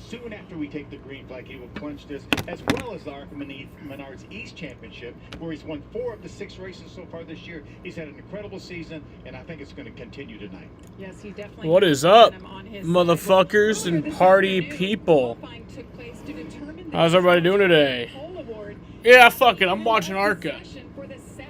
soon after we take the green flag, he will clinch this, as well as the Arca Menards East Championship, where he's won 4 of the 6 races so far this year. He's had an incredible season, and I think it's going to continue tonight. Yes, he definitely. What is up, motherfuckers and party people? How's everybody doing today? Yeah, fuck it. I'm watching Arca.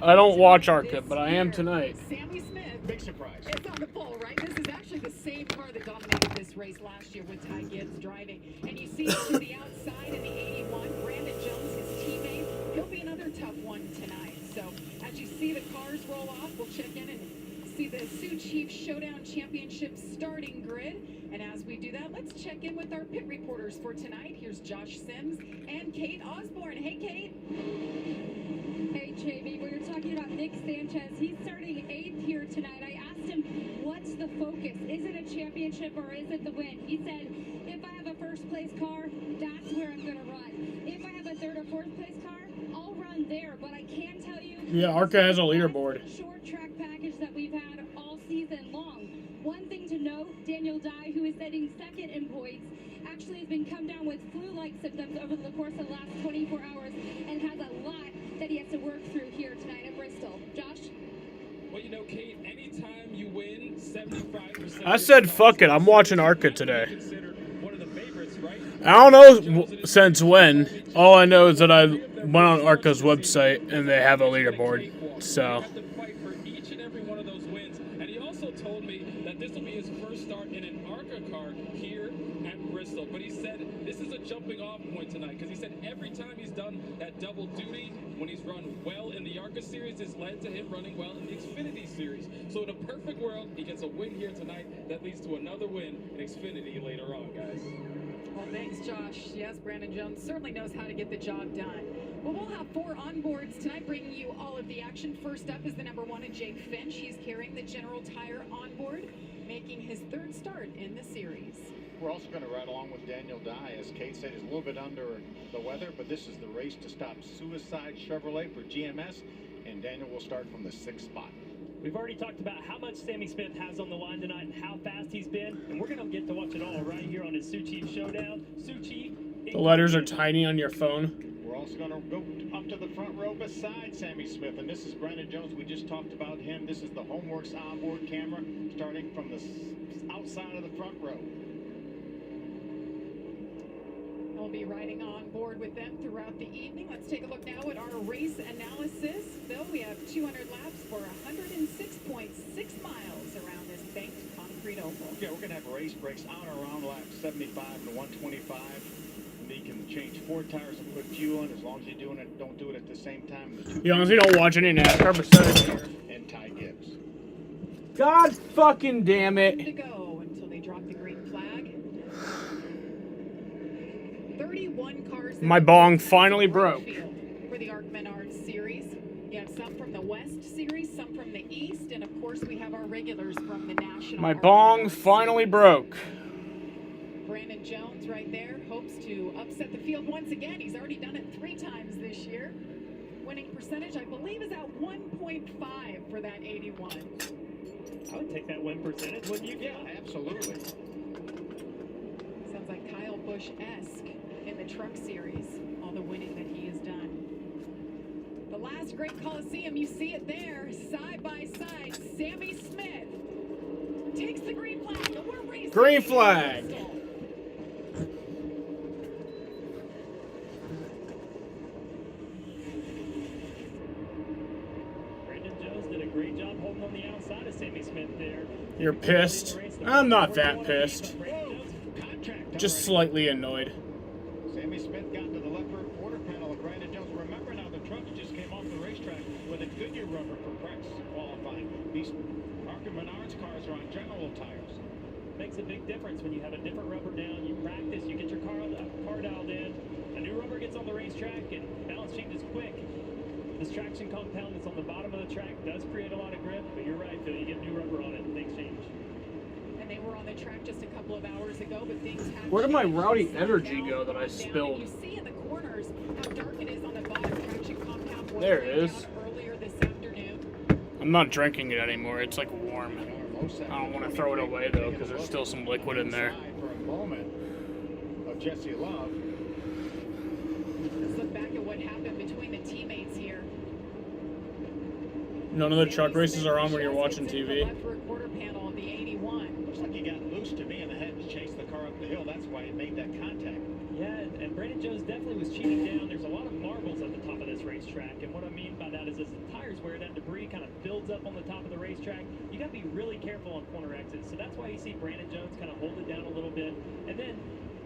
I don't watch Arca, but I am tonight. Sammy Smith. Big surprise. It's on the pole, right? This is actually the same car that dominated this race last year with Ty Gibbs driving. And you see to the outside in the 81, Brandon Jones, his teammate. He'll be another tough one tonight. So as you see the cars roll off, we'll check in and see the Sioux Chief Showdown Championship starting grid. And as we do that, let's check in with our pit reporters for tonight. Here's Josh Sims and Kate Osborne. Hey, Kate. Hey, JB, when you're talking about Nick Sanchez, he's starting 8th here tonight. I asked him, what's the focus? Is it a championship or is it the win? He said, if I have a first place car, that's where I'm going to run. If I have a 3rd or 4th place car, I'll run there. But I can tell you, Yeah, Arca has a leaderboard. Short track package that we've had all season long. One thing to note, Daniel Dye, who is sitting 2nd in points, actually has been come down with flu-like symptoms over the course of the last 24 hours and has a lot that he has to work through here tonight at Bristol. Josh? Well, you know, Kate, anytime you win 75%. I said fuck it. I'm watching Arca today. One of the favorites, right? I don't know since when. All I know is that I went on Arca's website and they have a leaderboard. So. To fight for each and every one of those wins. And he also told me that this will be his first start in an Arca car here at Bristol. But he said this is a jumping off point tonight, because he said every time he's done that double duty, when he's run well in the Arca series, it's led to him running well in the Xfinity series. So in a perfect world, he gets a win here tonight that leads to another win in Xfinity later on, guys. Well, thanks, Josh. Yes, Brandon Jones certainly knows how to get the job done. Well, we'll have 4 onboards tonight, bringing you all of the action. First up is the number 1 in Jake Finch. He's carrying the General Tire onboard, making his 3rd start in the series. We're also going to ride along with Daniel Dye. As Kate said, he's a little bit under the weather, but this is the race to stop Suicide Chevrolet for GMS, and Daniel will start from the 6th spot. We've already talked about how much Sammy Smith has on the line tonight and how fast he's been, and we're going to get to watch it all right here on his Sioux Chief Showdown. Sioux Chief. The letters are tiny on your phone. We're also going to go up to the front row beside Sammy Smith, and this is Brandon Jones. We just talked about him. This is the Homeworks onboard camera starting from the outside of the front row. We'll be riding on board with them throughout the evening. Let's take a look now at our race analysis. Bill, we have 200 laps for 106.6 miles around this banked concrete oval. Yeah, we're going to have race breaks on or around laps 75 to 125. And you can change 4 tires and put fuel in as long as you're doing it. Don't do it at the same time. As long as you don't watch any NASCAR besides. And Ty Gibbs. God fucking damn it. To go until they drop the green flag. 31 cars. My bong finally broke. For the Arca Menards series. You have some from the West series, some from the East, and of course we have our regulars from the National. My bong finally broke. Brandon Jones right there hopes to upset the field once again. He's already done it 3 times this year. Winning percentage, I believe, is at 1.5 for that 81. I would take that win percentage, wouldn't you? Yeah, absolutely. Sounds like Kyle Busch-esque in the Truck Series, all the winning that he has done. The last great Coliseum, you see it there, side by side. Sammy Smith takes the green flag, and we're racing. Green flag. Brandon Jones did a great job holding on the outside of Sammy Smith there. You're pissed? I'm not that pissed. Just slightly annoyed. Sammy Smith got to the left rear quarter panel of Brandon Jones. Remember now, the trucks just came off the racetrack with a Goodyear rubber for practice qualifying. These Arca Menards cars are on General tires. Makes a big difference when you have a different rubber down. You practice, you get your car dialed in. A new rubber gets on the racetrack and balance changes quick. This traction compound that's on the bottom of the track does create a lot of grip, but you're right, Phil, you get new rubber on it and things change. And they were on the track just a couple of hours ago, but things have Where did my changed. rowdy energy go that I Down. spilled? You see in the corners how dark it is on the bottom. Traction compound was There it laid is. down earlier this afternoon. I'm not drinking it anymore. It's like warm. I don't want to throw it away though, because there's still some liquid in there. For a moment of Jesse Love. Let's look back at what happened between the teammates here. None of the truck races are on when you're watching TV. Left rear quarter panel of the 81. Looks like he got loose to me in the head and chased the car up the hill. That's why he made that contact. Yeah, and Brandon Jones definitely was cheating down. There's a lot of marbles at the top of this racetrack, and what I mean by that is as the tires wear, that debris kind of builds up on the top of the racetrack. You got to be really careful on corner exits, so that's why you see Brandon Jones kind of hold it down a little bit, and then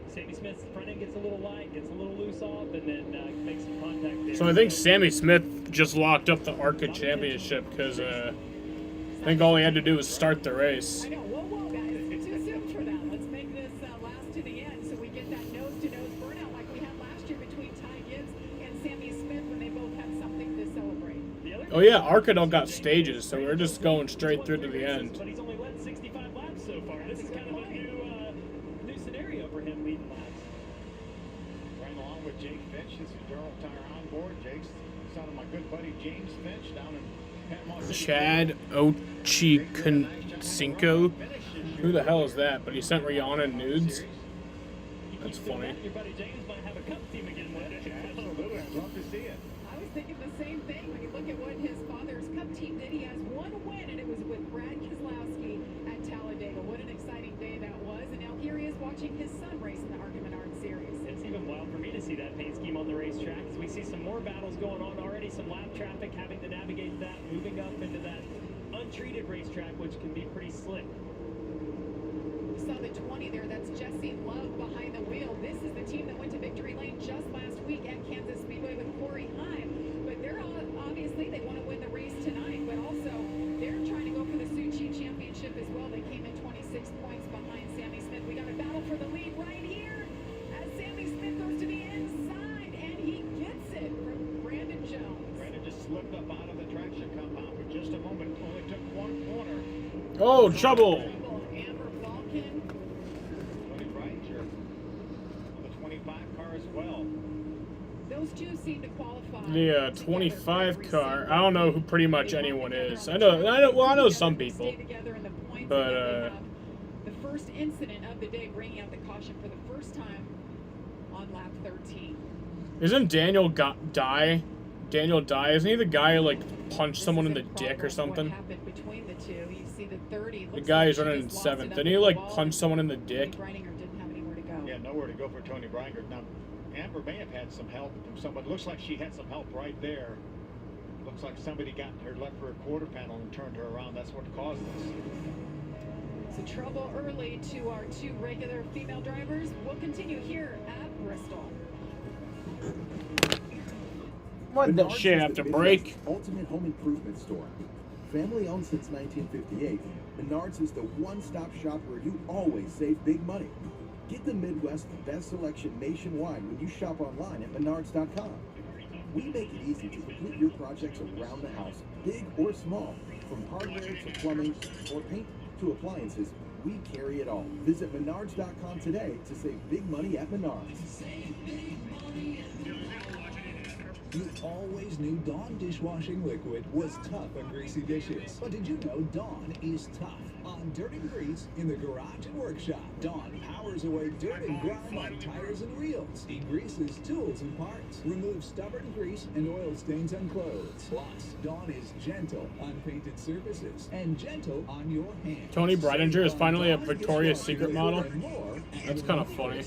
Sammy Smith's front end gets a little light, gets a little loose off, and then makes some contact there. So I think Sammy Smith just locked up the Arca championship because I think all he had to do was start the race. I know. Whoa, guys. Too soon for that. Let's make this last to the end so we get that nose-to-nose burnout like we had last year between Ty Gibbs and Sammy Smith when they both had something to celebrate. Oh yeah, Arca don't got stages, so we're just going straight through to the end. But he's only led 65 laps so far. This is kind of a new scenario for him leading laps. Right along with Jake Finch. This is Darrell Tire on board. Jake's son of my good buddy James Finch down in Panama City. Chad Ochocinco. Who the hell is that? But he sent Rihanna nudes. That's funny. Your buddy James might have a cup team again one day. Absolutely. I'd love to see it. I was thinking the same thing when you look at what his father's cup team did. He has one win, and it was with Brad Keselowski at Talladega. What an exciting day that was. And now here he is watching his son race in the Arca Menard Series. It's even wild for me to see that paint scheme on the racetrack as we see some more battles going on already, some lap traffic having to navigate that, moving up into that untreated racetrack, which can be pretty slick. We saw the 20 there. That's Jesse Love behind the wheel. This is the team that went to victory lane just last week at Kansas Speedway with Corey Heim. But they're obviously, they want to win the race tonight, but also they're trying to go for the Suchi Championship as well. They came in 26 points behind Sammy Smith. We got a battle for the lead right here as Sammy Smith goes to the inside, and he gets it from Brandon Jones. Brandon just slipped up out of the traction compound for just a moment. Only took one corner. Oh, trouble! Amber Balkan. Tony Bryger on the 25 car as well. Those two seem to qualify. The 25 car. I don't know who pretty much anyone is. I know some people. But the first incident of the day, bringing out the caution for the first time on lap 13. Isn't Daniel Dye? Daniel Dye, isn't he the guy who like punched someone in the dick or something? What happened between the two? You see the 30. The guy who's running in 7th. Didn't he like punch someone in the dick? Tony Breininger didn't have anywhere to go. Yeah, nowhere to go for Tony Breininger. Now, Amber may have had some help from somebody. Looks like she had some help right there. Looks like somebody got in her left rear quarter panel and turned her around. That's what caused this. So trouble early to our two regular female drivers. We'll continue here at Bristol. What the shit after break? Ultimate home improvement store. Family owned since 1958, Menards is the one-stop shop where you always save big money. Get the Midwest's best selection nationwide when you shop online at Menards.com. We make it easy to complete your projects around the house, big or small. From hardware to plumbing or paint to appliances, we carry it all. Visit Menards.com today to save big money at Menards. You always knew Dawn dishwashing liquid was tough on greasy dishes. But did you know Dawn is tough on dirt and grease in the garage and workshop? Dawn powers away dirt and grime on tires and wheels. Degreases tools and parts. Removes stubborn grease and oil stains on clothes. Plus, Dawn is gentle on painted surfaces and gentle on your hands. Tony Breininger is finally a Victoria's Secret model. That's kind of funny.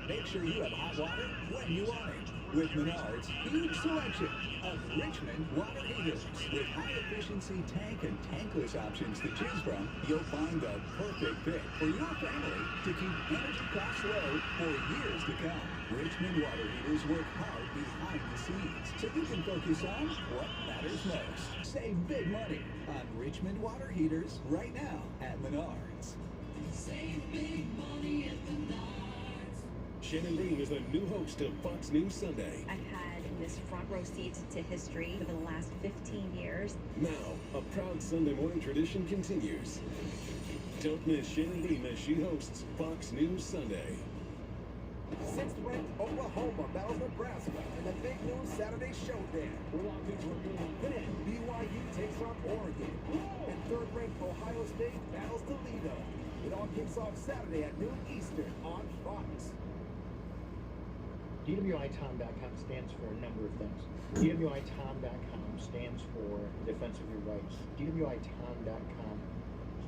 Make sure you have hot water when you want it. With Menards' huge selection of Richmond water heaters. With high-efficiency tank and tankless options to choose from, you'll find the perfect fit for your family to keep energy costs low for years to come. Richmond water heaters work hard behind the scenes, so you can focus on what matters most. Save big money on Richmond water heaters right now at Menards. Save big money at Menards. Shannon Green is the new host of Fox News Sunday. I've had this front row seat to history for the last 15 years. Now, a proud Sunday morning tradition continues. Don't miss Shannon Green as she hosts Fox News Sunday. 6th-ranked Oklahoma battles Nebraska in the big noon Saturday showdown. Then BYU takes on Oregon, and 3rd-ranked Ohio State battles Toledo. kicks off Saturday at noon Eastern on Fox. DWITom.com stands for a number of things. DWITom.com stands for defense of your rights. DWITom.com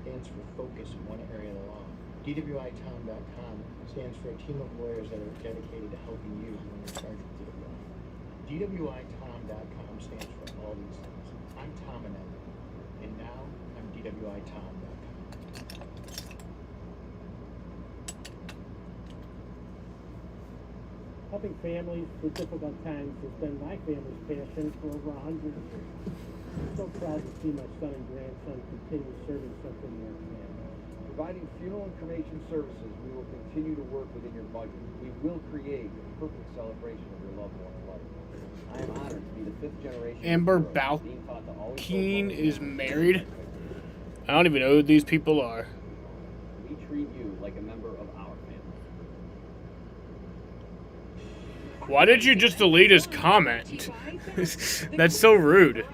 stands for focus in one area of the law. DWITom.com stands for a team of lawyers that are dedicated to helping you when you're charged with the law. DWITom.com stands for all these things. I'm Tom and Ed, and now I'm DWITom.com. Helping families through difficult times has been my family's passion for over 100 years. I'm so proud to see my son and grandson continue serving Central New York family. Providing funeral and cremation services, we will continue to work within your budget. We will create a perfect celebration of your loved one's life. I am honored to be the 5th generation. Amber Balkeen is married. I don't even know who these people are. We treat you like a member of our family. Why did you just delete his comment? That's so rude.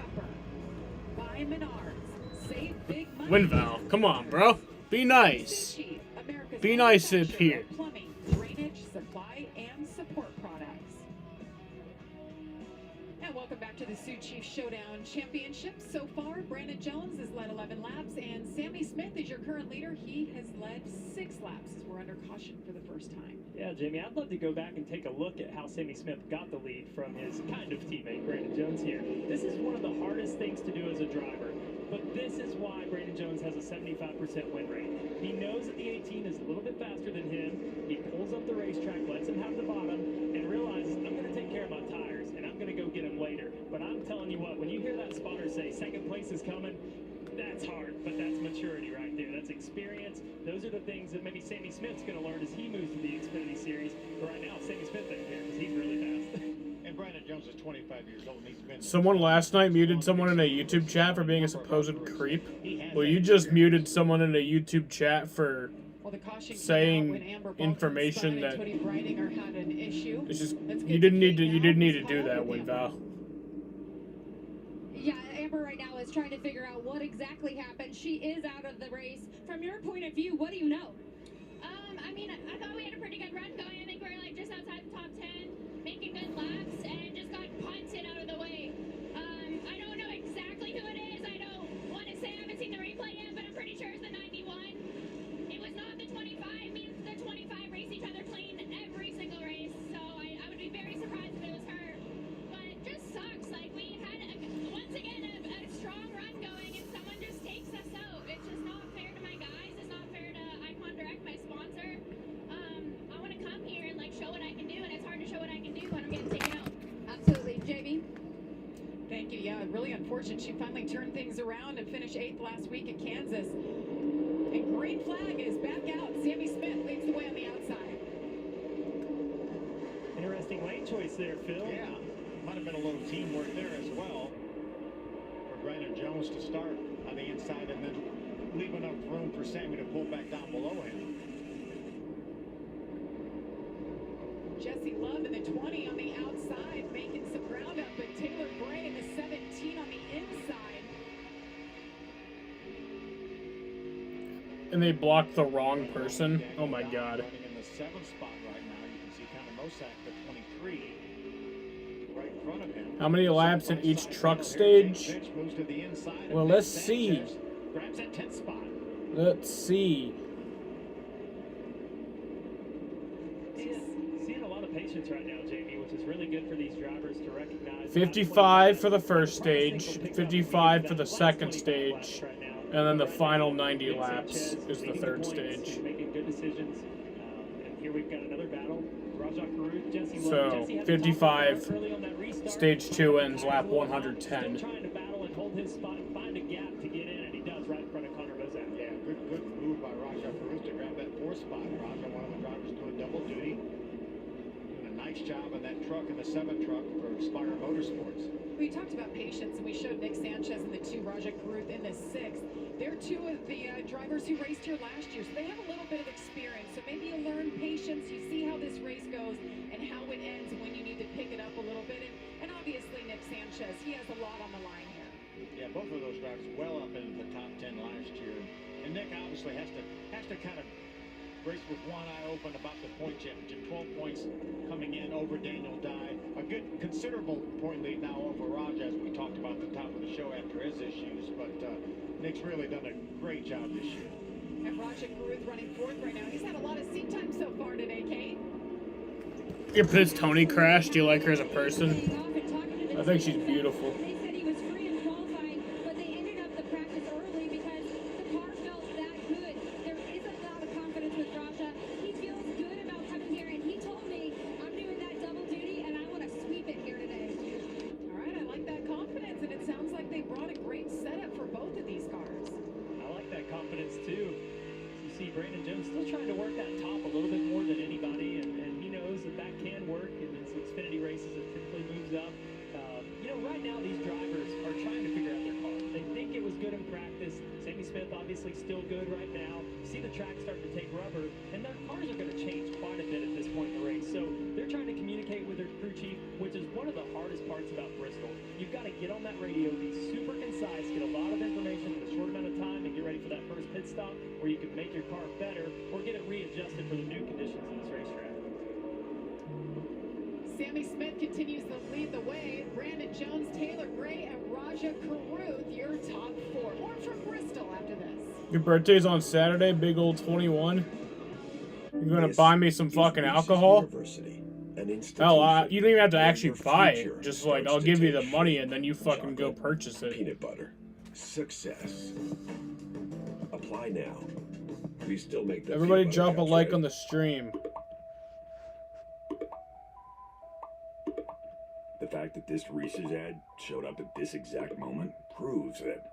Winval, come on, bro. Be nice. Be nice up here. Plumbing, drainage, supply, and support products. And welcome back to the Sioux Chiefs Showdown Championship. So far, Brandon Jones has led 11 laps, and Sammy Smith is your current leader. He has led 6 laps as we're under caution for the first time. Yeah, Jamie, I'd love to go back and take a look at how Sammy Smith got the lead from his kind of teammate, Brandon Jones here. This is one of the hardest things to do as a driver, but this is why Brandon Jones has a 75% win rate. He knows that the 18 is a little bit faster than him. He pulls up the racetrack, lets him have the bottom, and realizes, I'm going to take care of my tires, and I'm going to go get him later. But I'm telling you what, when you hear that spotter say, second place is coming, that's hard, but that's maturity right there. That's experience. Those are the things that maybe Sammy Smith's going to learn as he moves to the Xfinity Series. But right now, Sammy Smith doesn't care because he's really fast. And Brandon Jones is 25 years old and he's been... Someone last night muted someone in a YouTube chat for being a supposed creep. Well, you just muted someone in a YouTube chat for saying information that it's just you didn't need to do that, Winval. Yeah, Amber right now is trying to figure out what exactly happened. She is out of the race. From your point of view, what do you know? I mean, I thought we had a pretty good run going. I think we were like just outside the top 10, making good laps, and just got punted out of the way. I don't know exactly who it is. I don't want to say I haven't seen the replay yet, but I'm pretty sure it's the 91. It was not the 25. Me and the 25 race each other clean every single race, so I would be very surprised if it was her. But it just sucks. Like, we had, once again, a strong run going, and someone just takes us out. It's just not fair to my guys. It's not fair to Icon Direct, my sponsor. I want to come here and, like, show what I can do, and it's hard to show what I can do when I'm getting taken out. Absolutely. JB? Thank you. Yeah, really unfortunate. She finally turned things around and finished 8th last week at Kansas. And green flag is back out. Sammy Smith leads the way on the outside. Interesting lane choice there, Phil. Yeah, might have been a little teamwork there as well for Brandon Jones to start on the inside and then leave enough room for Sammy to pull back down below him. Jesse Love in the 20 on the outside, making some ground up, but Taylor Gray in the 17 on the inside. And they blocked the wrong person. Oh my god. Running in the 7th spot right now. You can see Connor Mosak, the 23, right in front of him. How many laps at each truck stage? Well, let's see. Grabs that 10th spot. Let's see. Seeing a lot of patience right now, Jamie, which is really good for these drivers to recognize. 55 for the first stage, 55 for the second stage, and then the final 90 laps is the third stage. Making good decisions. And here we've got another battle. So 55, stage 2 ends lap 110. Still trying to battle and hold his spot and find a gap to get in, and he does right in front of Connor Bozak. Yeah, good move by Raja Perez to grab that 4th spot. Raja, one of the drivers doing double duty. Doing a nice job in that truck, in the 7 truck for Spire Motorsports. We talked about patience, and we showed Nick Sanchez and the 2 Raja Caruth in the 6th. They're 2 of the drivers who raced here last year, so they have a little bit of experience. So maybe you learn patience, you see how this race goes and how it ends when you need to pick it up a little bit. And obviously Nick Sanchez, he has a lot on the line here. Yeah, both of those drivers well up into the top 10 last year. And Nick obviously has to kind of race with one eye open about the point championship. 12 points coming in over Daniel Dye. A good, considerable point lead now over Raj, as we talked about at the top of the show after his issues. But Nick's really done a great job this year. And Raja Karuth running fourth right now. He's had a lot of seat time so far today, Kate. Your Piz Tony Crash, do you like her as a person? I think she's beautiful. They said he was free in qualifying, but they ended up the practice early because the car felt that good. There is a lot of confidence with Raja. He feels good about coming here, and he told me, I'm doing that double duty, and I want to sweep it here today. All right, I like that confidence, and it sounds like they brought a great setup for both of these cars. I like that confidence too. You see Brandon Jones still trying to work that top a little bit more than anybody, and he knows that can work, and in some Xfinity races it typically moves up. You know, right now these drivers are trying to figure out their car. They think it was good in practice. Sammy Smith obviously still good right now. You see the track starting to take rubber, and their cars are going to change quite a bit at this point in the race. So they're trying to communicate with their crew chief, which is one of the hardest parts about Bristol. You've got to get on that radio, be super concise, get a lot of information in a short amount of time, and get ready for that first pit stop where you can make your car better or get it readjusted for the new conditions in this racetrack. Sammy Smith continues to lead the way. Brandon Jones, Taylor Gray, and Raja Karuth, your top four. More from Bristol after this. Your birthday's on Saturday, big old 21. You're gonna buy me some fucking alcohol? Hell, you don't even have to actually buy it. Just like, I'll give you the money and then you fucking go purchase it. Peanut butter. Success. Apply now. We still make the Everybody peanut drop a butter like cups, on the stream. The fact that this Reese's ad showed up at this exact moment proves that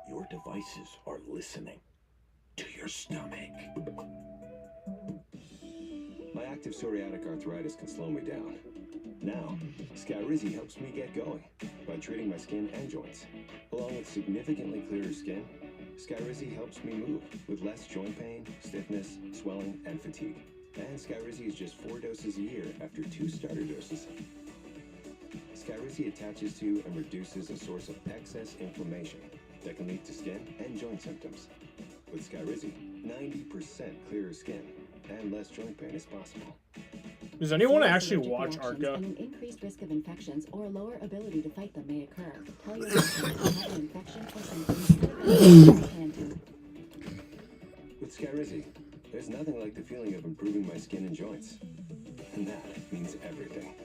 your devices are listening to your stomach. My active psoriatic arthritis can slow me down. Now, Skyrizi helps me get going by treating my skin and joints. Along with significantly clearer skin, Skyrizi helps me move with less joint pain, stiffness, swelling, and fatigue. And Skyrizi is just 4 doses a year after 2 starter doses. Skyrizi attaches to and reduces a source of excess inflammation that can lead to skin and joint symptoms. With Skyrizi, 90% clearer skin and less joint pain is possible. Does anyone actually watch Arca? And an increased risk of infections or lower ability to fight them may occur. Tell your doctor if you have an infection or symptoms. With Skyrizi, there's nothing like the feeling of improving my skin and joints. And that means everything.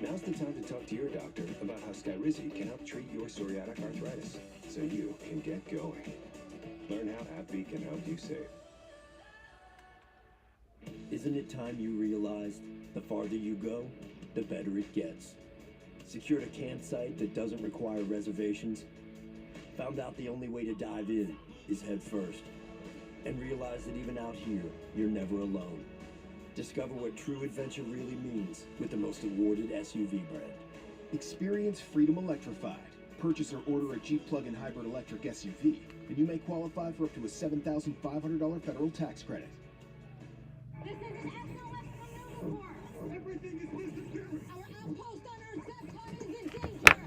Now's the time to talk to your doctor about how Skyrizi can help treat your psoriatic arthritis so you can get going. Learn how AbbVie can help you save. Isn't it time you realized the farther you go, the better it gets? Secured a campsite that doesn't require reservations? Found out the only way to dive in is head first. And realized that even out here, you're never alone. Discover what true adventure really means with the most awarded SUV brand. Experience freedom electrified. Purchase or order a Jeep plug-in hybrid electric SUV, and you may qualify for up to a $7,500 federal tax credit. This is an SOS from Leaderboard. Everything is disappearing. Our outpost on Earth, Zepcon, is in danger.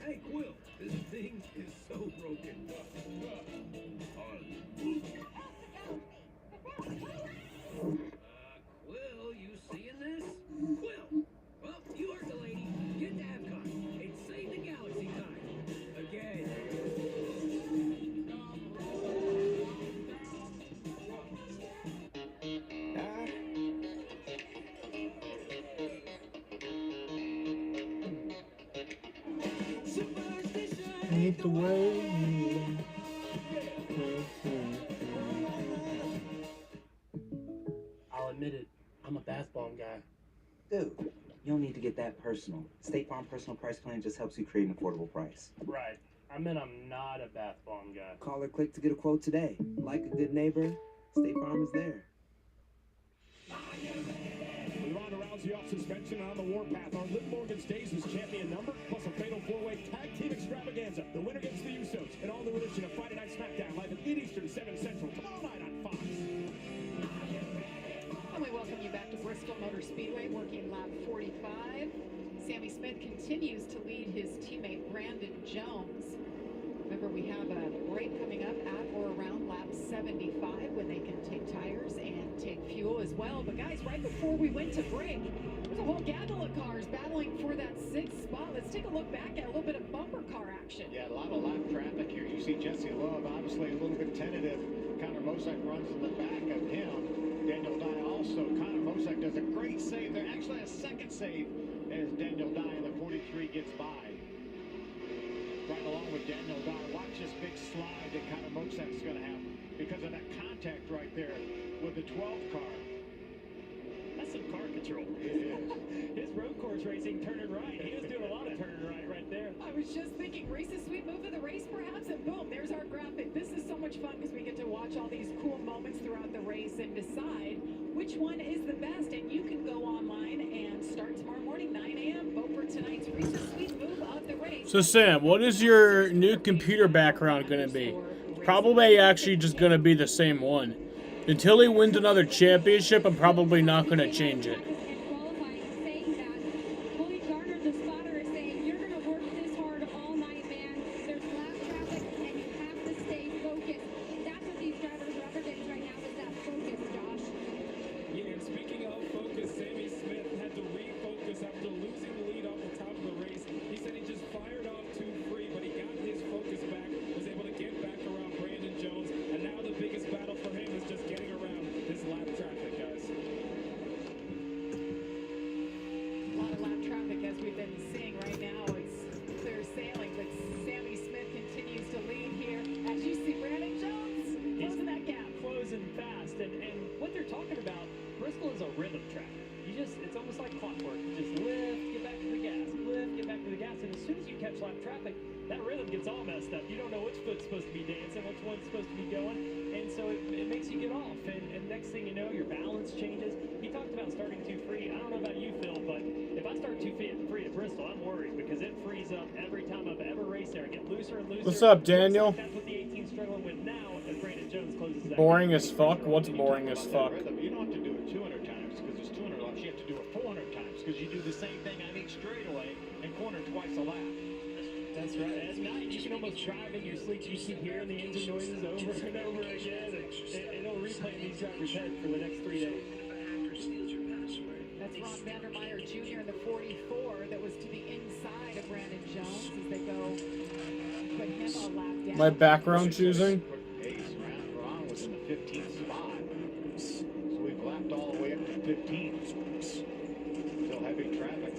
Hey, Quill, this thing is so broken. Quill, you seeing this? Quill! Well, you heard the lady. Get to Epcot. It's Save the Galaxy time. Again. Ain't the way. I'll admit it, I'm a bath bomb guy. Dude, you don't need to get that personal. State Farm Personal Price Plan just helps you create an affordable price. Right. I meant I'm not a bath bomb guy. Call or click to get a quote today. Like a good neighbor, State Farm is there. With Ronda Rousey off suspension and on the warpath, our Liv Morgan stays as champion number, plus a fatal 4-way tag team extravaganza. The winner gets the Usos. An all-new edition of Friday Night SmackDown, live at 8 Eastern, 7 Central, tomorrow night on Fox. And we welcome you back to Bristol Motor Speedway, working lap 45. Sammy Smith continues to lead his teammate Brandon Jones. Remember, we have a break coming up at or around lap 75 when they can take as well. But guys, right before we went to break, there's a whole gaggle of cars battling for that 6th spot. Let's take a look back at a little bit of bumper car action. Yeah, a lot of lap traffic here. You see Jesse Love obviously a little bit tentative. Connor Mosak runs in the back of him. Daniel Dye also. Connor Mosak does a great save there. Actually a second save as Daniel Dye in the 43 gets by. Right along with Daniel Dye. Watch this big slide that Connor Mosak's going to have because of that contact right there with the 12th car. That's some car control. His road course racing turning right. He was doing a lot of turning right there. I was just thinking, race's sweet move of the race perhaps, and boom, there's our graphic. This is so much fun because we get to watch all these cool moments throughout the race and decide which one is the best. And you can go online and start tomorrow morning, 9 a.m. Vote for tonight's race's sweet move of the race. So Sam, what is your new computer background going to be? Probably actually just going to be the same one. Until he wins another championship, I'm probably not going to change it. Yeah, and speaking of focus, Sammy Smith had to refocus after losing the lead off the top of the race. He said he just fired off too free, but he got his focus back, was able to get back around Brandon Jones, and now the biggest battle for him is just getting around this lap traffic, guys. A lot of lap traffic as we've been seeing right now. It's clear sailing, but Sammy Smith continues to lead here. As you see, Brandon Jones closing that gap. Closing fast, and what they're talking about, Bristol is a rhythm track. It's almost like clockwork. You just lift, get back to the gas, lift, get back to the gas, and as soon as you catch lap traffic, that rhythm gets all messed up. You don't know which foot's supposed to be dancing, which one's supposed to be going, and so it makes you get off, and next thing you know, your balance changes. He talked about starting too free. I don't know about you, Phil, but if I start too free at Bristol, I'm worried because it frees up every time I've ever raced there. I get looser and looser. What's up, Daniel? That's what the 18's struggling with now as Brandon Jones closes that. Boring as fuck? What's boring as fuck? You don't have to do it 200 times because there's 200 laps. You have to do it 400 times because you do the same thing on each straightaway and corner twice a lap. That's right. At night, you can almost drive in your sleep. You keep hearing the engine noises over and over again, and it'll replay in these drivers' heads for the next 3 days. That's Ron Vandermeyer Jr. in the 44 that was to the inside of Brandon Jones as they go put him a lap down. My background choosing? Ron was in the 15th spot. So we've lapped all the way up to 15th. Still heavy traffic.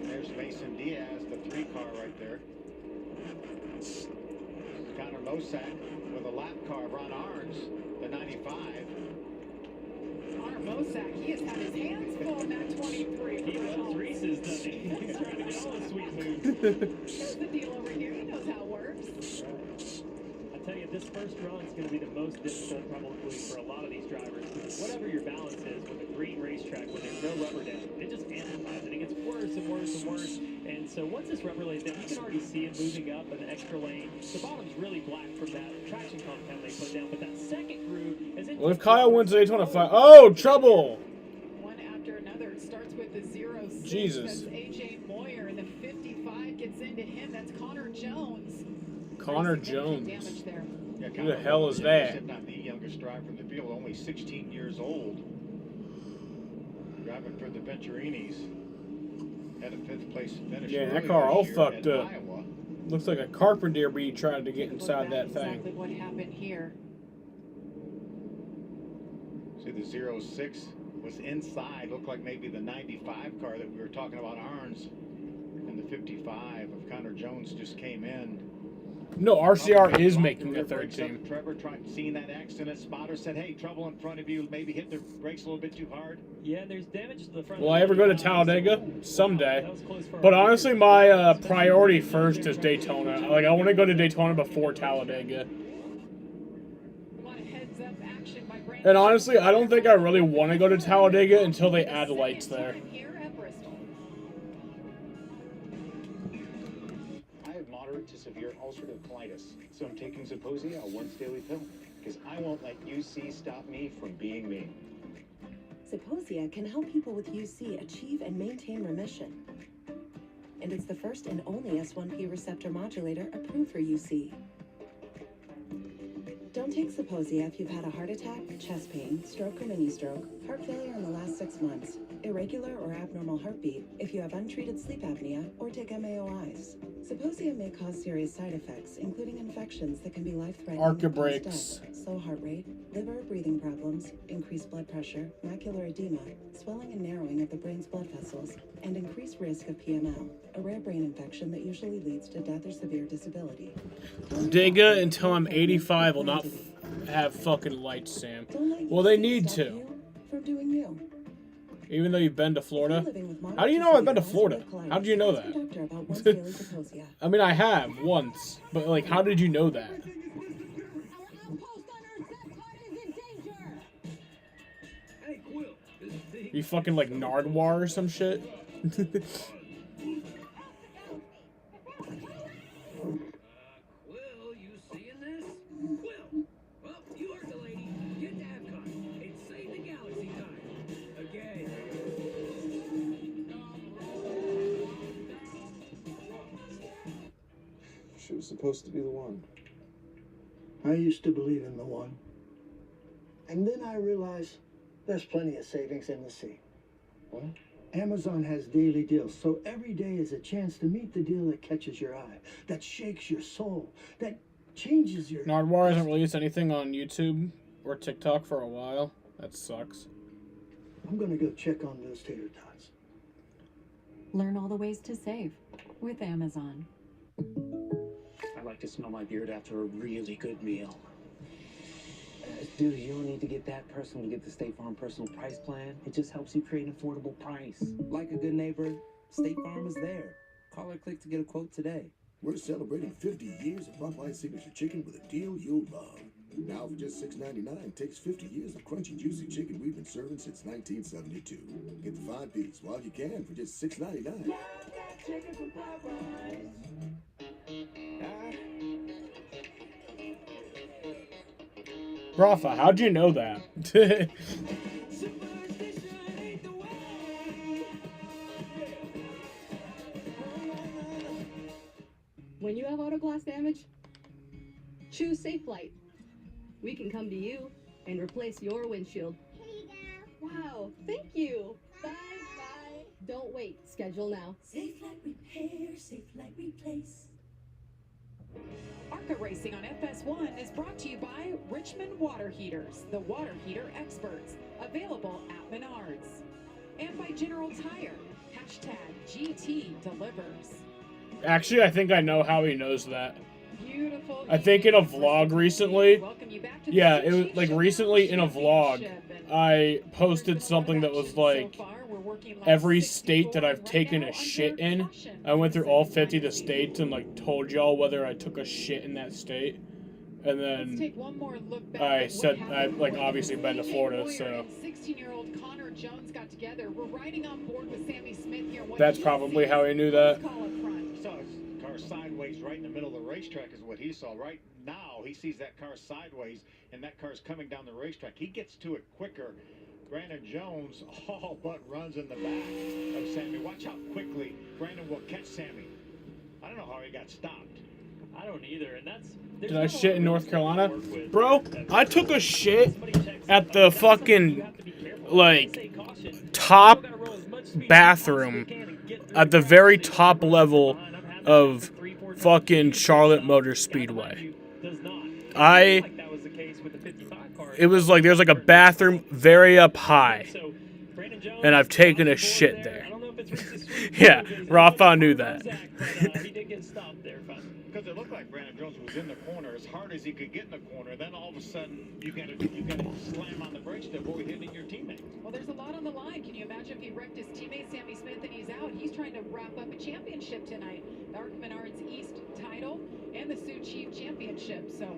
There's Mason Diaz, the 3 car right there. Connor Mosak with a lap car. Ron Arns, the 95. Connor Mosak, he has had his hands full in that 23. He loves Reese's, doesn't he? He's trying to get all the sweet moves. Here's the deal over here. He knows how it works. I tell you, this first run is going to be the most difficult probably for a lot of these drivers. Whatever your balance is with a green racetrack when there's no rubber down, it just amplifies it. It gets worse and worse and worse. And so once this rubber lays down, you can already see it moving up an extra lane. The bottom's really black from that traction compound they put down, but that second groove is in. What if Kyle wins the Daytona 5? Oh, trouble! One after another. It starts with the 06. Jesus. That's AJ Moyer, and the 55 gets into him. That's Connor Jones. Connor Jones. Damage there. Yeah, Who the hell is that? Not the youngest driver in the field, only 16 years old. Driving for the Venturinis. Had a 5th place finish. Yeah, that car all fucked up. Looks like a carpenter bee trying to get inside that thing. Exactly what happened here. See, the 06 was inside. Looked like maybe the 95 car that we were talking about, Arns. And the 55 of Connor Jones just came in. No, RCR is making the 3rd team. Trevor seeing that accident. Spotter said, hey, trouble in front of you. Maybe hit the brakes a little bit too hard. Yeah, there's damage to the front. Will I ever go to Talladega? Someday. But honestly, my priority first is Daytona. Like, I want to go to Daytona before Talladega. And honestly, I don't think I really want to go to Talladega until they add lights there. I have moderate to severe ulcerative colitis, so I'm taking Zeposia, a once daily pill, because I won't let UC stop me from being me. Zeposia can help people with UC achieve and maintain remission. And it's the first and only S1P receptor modulator approved for UC. Don't take Saposia if you've had a heart attack, chest pain, stroke or mini stroke, heart failure in the last 6 months, irregular or abnormal heartbeat, if you have untreated sleep apnea, or take MAOIs. Saposia may cause serious side effects, including infections that can be life-threatening, Arca breaks. slow heart rate, liver or breathing problems, increased blood pressure, macular edema, swelling and narrowing of the brain's blood vessels, and increased risk of PML, a rare brain infection that usually leads to death or severe disability. Digga until I'm 85 will not have fucking lights, Sam. Well, they need to. For doing you. Even though you've been to Florida? How do you know I've been to Florida? How did you know that? I mean, I have once, but like, how did you know that? You fucking like Nardwar or some shit? She was supposed to be the one. I used to believe in the one. And then I realized there's plenty of savings in the sea. What? Amazon has daily deals, so every day is a chance to meet the deal that catches your eye, that shakes your soul, that changes your... Nardwar hasn't released anything on YouTube or TikTok for a while. That sucks. I'm gonna go check on those tater tots. Learn all the ways to save with Amazon. I like to smell my beard after a really good meal. Dude, you don't need to get that personal to get the State Farm personal price plan. It just helps you create an affordable price. Like a good neighbor, State Farm is there. Call or click to get a quote today. We're celebrating 50 years of Popeye's signature chicken with a deal you'll love. Now for just $6.99, takes 50 years of crunchy, juicy chicken we've been serving since 1972. Get the 5-piece while you can for just $6.99. Love that chicken from Popeyes. Rafa, how'd you know that? When you have auto glass damage, choose Safe Light. We can come to you and replace your windshield. Here you go. Wow, thank you. Bye, bye. Don't wait. Schedule now. Safe Light Repair, Safe Light Replace. Arca Racing on FS1 is brought to you by Richmond Water Heaters, the water heater experts, available at Menards. And by General Tire, #GT delivers. Actually, I think I know how he knows that. Beautiful. I think in a vlog recently, yeah, it was like recently in a vlog, I posted something that was like, every state that I've taken a shit in. I went through all 50 of the states and like told y'all whether I took a shit in that state. And then I said I've like obviously been to Florida, so 16-year-old Connor Jones got together. We're riding on board with Sammy Smith here. That's probably how he knew that. Saw his car sideways right in the middle of the racetrack is what he saw. Right now, he sees that car sideways, and that car's coming down the racetrack. He gets to it quicker. Brandon Jones all but runs in the back of Sammy. Watch how quickly Brandon will catch Sammy. I don't know how he got stopped. I don't either, and that's... Did I shit in North Carolina? Bro, I took a shit at the fucking, like, top bathroom at the very top level of fucking Charlotte Motor Speedway. It was like, there's like a bathroom very up high, and I've taken a shit there. Yeah, Rafa knew that. Because it looked like Brandon Jones was in the corner as hard as he could get in the corner. Then all of a sudden, you got to slam on the brakes to avoid hitting your teammate. Well, there's a lot on the line. Can you imagine if he wrecked his teammate, Sammy Smith, and he's out? He's trying to wrap up a championship tonight. The Arca Menards East title and the Sioux Chief Championship. So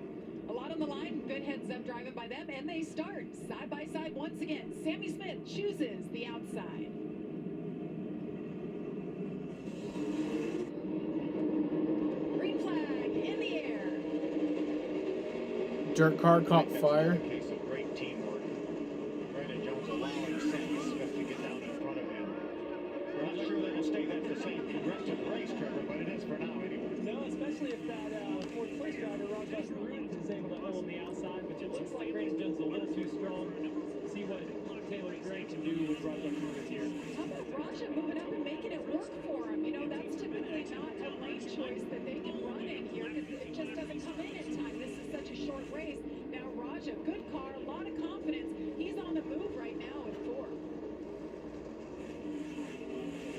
a lot on the line. Good heads up driving by them. And they start side by side once again. Sammy Smith chooses the outside. Green flag in the air. Dirt car caught fire. Case of great teamwork. Brandon Jones allowing Sammy Smith to get down in front of him. Well, I'm not sure they will stay that the same for the rest of the race, Trevor, but it is for now anyway. No, especially if that fourth place driver, Rajat Ruth, is able to hold on the outside, which it looks like Brandon Jones is a little too strong. See what Taylor Gray can do with Rajat Ruth here. How about Raja moving up and making it work for him? You know, that's typically not a lane choice that they can run in here because it just doesn't come in time. This is such a short race. Now Raja, good car, a lot of confidence. He's on the move right now at 4.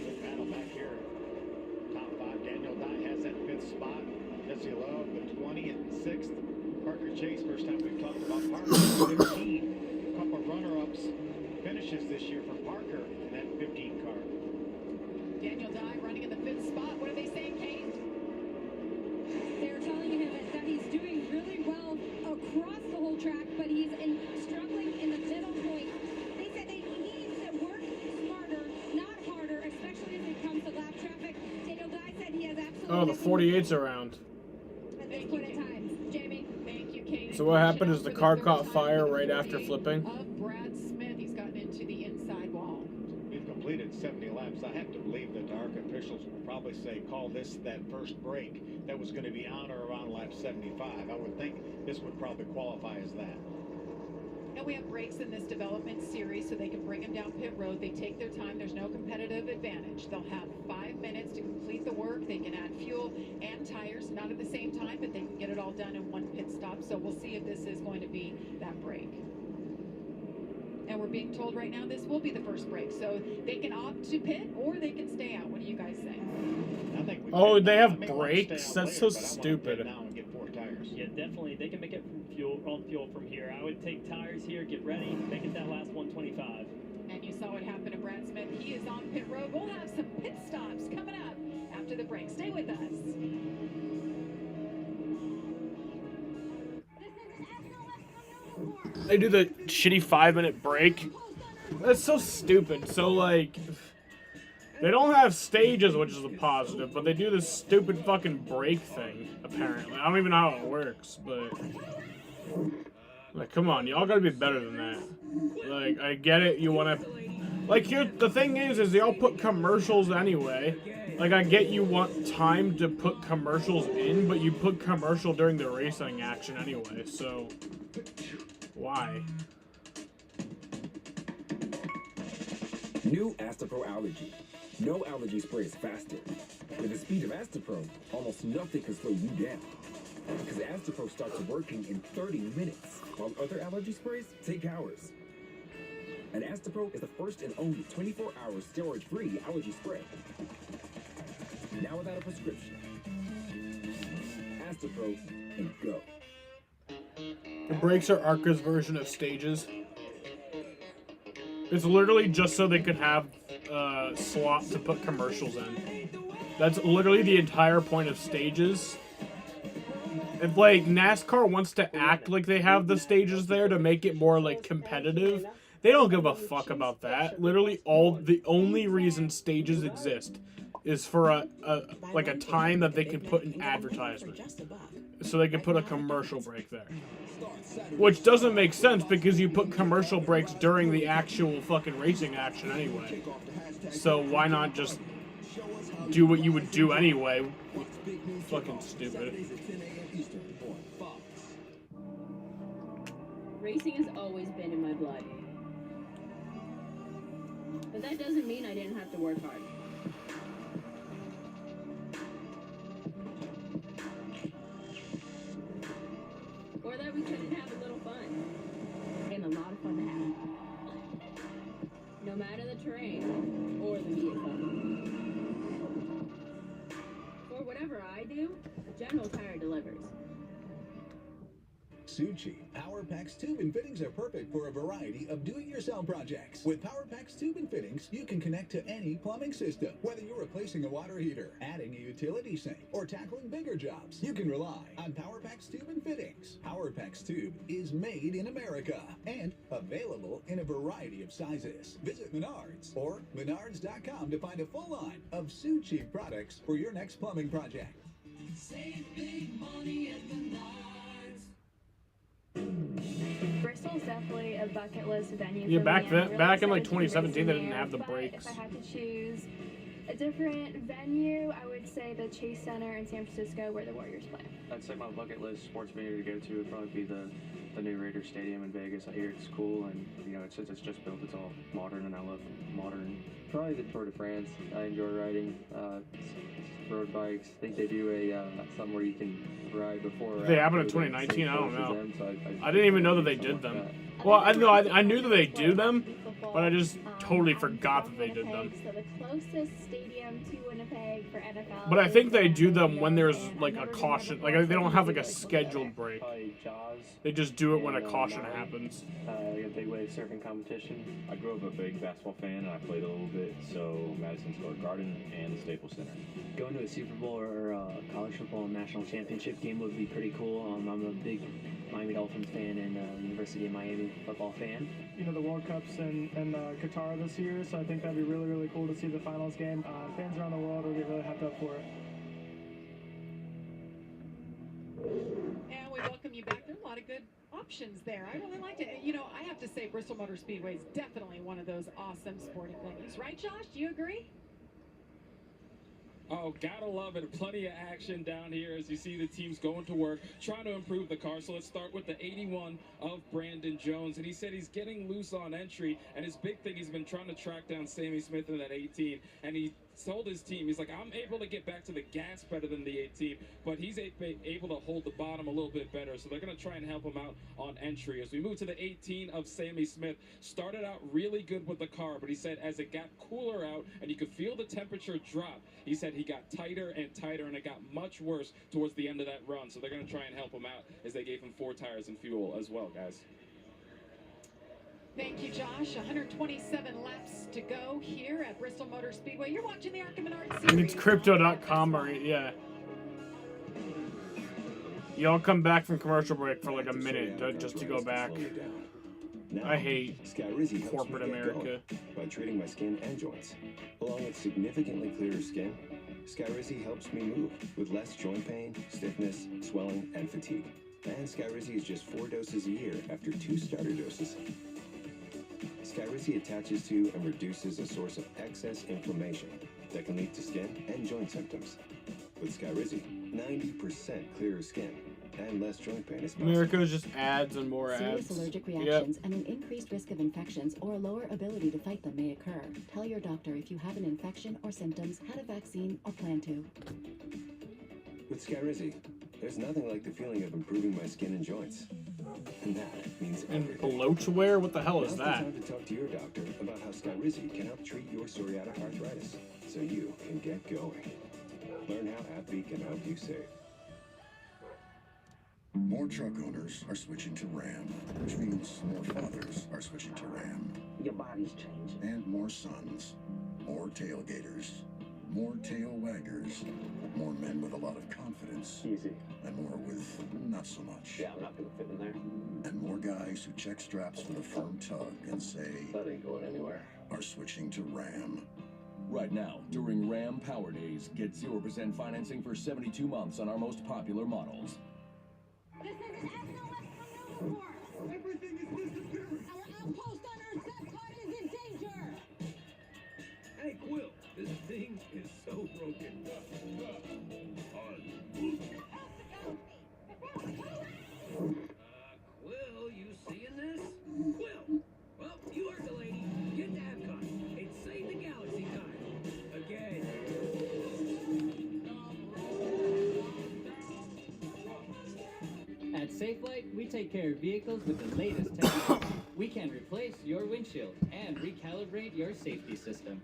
Good battle back here. Top 5. Daniel Dye has that 5th spot. Jesse Love, the 20 and 6th. Parker Chase, first time we've talked about Parker, 15. A couple runner-ups finishes this year for Parker in that 15 car. Daniel Dye running in the 5th spot. What are they saying, Kate? They're telling him that he's doing really well across the whole track, but he's struggling in the middle point. They said he needs to work smarter, not harder, especially as it comes to lap traffic. Daniel Dye said he has absolutely Oh, the 48's around. at this point in time. Jamie. Thank you, Kate. So what happened is the car caught fire right after flipping. Of Brad Smith, he's gotten into the inside wall. We've completed 70 laps. I have to believe that the Arca officials will probably say, call this that first break that was going to be on or around lap 75. I would think this would probably qualify as that. And we have breaks in this development series so they can bring them down pit road. They take their time. There's no competitive advantage. They'll have 5 minutes to complete the work. They can add fuel and tires, not at the same time, but they can get it all done in one pit stop. So we'll see if this is going to be that break. And we're being told right now this will be the first break. So they can opt to pit or they can stay out. What do you guys say? I think we Oh, can- they I have may want to stay brakes? out That's later, so but I want to pit stupid. now and get 4 tires. Yeah, definitely. They can make it on fuel from here. I would take tires here, get ready, make it that last 125. And you saw what happened to Brad Smith. He is on pit road. We'll have some pit stops coming up after the break. Stay with us. They do the shitty 5-minute break. That's so stupid. So, like, they don't have stages, which is a positive, but they do this stupid fucking break thing, apparently. I don't even know how it works, but... Like, come on, y'all gotta be better than that. Like, I get it, you wanna... Like, here, the thing is they all put commercials anyway. Like, I get you want time to put commercials in, but you put commercial during the racing action anyway, so... Why? New Astapro Allergy. No allergy spray is faster. With the speed of Astapro, almost nothing can slow you down. Because Astapro starts working in 30 minutes, while other allergy sprays take hours. And Astapro is the first and only 24-hour steroid-free allergy spray. Now without a prescription. Astapro and go. The brakes are Arca's version of stages. It's literally just so they could have slot to put commercials in. That's literally the entire point of stages. If, like, NASCAR wants to act like they have the stages there to make it more, like, competitive, they don't give a fuck about that. Literally, the only reason stages exist is for a time that they can put in advertisement. So they can put a commercial break there. Which doesn't make sense because you put commercial breaks during the actual fucking racing action anyway. So why not just do what you would do anyway? Fucking stupid. Racing has always been in my blood. But that doesn't mean I didn't have to work hard. Or that we couldn't have a little fun. And a lot of fun to have. No matter the terrain or the vehicle. For whatever I do, General Tire delivers. Suchi. PowerPack's tube and fittings are perfect for a variety of do-it-yourself projects. With PowerPack's tube and fittings, you can connect to any plumbing system. Whether you're replacing a water heater, adding a utility sink, or tackling bigger jobs, you can rely on PowerPack's tube and fittings. PowerPack's tube is made in America and available in a variety of sizes. Visit Menards or Menards.com to find a full line of Suchi products for your next plumbing project. Save big money at Menards. Bristol's definitely a bucket list venue. Yeah, for back me. then, I'm really back in like excited to 2017, they race didn't here, have the but brakes. If I had to choose A different venue, I would say the Chase Center in San Francisco where the Warriors play. I'd say my bucket list sports venue to go to would probably be the new Raiders Stadium in Vegas. I hear it's cool, and you know, since it's just built, it's all modern, and I love modern. Probably the Tour de France. I enjoy riding road bikes. I think they do a something where you can ride before. They happened in 2019. I don't know. I didn't even know that they did them. Well, I knew that they do them, but I just totally forgot that they did them. So the closest stadium to Winnipeg for NFL. But I think they do them when there's like a caution. Like they don't have like a scheduled break. They just do it when a caution happens. A big wave surfing competition. I grew up a big basketball fan, and I played a little bit. So Madison Square Garden and the Staples Center. Going to a Super Bowl or college football national championship game would be pretty cool. I'm a big Miami Dolphins fan and University of Miami football fan. You know, the World Cup's in Qatar this year, so I think that'd be really, really cool to see the finals game. Fans around the world will get really hyped up for it. And we welcome you back. There are a lot of good options there. I really liked it. You know, I have to say Bristol Motor Speedway is definitely one of those awesome sporting venues. Right, Josh? Do you agree? Oh, gotta love it. Plenty of action down here as you see the teams going to work, trying to improve the car. So let's start with the 81 of Brandon Jones. And he said he's getting loose on entry. And his big thing, he's been trying to track down Sammy Smith in that 18. And he told his team, he's like, I'm able to get back to the gas better than the 18, but he's able to hold the bottom a little bit better. So they're going to try and help him out on entry. As we move to the 18 of Sammy Smith, started out really good with the car, but he said as it got cooler out and you could feel the temperature drop, he said he got tighter and tighter, and it got much worse towards the end of that run. So they're going to try and help him out as they gave him 4 tires and fuel as well, guys. Thank you, Josh. 127 laps to go here at Bristol Motor Speedway. You're watching the Arca Series. And it's crypto.com, or yeah. Y'all come back from commercial break for like a minute just to go back. I hate corporate America. By treating my skin and joints. Along with significantly clearer skin, Skyrizi helps me move with less joint pain, stiffness, swelling, and fatigue. And Skyrizi is just 4 doses a year after 2 starter doses. Skyrizi attaches to and reduces a source of excess inflammation that can lead to skin and joint symptoms. With Skyrizi, 90% clearer skin and less joint pain is possible. America just adds and more Serious ads. allergic reactions and an increased risk of infections or a lower ability to fight them may occur. Tell your doctor if you have an infection or symptoms, had a vaccine, or plan to. With Skyrizi, there's nothing like the feeling of improving my skin and joints. And that means And bloatware? What the hell is that? Now's the time to talk to your doctor about how Skyrizi can help treat your psoriatic arthritis so you can get going. Learn how AppBeat can help you save. More truck owners are switching to Ram, which means more fathers are switching to Ram. Your body's changing. And more sons, more tailgaters, more tail waggers, more men with a lot of confidence. Easy. And more with not so much. Yeah, I'm not gonna fit in there. And more guys who check straps with a firm tug and say, That ain't going anywhere. are switching to Ram. Right now, during Ram Power Days, get 0% financing for 72 months on our most popular models. This is an SOS from Leaderboard. Everything is disappearing. Our outpost on our set pod is in danger. Hey, Quill, this thing is so broken. Quill, you seeing this? Quill! Well, you heard the lady. Get to Epcot. It's Save the Galaxy time. Again. At SafeLight, we take care of vehicles with the latest technology. We can replace your windshield and recalibrate your safety system.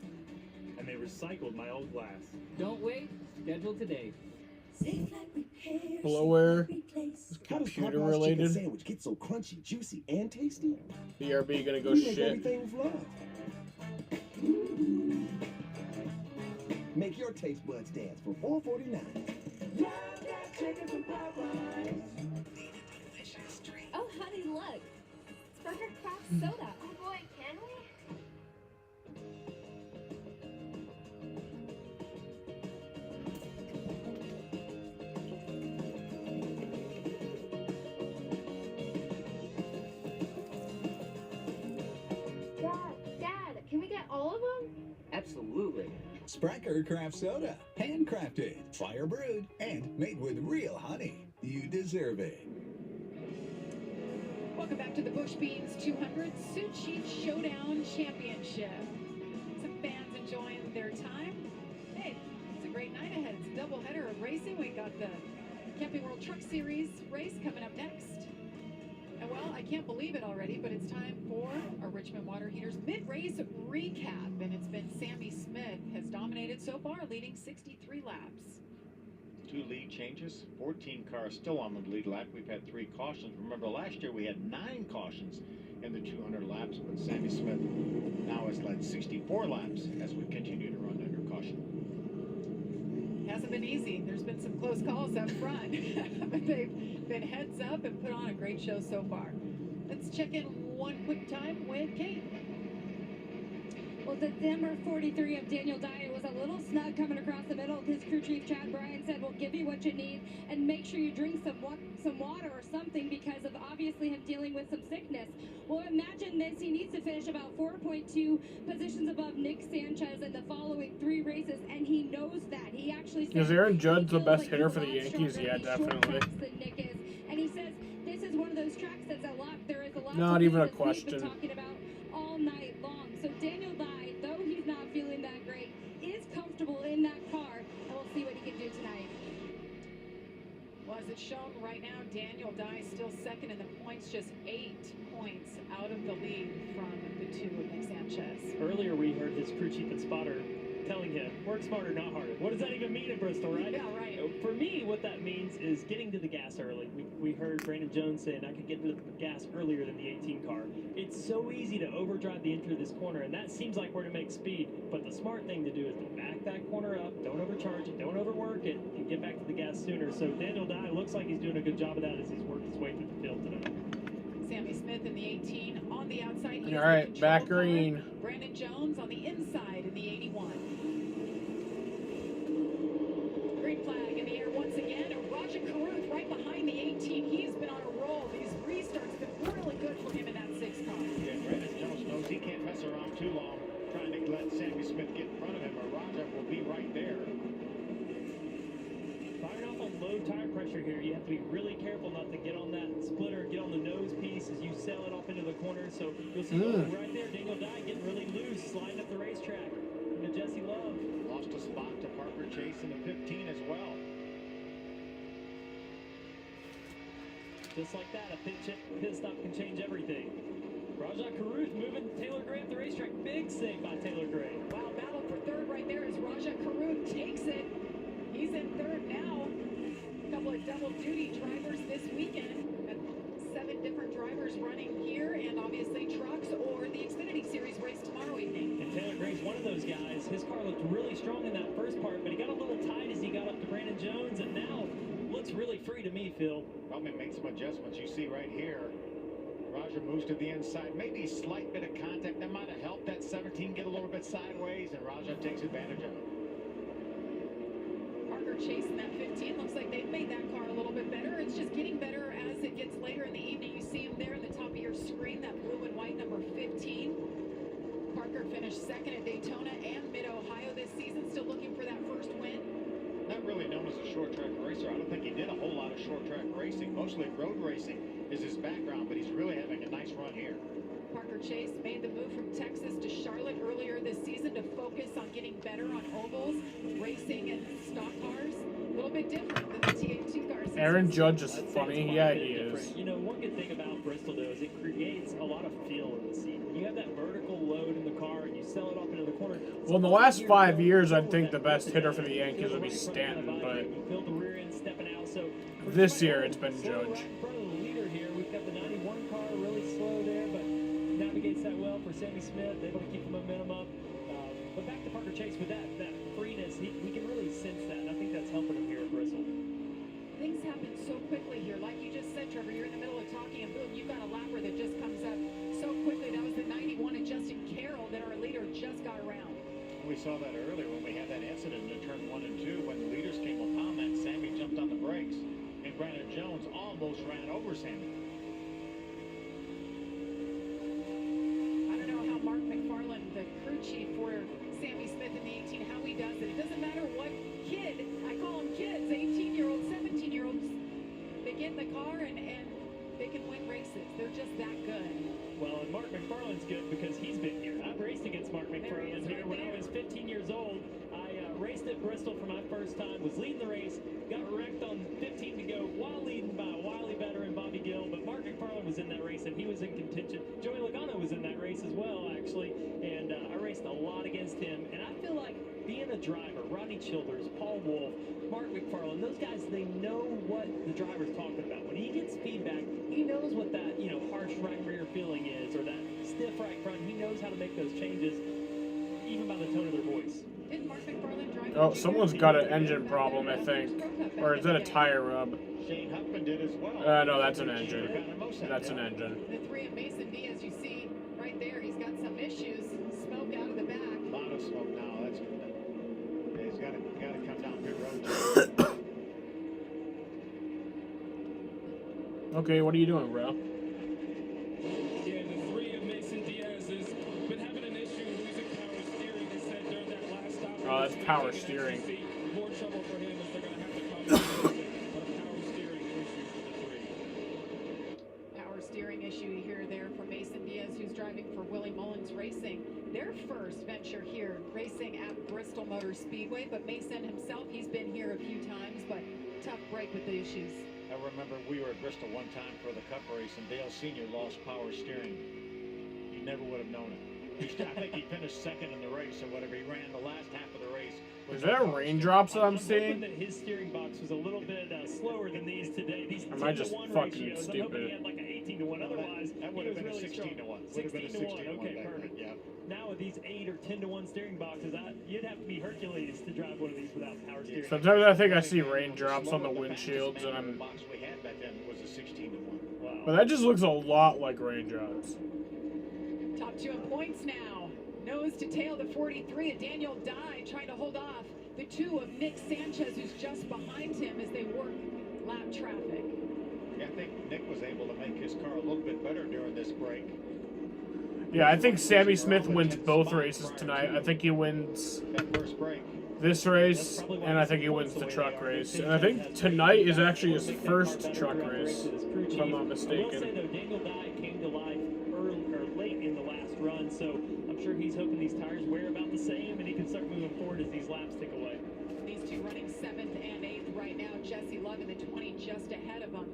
And they recycled my old glass. Don't wait. Schedule today. Bloatware. How does Computer Popeye's related. chicken sandwich get so crunchy, juicy, and tasty? BRB gonna go We make shit. everything with love. Make your taste buds dance for $4.49. Oh, honey, look. It's Burger Craft Soda. Oh, boy, can we? Dad, can we get all of them? Absolutely. Sprecher Craft Soda. Handcrafted, fire brewed, and made with real honey. You deserve it. Welcome back to the Bush Beans 200 Suit Sheet Showdown Championship. Some fans enjoying their time. Hey, it's a great night ahead. It's a doubleheader of racing. We got the Camping World Truck Series race coming up next. And well, I can't believe it already, but it's time for our Richmond Water Heaters mid-race recap. And it's been Sammy Smith has dominated so far, leading 63 laps. 2 lead changes, 14 cars still on the lead lap. We've had 3 cautions. Remember, last year we had 9 cautions in the 200 laps, but Sammy Smith now has led 64 laps as we continue to run under caution. Hasn't been easy. There's been some close calls up front, but they've been heads up and put on a great show so far. Let's check in one quick time with Kate. Well, the number 43 of Daniel Dye was a little snug coming across the middle. His crew chief, Chad Bryan, said, we'll give you what you need and make sure you drink some water or something because of obviously him dealing with some sickness. Well, imagine this. He needs to finish about 4.2 positions above Nick Sanchez in the following 3 races, and he knows that. He actually said, is Aaron Judge the best hitter for the Yankees? Yeah, definitely. Than Nick is. And he says, this is one of those tracks that's a lot. There is a lot Not to even a that we've been question. talking about all night long. So Daniel Dye, though he's not feeling that great, is comfortable in that car, and we'll see what he can do tonight. Well, as it's shown right now, Daniel Dye still second in the points, just 8 points out of the lead from the 2 of Nick Sanchez. Earlier we heard his crew chief and spotter telling him, work smarter, not harder. What does that even mean in Bristol, right? Yeah, right. For me, what that means is getting to the gas early. We heard Brandon Jones saying, I could get to the gas earlier than the 18 car. It's so easy to overdrive the entry of this corner, and that seems like where to make speed. But the smart thing to do is to back that corner up, don't overcharge it, don't overwork it, and get back to the gas sooner. So Daniel Dye looks like he's doing a good job of that as he's worked his way through the field today. Sammy Smith in the 18 on the outside. All right, back green. Brandon Jones on the inside in the 81. Green flag in the air once again. And Roger Carruth right behind the 18. He's been on a roll. These restarts been really good for him in that 6 car. Yeah, Brandon Jones knows he can't mess around too long trying to let Sammy Smith get in front of him, or Roger will be right there. Firing off on low tire pressure here, you have to be really careful not to get on that splitter, get on the nose piece as you sail it off into the corner. So you'll see right there, Daniel Dye getting really loose, sliding up the racetrack. And Jesse Love lost a spot to Parker Chase in the 15 as well. Just like that, a pit stop can change everything. Rajah Carruth moving Taylor Gray up the racetrack. Big save by Taylor Gray. Wow, battle for third right there as Rajah Carruth takes it. He's in third now. A couple of double duty drivers this weekend. 7 different drivers running here, and obviously trucks or the Xfinity Series race tomorrow evening. And Taylor Gray's one of those guys. His car looked really strong in that first part, but he got a little tight as he got up to Brandon Jones, and now looks really free to me, Phil. Probably make some adjustments. You see right here, Roger moves to the inside. Maybe a slight bit of contact. That might have helped that 17 get a little bit sideways, and Roger takes advantage of it. Parker chasing that 15. Looks like they've made that car a little bit better. It's just getting better as it gets later in the evening. You see him there in the top of your screen, that blue and white number 15. Parker finished second at Daytona and Mid-Ohio this season, still looking for that first win. Not really known as a short track racer. I don't think he did a whole lot of short track racing. Mostly road racing is his background, but he's really having a nice run here. Parker Chase made the move from Texas to Charlotte earlier this season to focus on getting better on ovals, racing, and stock cars. A little bit different than the TA2 cars. Aaron Judge is funny. Yeah, he is. You know, one good thing about Bristol, though, is it creates a lot of feel in the seat. When you have that vertical load in the car and you sell it off into the corner. Well, in the last 5 years, I'd think the best hitter for the Yankees would be Stanton, but You feel the rear end stepping out. So this year it's been Judge. Right in front of the leader here. We've got the 91 car really slow there, but navigates that well for Sammy Smith, able to keep the momentum up. But back to Parker Chase with that freeness, we can really sense that, and I think that's helping him here at Bristol. Things happen so quickly here. Like you just said, Trevor, you're in the middle of talking, and boom, you've got a lapper that just comes up so quickly. That was the 91 of Justin Carroll that our leader just got around. We saw that earlier when we had that incident in turn 1 and 2 when the leaders came upon that. Sammy jumped on the brakes, and Brandon Jones almost ran over Sammy. I don't know how Mark McFarland, the crew chief for Sammy Smith in the 18, how he does McFarland's good because he's been here. I've raced against Mark McFarland here when I was 15 years old. I raced at Bristol for my first time, was leading the race, got wrecked on 15 to go while leading by a wily veteran, Bobby Gill, but Mark McFarland was in that race and he was in contention. Joey Logano was in that race as well, actually, and I raced a lot against him, and I feel like being a driver, Rodney Childers, Paul Wolf, Mark McFarland, those guys, they know what the driver's talking about. When he gets feedback, he knows what that, harsh right rear feeling is, or that stiff right front. He knows how to make those changes, even by the tone of their voice. Didn't Mark McFarland drive? Oh, someone's got an engine problem, I think. Or is that a tire rub? Shane Huffman did as well. No, that's an engine. That's an engine. The three of Mason Diaz, you see right there, he's got some issues. Smoke out of the back. A lot of smoke now. That's good. Yeah, he's got to come down pit road. Okay, what are you doing, bro? Yeah, the three of Mason Diaz has been having an issue losing power steering. They said during that last stop. Oh, that's power steering. More trouble for him as they're going to have to compensate but a power steering issue for the three. Power steering issue here there for Mason Diaz, who's driving for Willie Mullins Racing. Their first venture here, racing at Bristol Motor Speedway. But Mason himself, he's been here a few times, but tough break with the issues. I remember we were at Bristol one time for the Cup race, and Dale Sr. lost power steering. You never would have known it. I think he finished second in the race or whatever. He ran the last half of the race. Is there raindrops that I'm seeing? That his steering box was a little bit slower than these today. These Am I just 10-to-1 fucking ratios. I'm hoping he stupid? had like an 18-to-1. Otherwise, that would have been a 16-to-1. 16-to-1. Okay, perfect. Yeah. Now with these 8 or 10-to-1 steering boxes, you'd have to be Hercules to drive one of these without power steering. Sometimes I think I see raindrops on the windshields, and The box we had back then was a 16-to-1. Wow. But that just looks a lot like raindrops. Top two in points now. Nose to tail the 43 of Daniel Dye trying to hold off the two of Nick Sanchez, who's just behind him as they work lap traffic. Yeah, I think Nick was able to make his car a little bit better during this break. Yeah, I think Sammy Smith wins both races tonight. I think he wins That first break. this race, and I think he wins the truck race. And I think tonight is actually his first truck race, if I'm not I will say mistaken. though, Daniel Dye came to life early or late in the last run, so I'm sure he's hoping these tires wear about the same and he can start moving forward as these laps tick away. These two running 7th and 8th right now. Jesse Love in the 20 just ahead of him.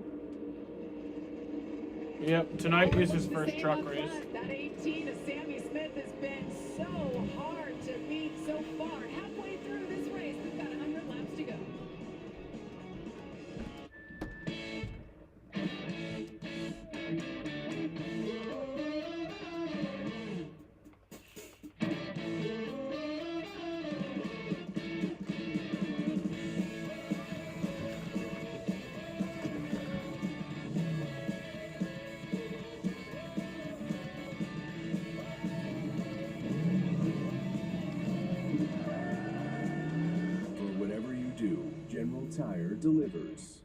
Yep, tonight is his first truck race. That 18 of Sammy Smith has been so hard to beat so far. Halfway through this race, we've got 100 laps to go. Tire delivers.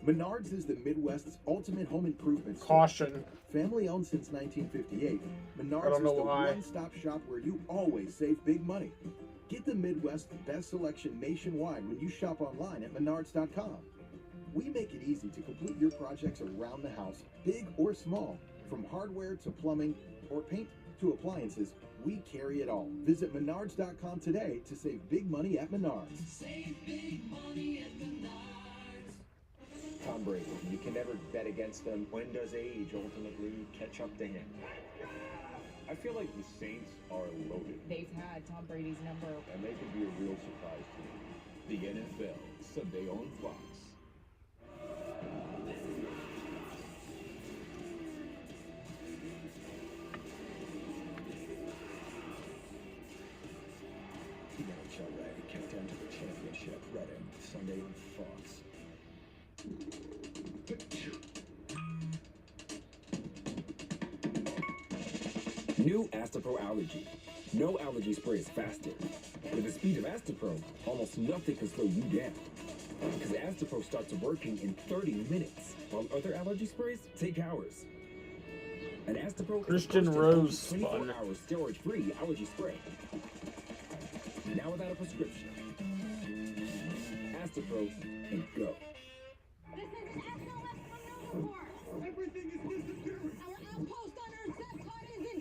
Menards is the Midwest's ultimate home improvement store. Caution. Family owned since 1958, Menards I don't know is the why. one-stop shop where you always save big money. Get the Midwest's best selection nationwide when you shop online at menards.com. We make it easy to complete your projects around the house, big or small. From hardware to plumbing or paint to appliances, we carry it all. Visit menards.com today to save big money at Menards. Save big money at Menards. Tom Brady, you can never bet against him. When does age ultimately catch up to him? I feel like the Saints are loaded, They've had Tom Brady's number. and they could be a real surprise to me. The NFL, Sunday on Fox. The NHL Rally Countdown to the Championship, Reading, Sunday on Fox. New Astapro Allergy. No allergy spray is faster. With the speed of Astapro, almost nothing can slow you down. Because Astapro starts working in 30 minutes, while other allergy sprays take hours. And Astapro Christian is Rose 24-hour steroid-free allergy spray. Now without a prescription. Astapro and go. This is SOS from Leaderboard. Everything is disappearing. Our outpost on Earth, Zapcon, is in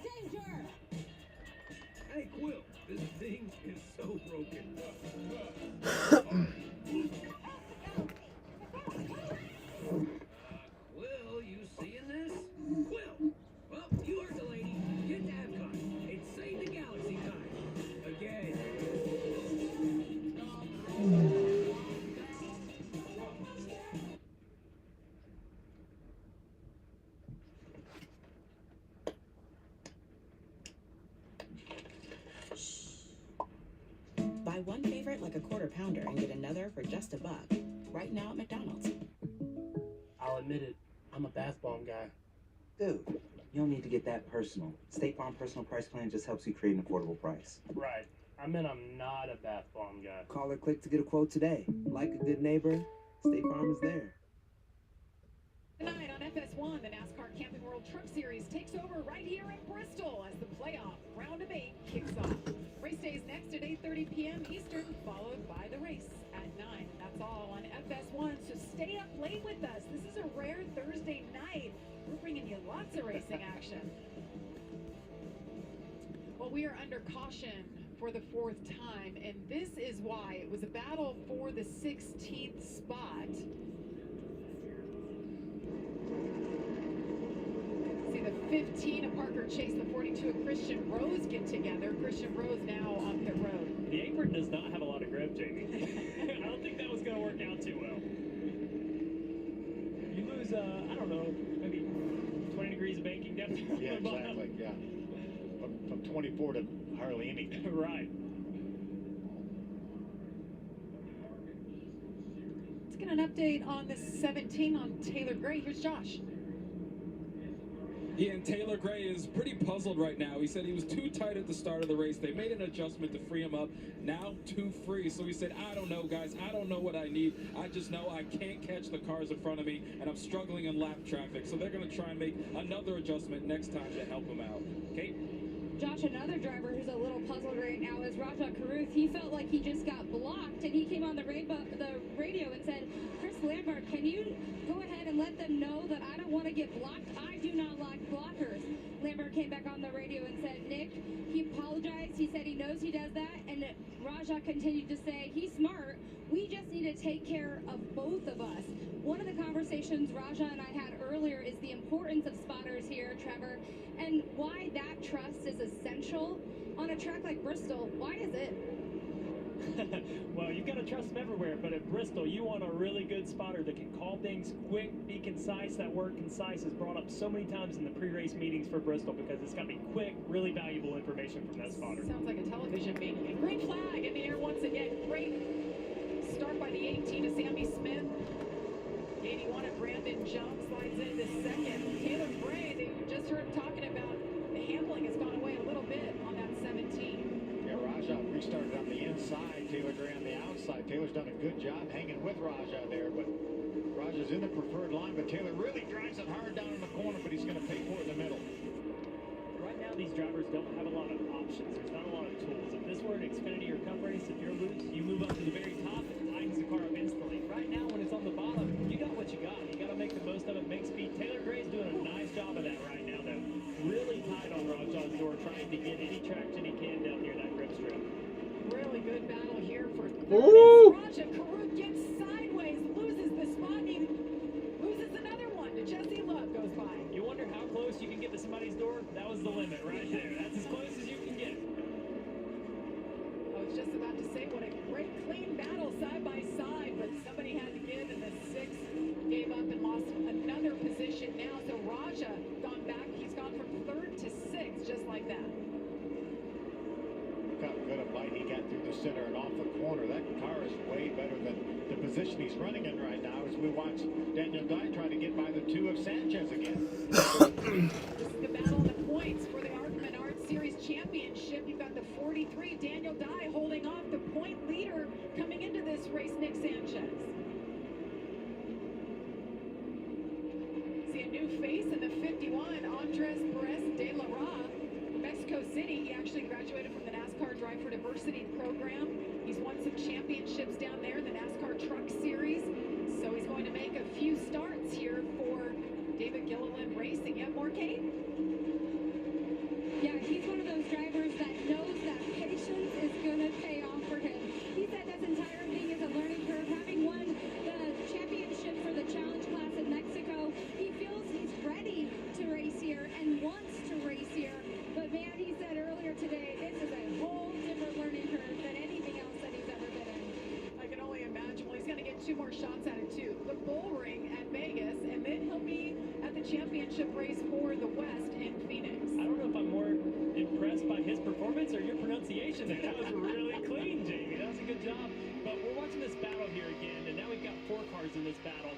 is so broken. Will, you seeing this? Will! Well, you heard the lady. Get to Epcot. It's Save the Galaxy time. Again. Buy one favorite like a quarter-pounder and get another for just $1. Right now at McDonald's. I'll admit it, I'm a bath bomb guy. Dude, you don't need to get that personal. State Farm Personal Price Plan just helps you create an affordable price. Right. I mean, I'm not a bath bomb guy. Call or click to get a quote today. Like a good neighbor, State Farm is there. Tonight on FS1, the NASCAR Camping World Truck Series takes over right here in Bristol as the playoff round of 8 kicks off. Race day is next at 8:30 p.m. Eastern, followed by the race at 9. That's all on FS1, so stay up late with us. This is a rare Thursday night. We're bringing you lots of racing action. Well, we are under caution for the 4th time, and this is why. It was a battle for the 16th spot. See the 15 of Parker Chase, the 42 of Christian Rose get together. Christian Rose now on pit road. The apron does not have a lot of grip, Jamie. I don't think that was going to work out too well. You lose, I don't know, maybe 20 degrees of banking depth. Yeah, exactly, yeah. From 24 to hardly anything. Right. Let's get an update on the 17 on Taylor Gray. Here's Josh. Yeah, and Taylor Gray is pretty puzzled right now. He said he was too tight at the start of the race. They made an adjustment to free him up. Now too free. So he said, I don't know, guys. I don't know what I need. I just know I can't catch the cars in front of me, and I'm struggling in lap traffic. So they're going to try and make another adjustment next time to help him out. Kate? Josh, another driver who's a little puzzled right now is Raja Carruth. He felt like he just got blocked, and he came on the radio and said, Chris Lambert, can you go ahead and let them know that I don't want to get blocked? I do not like blockers. Lambert came back on the radio and said, Nick, he apologized. He said he knows he does that, and Raja continued to say, he's smart. We just need to take care of both of us. One of the conversations Raja and I had earlier is the importance of spotters here, Trevor, and why that trust is essential on a track like Bristol. Why is it? Well, you've got to trust them everywhere, but at Bristol, you want a really good spotter that can call things quick, be concise. That word concise is brought up so many times in the pre-race meetings for Bristol because it's got to be quick, really valuable information from that spotter. Sounds like a television meeting. And green flag in the air once again. Great start by the 18 of Sammy Smith. 81 of Brandon Jones slides into second. Taylor Gray, they just heard him talking about the handling has gone away a little bit on that 17. Yeah, Raja restarted on the inside, Taylor Gray on the outside. Taylor's done a good job hanging with Raja there, but Raja's in the preferred line, but Taylor really drives it hard down in the corner, but he's going to pay for it in the middle. Right now, these drivers don't have a lot of options. There's not a lot of tools. If this were an Xfinity or Cup race, if you're loose, you move up to the very top, it tightens the car up instantly. Right now, when it's on the bottom, you got what you got. You got to make the most of it, make speed. Taylor Gray's doing a nice job of that right now, though. Really tight on Raja's door, trying to get any traction he can down near that grip strip. Really good battle here for third. Raja Carruth gets sideways, loses the spot, he loses another one to Jesse Love, goes by. You wonder how close you can get to somebody's door? That was the limit right there. That's as close as you can get. I was just about to say what a great clean battle side by side, but somebody had to give, and the 6th gave up and lost another position now. So Raja gone back. He's gone from 3rd to 6th, just like that. Look how good a bite he got through the center and off the corner. That car is way better than the position he's running in right now as we watch Daniel Dye try to get by the 2 of Sanchez again. This is the battle of the points for the Arca Menard Series Championship. You've got the 43, Daniel Dye, holding off the point leader coming into this race, Nick Sanchez. See a new face in the 51, Andres Perez Delara. Mexico City, he actually graduated from the NASCAR Drive for Diversity program. He's won some championships down there in the NASCAR Truck Series. So he's going to make a few starts here for David Gilliland Racing. Yeah, more, Kate? Yeah, he's one of those drivers that knows that patience is going to pay off for him. He said this entire thing is a learning curve. Having won the championship for the challenge class in Mexico, he feels he's ready to race here and wants to race here. But man, he said earlier today, this is a whole different learning curve than anything else that he's ever been in. I can only imagine. Well, he's going to get 2 more shots at it too. The bull ring at Vegas, and then he'll be at the championship race for the West in Phoenix. I don't know if I'm more impressed by his performance or your pronunciation. That was really clean, Jamie. That was a good job. But we're watching this battle here again, and now we've got 4 cars in this battle.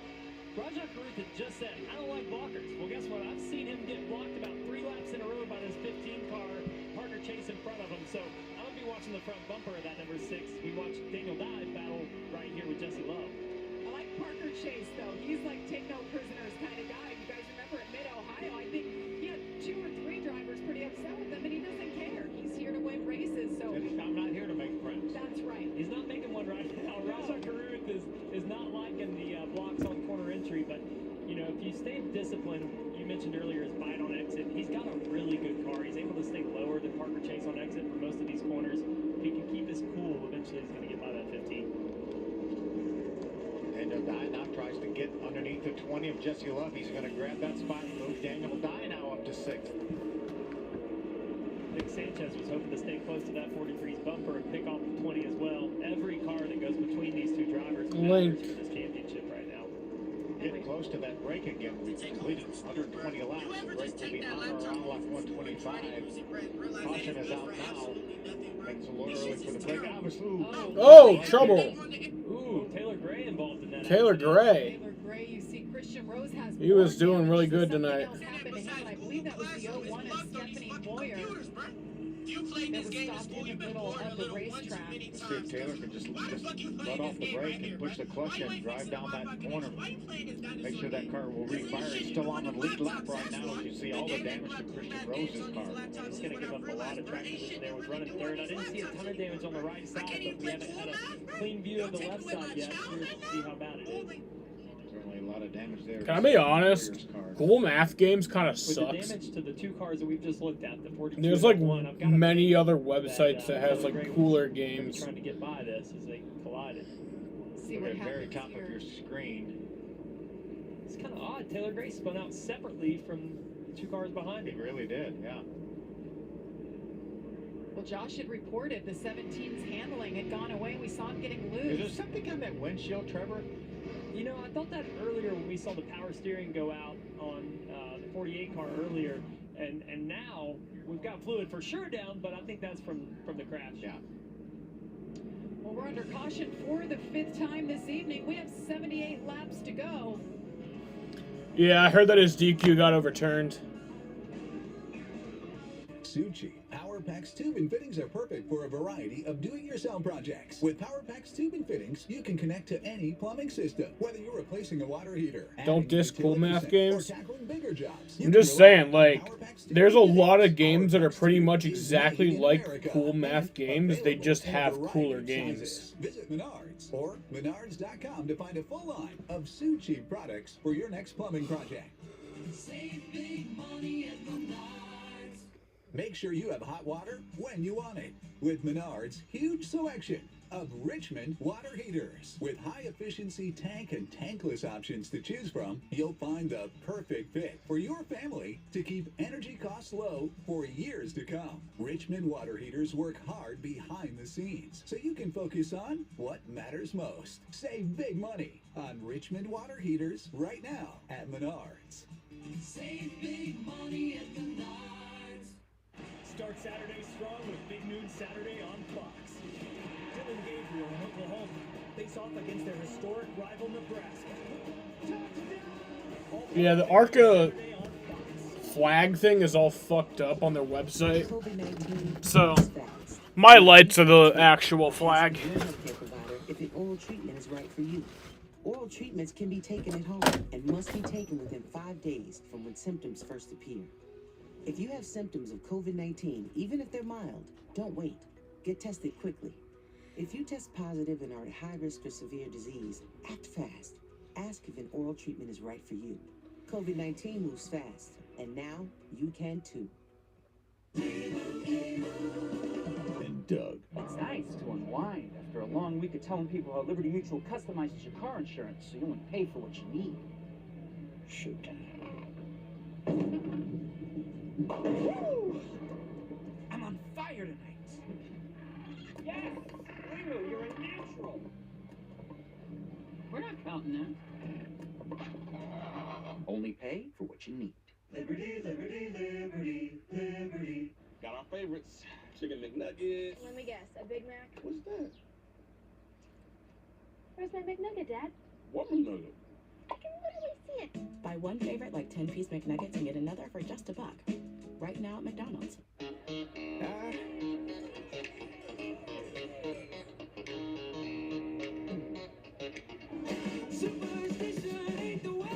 Raja Karuth had just said, I don't like blockers. Well, guess what? I've seen him get blocked about 3 laps in a row by this 15-car partner chase in front of him. So I'm going to be watching the front bumper of that number 6. We watched Daniel Dye battle right here with Jesse Love. I like Parker Chase, though. He's like take no prisoners kind of guy. You guys remember at Mid-Ohio, I think he had 2 or 3 drivers pretty upset with him, and he doesn't care. He's here to win races. So I'm not here to make friends. That's right. He's not making one right now. Raja Karuth is not liking the blocks on corner entry, but you know, if you stay disciplined, you mentioned earlier his bite on exit. He's got a really good car. He's able to stay lower than Parker Chase on exit for most of these corners. If he can keep his cool, eventually he's going to get by that 15. Daniel Dye now tries to get underneath the 20 of Jesse Love. He's going to grab that spot and move Daniel Dye now up to 6th. Nick Sanchez was hoping to stay close to that 43's bumper and pick off the 20 as well. Every car that goes between these 2 drivers matters in this championship right now. Getting close to that break again. We've completed 120 laps. The break will be on or around lap 125. Caution is out now. It's a little early for the break. Oh, trouble. Ooh, Taylor Gray involved in that. Taylor Gray. Taylor Gray, you see Christian Rose has He was doing really good tonight. happened to him, and I believe that was the 01 of Stephanie Moyer. That was stopped in the middle of the racetrack. Let's see if Taylor can just let off the brake and push the clutch in, drive down that corner. Make sure that car will refire. He's still on the lead lap right now. As you see all the damage to Christian Rose's car. He's going to give up a lot of track position there. Was running 3rd. I didn't see a ton of damage on the right side, but we haven't had a clean view of the left side yet. We'll see how bad it is. Certainly a lot of damage there. Can I be honest? Cool Math Games kind of With the sucks. damage to the 2 cars that we've just looked at, the 42 There's like one, I've got a many other feeling websites that has Taylor Gray like cooler was games. trying to get by this as they collided. See Look what at the very happens top here. of your screen. It's kind of odd. Taylor Gray spun out separately from the 2 cars behind He him. really did, yeah. Well, Josh had reported the 17's handling had gone away. We saw him getting Is there loose. something on that windshield, Trevor? You know, I thought that earlier when we saw the power steering go out on the 48 car earlier, and now we've got fluid for sure down, but I think that's from the crash. Yeah. Well, we're under caution for the 5th time this evening. We have 78 laps to go. Yeah, I heard that his DQ got overturned. Suchi. Power Packs Tube and Fittings are perfect for a variety of do-it-yourself projects. With Power Packs Tube and Fittings, you can connect to any plumbing system, whether you're replacing a water heater, Don't diss Cool Math Games. or tackling bigger jobs. I'm just saying, like, there's a lot of games that are pretty much exactly like Cool Math Games. They just have cooler games. Visit Menards or Menards.com to find a full line of Suchi products for your next plumbing project. Save big money at Menards. Make sure you have hot water when you want it. With Menards' huge selection of Richmond water heaters. With high-efficiency tank and tankless options to choose from, you'll find the perfect fit for your family to keep energy costs low for years to come. Richmond water heaters work hard behind the scenes, so you can focus on what matters most. Save big money on Richmond water heaters right now at Menards. Save big money at Menards. Start Saturday strong with Big Noon Saturday on Fox. Dylan Gabriel and Oklahoma face off against their historic rival Nebraska. Yeah, the Arca flag thing is all fucked up on their website. So, my lights are the actual flag. If the oral treatment is right for you. Oral treatments can be taken at home and must be taken within 5 days from when symptoms first appear. If you have symptoms of COVID-19, even if they're mild, don't wait. Get tested quickly. If you test positive and are at high risk for severe disease, act fast. Ask if an oral treatment is right for you. COVID-19 moves fast, and now you can too. And Doug. It's nice to unwind after a long week of telling people how Liberty Mutual customizes your car insurance so you only pay for what you need. Shoot. Woo! I'm on fire tonight. Yes! Lulu, you're a natural. We're not counting that. Only pay for what you need. Liberty, liberty, liberty, liberty. Got our favorites. Chicken McNuggets. Let me guess, a Big Mac? What's that? Where's my McNugget, Dad? What McNugget? I can literally see it. Buy one favorite like 10-piece McNuggets and get another for just $1. Right now at McDonald's. Superstition ain't the way.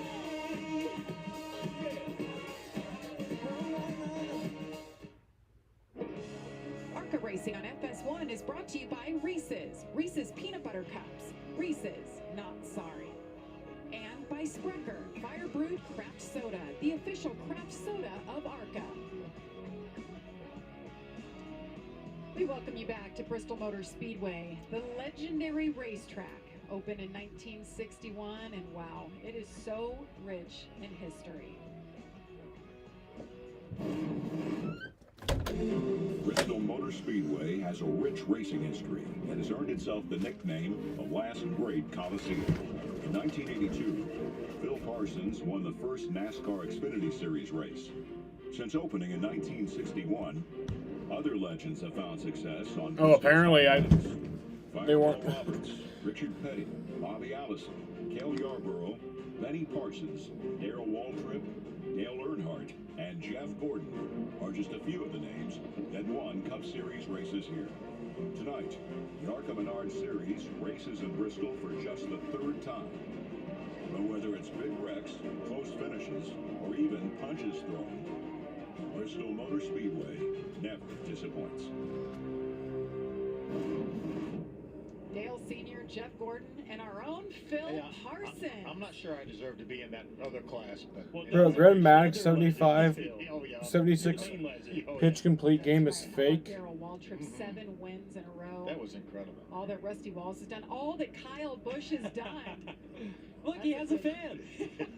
Arca Racing on FS1 is brought to you by Reese's. Reese's Peanut Butter Cups. Reese's, not sorry. And by Sprecher, Fire Brewed Craft Soda, the official craft soda of Arca. We welcome you back to Bristol Motor Speedway, the legendary racetrack. Opened in 1961, and wow, it is so rich in history. Bristol Motor Speedway has a rich racing history and has earned itself the nickname the last great Coliseum. In 1982, Phil Parsons won the first NASCAR Xfinity Series race. Since opening in 1961, other legends have found success on. Oh, apparently they weren't. Roberts, Richard Petty, Bobby Allison, Cale Yarborough, Benny Parsons, Darrell Waltrip, Dale Earnhardt, and Jeff Gordon are just a few of the names that won Cup Series races here. Tonight, the Arca Menard Series races in Bristol for just the 3rd time. But whether it's big wrecks, close finishes, or even punches thrown, Bristol Motor Speedway never disappoints. Dale Sr., Jeff Gordon, and our own Phil Parsons. I'm not sure I deserve to be in that other class. But Bro, Greg Maddox 75, 76 pitch complete game is fake. Darrell Waltrip, 7 wins in a row. That was incredible. All that Rusty Walls has done, all that Kyle Busch has done. Look, he has a fan.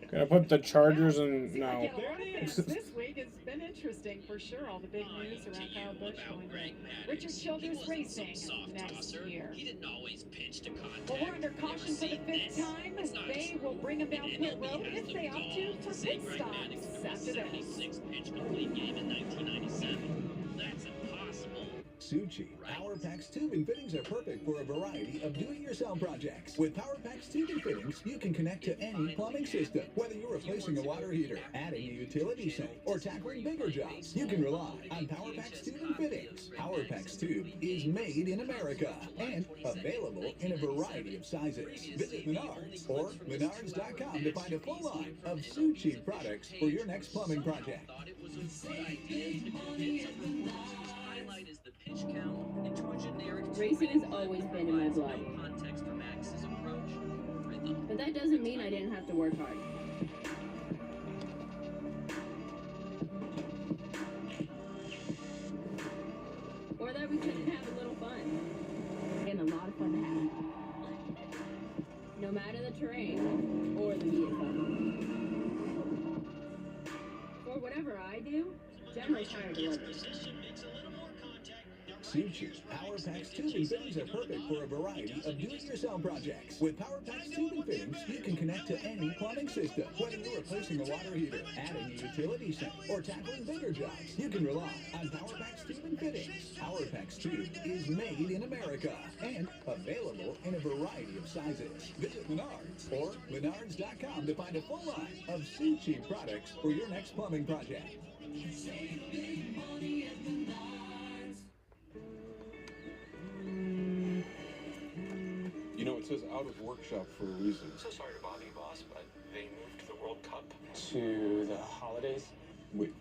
Gonna put the Chargers in Seems like now. he had a lot of fans this week. It's been interesting for sure. All the big news around Kyle Busch going to Richard Childress Racing next year. He didn't always pitch to contact. Well, we're under caution for the 5th time. They will bring him down pit road if they opt to for pit stops after this. Pitch complete game in 1997. That's impossible. Suchi. PowerPack's tube and fittings are perfect for a variety of do-it-yourself projects. With PowerPack's tube and fittings, you can connect to any plumbing system. Whether you're replacing a water heater, adding a utility sink, or tackling bigger jobs, you can rely on PowerPack's tube and fittings. PowerPack's tube is made in America and available in a variety of sizes. Visit Menards or Menards.com to find a full line of Suchi products for your next plumbing project. Racing has always been in my blood. But that doesn't mean I didn't have to work hard. Or that we couldn't have a little fun. And a lot of fun to have. No matter the terrain or the vehicle. For whatever I do, General's hired to love it. Suchi. PowerPack's tube and fittings are perfect for a variety of do-it-yourself projects. With PowerPack's tube and fittings, you can connect to any plumbing system. Whether you're replacing a water heater, adding a utility sink, or tackling bigger jobs, you can rely on PowerPack's tube and fittings. PowerPack's tube is made in America and available in a variety of sizes. Visit Menards or Menards.com to find a full line of Suchi products for your next plumbing project. You know, it says out of workshop for a reason. So sorry to bother you, boss, but they moved the World Cup To the holidays? Wait,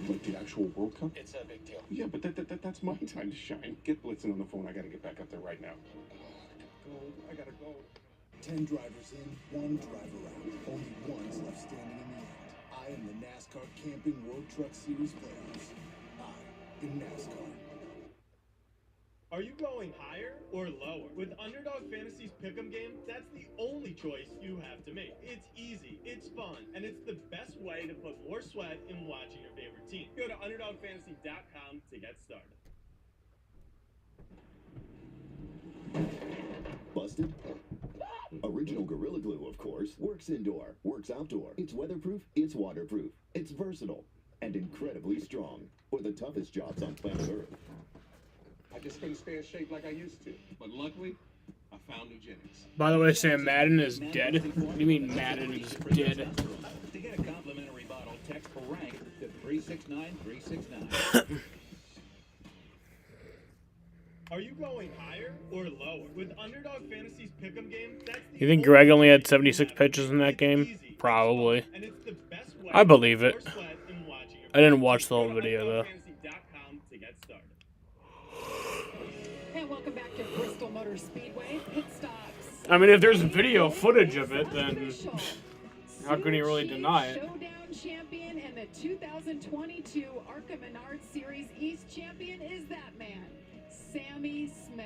like the actual World Cup? It's a big deal. Yeah, but that's my time to shine. Get Blitzen on the phone. I gotta get back up there right now. I gotta go. 10 drivers in, 1 driver out. Only one's left standing in the end. I am the NASCAR Camping World Truck Series playoffs. I am NASCAR. Are you going higher or lower? With Underdog Fantasy's Pick'em game, that's the only choice you have to make. It's easy, it's fun, and it's the best way to put more sweat in watching your favorite team. Go to UnderdogFantasy.com to get started. Busted? Original Gorilla Glue, of course. Works indoor, works outdoor. It's weatherproof, it's waterproof. It's versatile, and incredibly strong. For the toughest jobs on planet Earth. I just couldn't stay in shape like I used to. But luckily, I found Nugenics. By the way, Sam, Madden is dead. What do you mean Madden is dead? To get a complimentary bottle, text rank to 369-369. Are you going higher or lower? With Underdog Fantasy's Pick'em game, that's the You think Greg only had 76 pitches in that game? Probably. I believe it. I didn't watch the whole video, though. And welcome back to Bristol Motor Speedway. Pit stops. I mean, if there's video footage of it, then how can you really deny it? Showdown champion and the 2022 Arca Menard Series East champion is that man, Sammy Smith.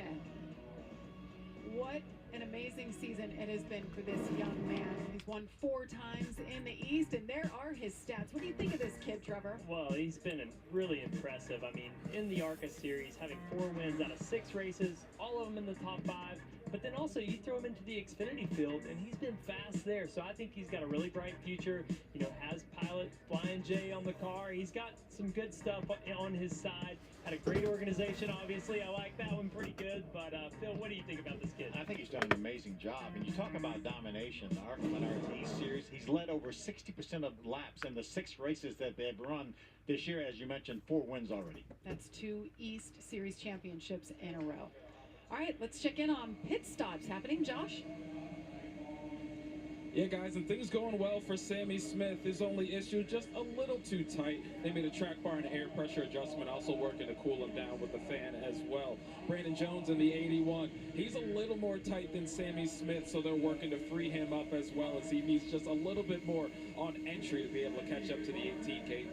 What an amazing season it has been for this young man. He's won 4 times in the East, and there are his stats. What do you think of this kid, Trevor? Well, he's been really impressive. I mean, in the Arca Series, having 4 wins out of 6 races, all of them in the top 5. But then also, you throw him into the Xfinity field, and he's been fast there. So I think he's got a really bright future. You know, has pilot Flying J on the car. He's got some good stuff on his side. Had a great organization, obviously. I like that one pretty good. But, Phil, what do you think about this kid? I think he's done an amazing job. And you talk about domination, the Arca Menards East Series, he's led over 60% of laps in the 6 races that they've run this year. As you mentioned, 4 wins already. That's 2 East Series championships in a row. All right, let's check in on pit stops happening. Josh? Yeah, guys, and things going well for Sammy Smith. His only issue, just a little too tight. They made a track bar and air pressure adjustment, also working to cool him down with the fan as well. Brandon Jones in the 81. He's a little more tight than Sammy Smith, so they're working to free him up as well, as he needs just a little bit more on entry to be able to catch up to the 18, Kate.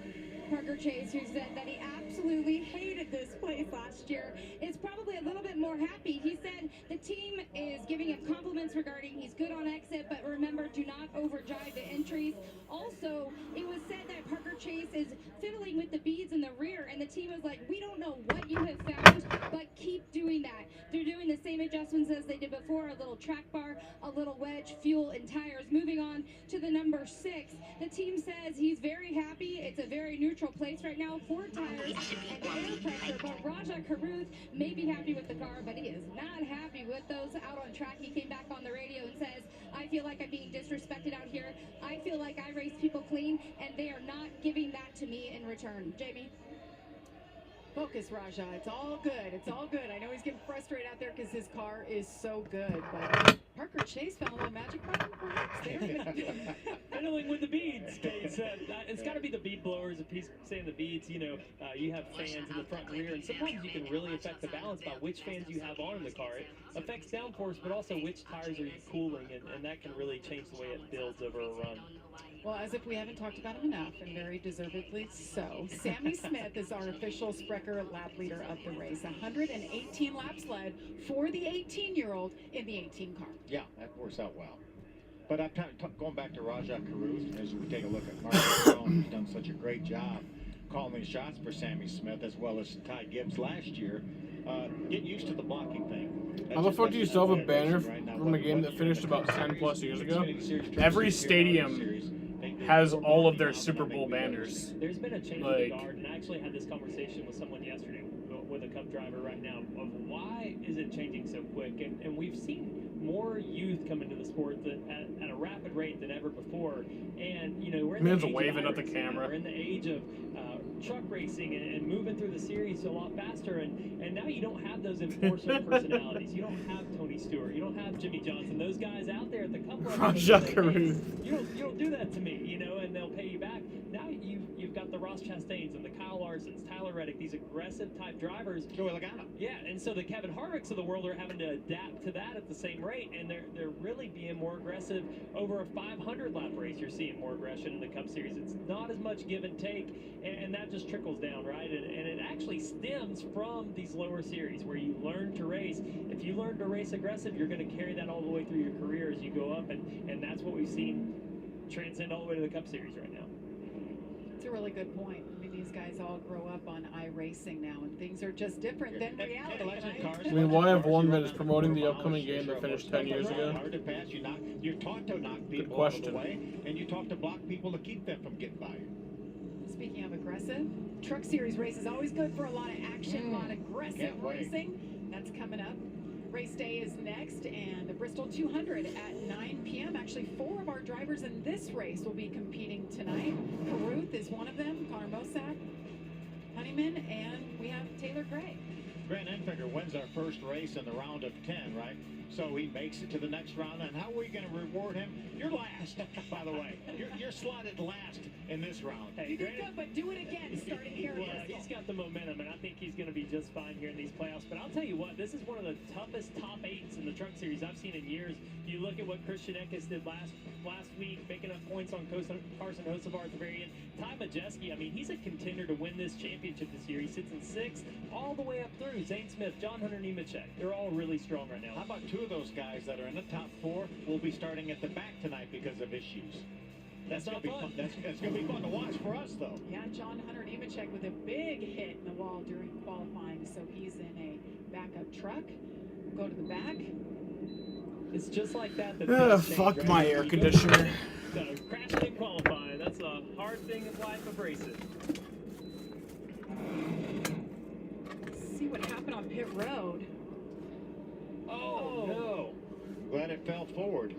Parker Chase, who said that he absolutely hated this place last year, is probably a little bit more happy. He said the team is giving him compliments regarding he's good on exit, but remember, do not overdrive the entries. Also, it was said that Parker Chase is fiddling with the beads in the rear, and the team was like, we don't know what you have found, but keep doing that. They're doing the same adjustments as they did before, a little track bar, a little wedge, fuel, and tires. Moving on to the number 6, the team says he's very happy. It's a very neutral place right now, 4 tires and air pressure, but Raja Karuth may be happy with the car, but he is not happy with those out on track. He came back on the radio and says, I feel like I'm being disrespected out here. I feel like I race people clean, and they are not giving that to me in return. Jamie? Focus, Raja. It's all good. It's all good. I know he's getting frustrated out there because his car is so good, but Parker Chase found a little magic button, perhaps. Fiddling with the beads, Kate said. It's got to be the bead blowers. If he's saying the beads, you know, you have fans in the front and rear, and sometimes you can really affect the balance by which fans you have on in the car. It affects downforce, but also which tires are you cooling, and that can really change the way it builds over a run. Well, as if we haven't talked about him enough, and very deservedly so, Sammy Smith is our official Sprecher lap leader of the race. 118 laps led for the 18-year-old in the 18 car. Yeah, that works out well. But I'm going back to Raja Karuth, as we take a look at Mark Jones, who's done such a great job calling these shots for Sammy Smith, as well as Ty Gibbs last year. Get used to the blocking thing. How the fuck do you still have a banner from a game that finished about 10 plus years ago? Every stadium has all of their Super Bowl banners. There's been a change in the guard, and I actually had this conversation with someone yesterday, with a Cup driver right now, of why is it changing so quick? And we've seen more youth come into the sport at a rapid rate than ever before. And, you know, we're in the age of waving at the camera. We're in the age of truck racing and moving through the series a lot faster. And now you don't have those enforcer personalities. You don't have Tony Stewart. You don't have Jimmy Johnson. Those guys out there at the Cup level. You don't do that to me, you know, and they'll pay you back. Now you've got the Ross Chastains and the Kyle Larson Parsons, Tyler Reddick, these aggressive type drivers. Joey Logano. Yeah, and so the Kevin Harvicks of the world are having to adapt to that at the same rate, and they're really being more aggressive over a 500 lap race. You're seeing more aggression in the Cup Series. It's not as much give and take, and that just trickles down, right? And it actually stems from these lower series where you learn to race. If you learn to race aggressive, you're going to carry that all the way through your career as you go up, and that's what we've seen transcend all the way to the Cup Series right now. It's a really good point. I mean, these guys all grow up on iRacing now, and things are just different than reality, right? I mean, why have one that is promoting the upcoming game that finished 10 years ago? Hard to pass. You're taught to knock people out of the way, and you taught to block people to keep them from getting by you. Speaking of aggressive, Truck Series race is always good for a lot of action, a lot of aggressive racing. That's coming up. Race day is next, and the Bristol 200 at 9 p.m. Actually, 4 of our drivers in this race will be competing tonight. Caruth is one of them, Connor Mosack, Honeyman, and we have Taylor Gray. Grant Enfinger wins our first race in the round of 10, right? So he makes it to the next round, and how are we going to reward him? You're last, by the way. You're slotted last in this round. Hey, you did good, but do it again starting here. Well, he's got the momentum, and I think he's going to be just fine here in these playoffs. But I'll tell you what, this is one of the toughest top 8s in the Truck Series I've seen in years. You look at what Christian Eckes did last week, making up points on Carson Hocevar at the very end. Ty Majeski, I mean, he's a contender to win this championship this year. He sits in 6th all the way up through. Zane Smith, John Hunter Nemechek. They're all really strong right now. How about 2 of those guys that are in the top 4 will be starting at the back tonight because of issues? That's going to be fun. That's going to be fun to watch for us, though. Yeah, John Hunter Nemechek with a big hit in the wall during qualifying, so he's in a backup truck. We'll go to the back. It's just like that. Fuck my air conditioner. Crashing in qualifying. That's a hard thing in life of racing. Let's see what happened on pit road. Oh, no. Glad it fell forward.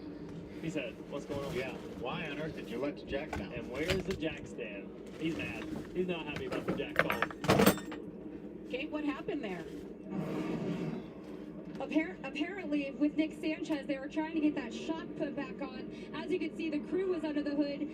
He said, what's going on? Yeah. Why on earth did you let the jack down? And where's the jack stand? He's mad. He's not happy about the jack falling. Kate, what happened there? Apparently, with Nick Sanchez, they were trying to get that shock put back on. As you can see, the crew was under the hood,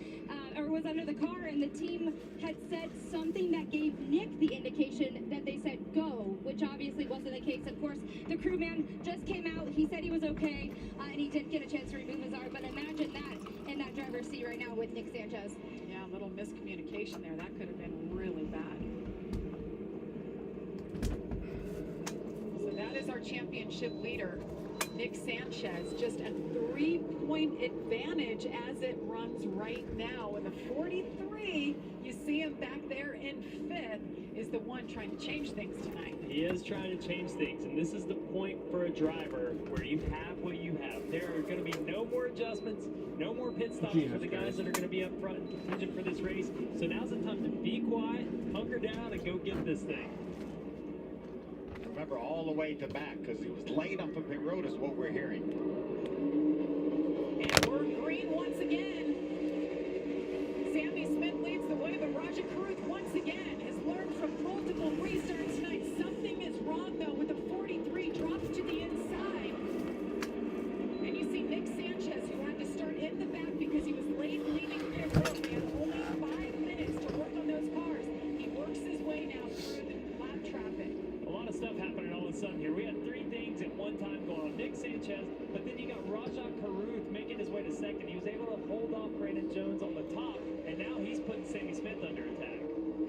or was under the car, and the team had said something that gave Nick the indication that they said go, which obviously wasn't the case. Of course, the crewman just came out. He said he was okay, and he did get a chance to remove his arm. But imagine that in that driver's seat right now with Nick Sanchez. Yeah, a little miscommunication there. That could have been really bad. So that is our championship leader, Nick Sanchez. Just a 3-point advantage as it runs right now. And the 43, you see him back there in 5th, is the one trying to change things tonight. He is trying to change things, and this is the point for a driver where you have what you have. There are going to be no more adjustments, no more pit stops for the guys that are going to be up front and contingent for this race. So now's the time to be quiet, hunker down, and go get this thing. Remember, all the way to back, because he was late on pit road is what we're hearing. And we're green once again. Sammy Smith leads the way, but Roger Caruth once again has learned from multiple restarts tonight. Something is wrong, though, with the 43 drops to the inside. And you see Nick Sanchez, who had to start in the back because he was late leaving pit road. He had only 5 minutes to work on those cars. He works his way now through the lap traffic. A lot of stuff happening all of a sudden here. We had 3 things at one time going on. Nick Sanchez, but then you got Rajat Caruth making his way to 2nd. He was able to hold off Brandon Jones on the top, and now he's putting Sammy Smith under attack.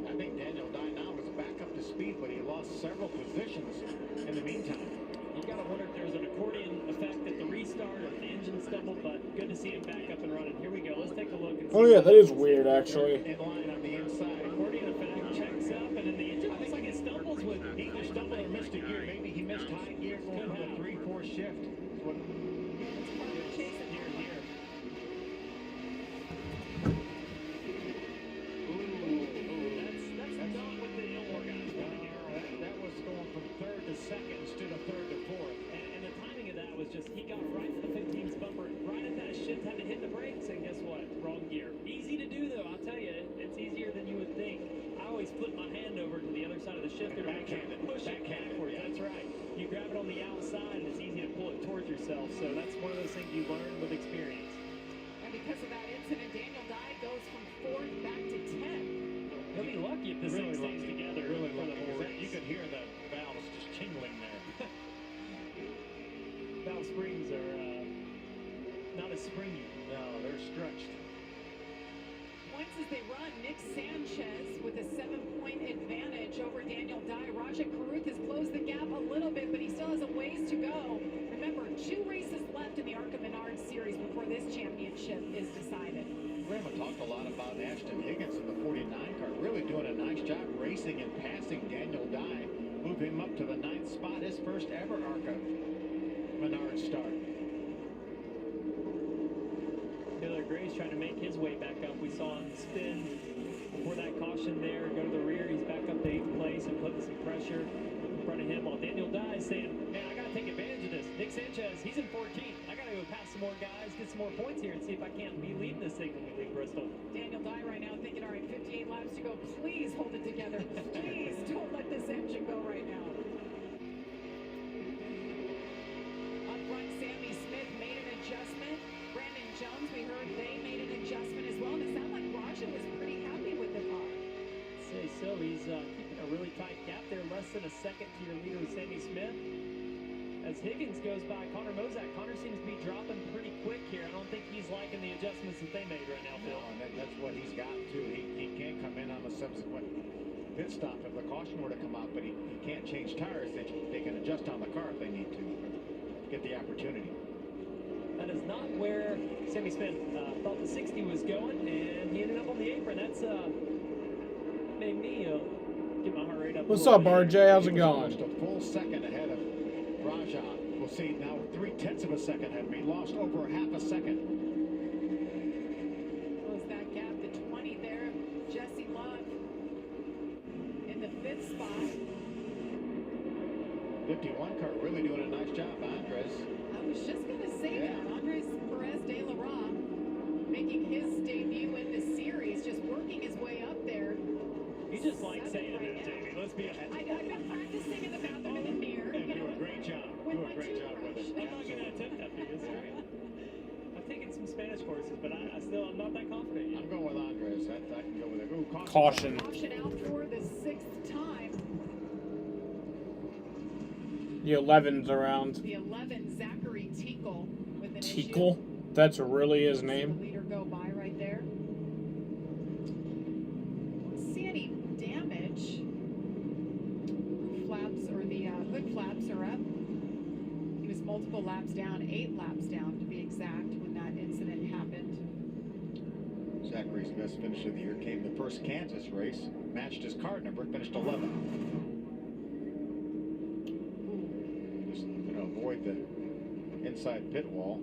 I think Daniel Dye now is back up to speed, but he lost several positions in the meantime. You got to wonder if there's an accordion effect at the restart or the engine stumble, but good to see him back up and running. Here we go. Let's take a look. And see yeah, that is weird, actually. In line on the inside. Accordion effect checks up, and then the engine looks like it stumbles with He either stumbled or missed a gear. Maybe he missed high gear going to the 3-4 shift. chasing here. That's not what the Illinois guys want to hear. That was going from 3rd to 2nd instead of 3rd to 4th. And the timing of that was just, he got right to the 15's bumper, right at that shift, had to hit the brakes, and guess what? Wrong gear. Easy to do, though, I'll tell you. It's easier than you would think. I always flip my hand over to the other side of the shifter to make sure to push it backwards. That's right. You grab it on the outside, and it's easy to pull it towards yourself. So that's one of those things you learn with experience. And because of that incident, Daniel Dye goes from 4th back to 10th. He be lucky if this Really thing stays lucky. together. Really for the lucky. whole race. You could hear the valves just tingling there. Valve springs are not as springy. No, they're stretched. Points as they run. Nick Sanchez with a 7-point advantage over Daniel Dye. Raja Karuth has closed the gap a little bit, but he still has a ways to go. Remember, 2 races left in the Arca Menard series before this championship is decided. Grandma talked a lot about Ashton Higgins in the 49 car, really doing a nice job racing and passing Daniel Dye. Move him up to the 9th spot, his first ever Arca Menard start. Miller Gray's trying to make his way back up. We saw him spin before that caution there, go to the rear. He's back up to 8th place and putting some pressure in front of him, while Daniel Dye is saying, man, I got to take advantage of this. Nick Sanchez, he's in 14th. I got to go pass some more guys, get some more points here, and see if I can't be leading this thing when we leave Bristol. Daniel Dye right now thinking, all right, 58 laps to go. Please hold it together. Please don't let this engine go right now. Up front, Sammy Smith made an adjustment. Brandon Jones, we heard they made an adjustment as well. And it sounded like Raja was pretty happy with the car. Say so. He's keeping a really tight gap there, less than a second to your leader, Sammy Smith. As Higgins goes by Connor Mozak, Connor seems to be dropping pretty quick here. I don't think he's liking the adjustments that they made right now, Phil. No, and that's what he's got too. He can't come in on a subsequent pit stop if the caution were to come out, but he can't change tires. They can adjust on the car if they need to get the opportunity. That is not where Sammy Smith thought the 60 was going, and he ended up on the apron. That's made me get my heart rate up. What's up, RJ? How's it going? Almost a full second ahead of Raja. We'll see now 3/10 of a second ahead of me. Lost over half a second. Close that gap to 20 there. Jesse Love in the 5th spot. 51 car really doing a nice job, Andres. I was just going to say that. Andres Perez Delara making his debut in the series, just working his way up there. You just like saying that, Jamie. Let's be honest. I've been practicing in the bathroom in the mirror. And do a great job. Do a great job with it. I'm not going to attempt that for you. Sorry. I've taken some Spanish courses, but I'm not that confident yet. I'm going with Andres. I can go with it. Ooh, Caution. Caution out for the 6th time. The 11's around. The 11, Zachary Tinkle with an Tinkle? That's really his The name? leader go by right there. Don't see any damage. Flaps or the hood flaps are up. He was multiple laps down, 8 laps down to be exact, when that incident happened. Zachary's best finish of the year came the first Kansas race. Matched his car number, finished 11th. Just going to avoid the inside pit wall.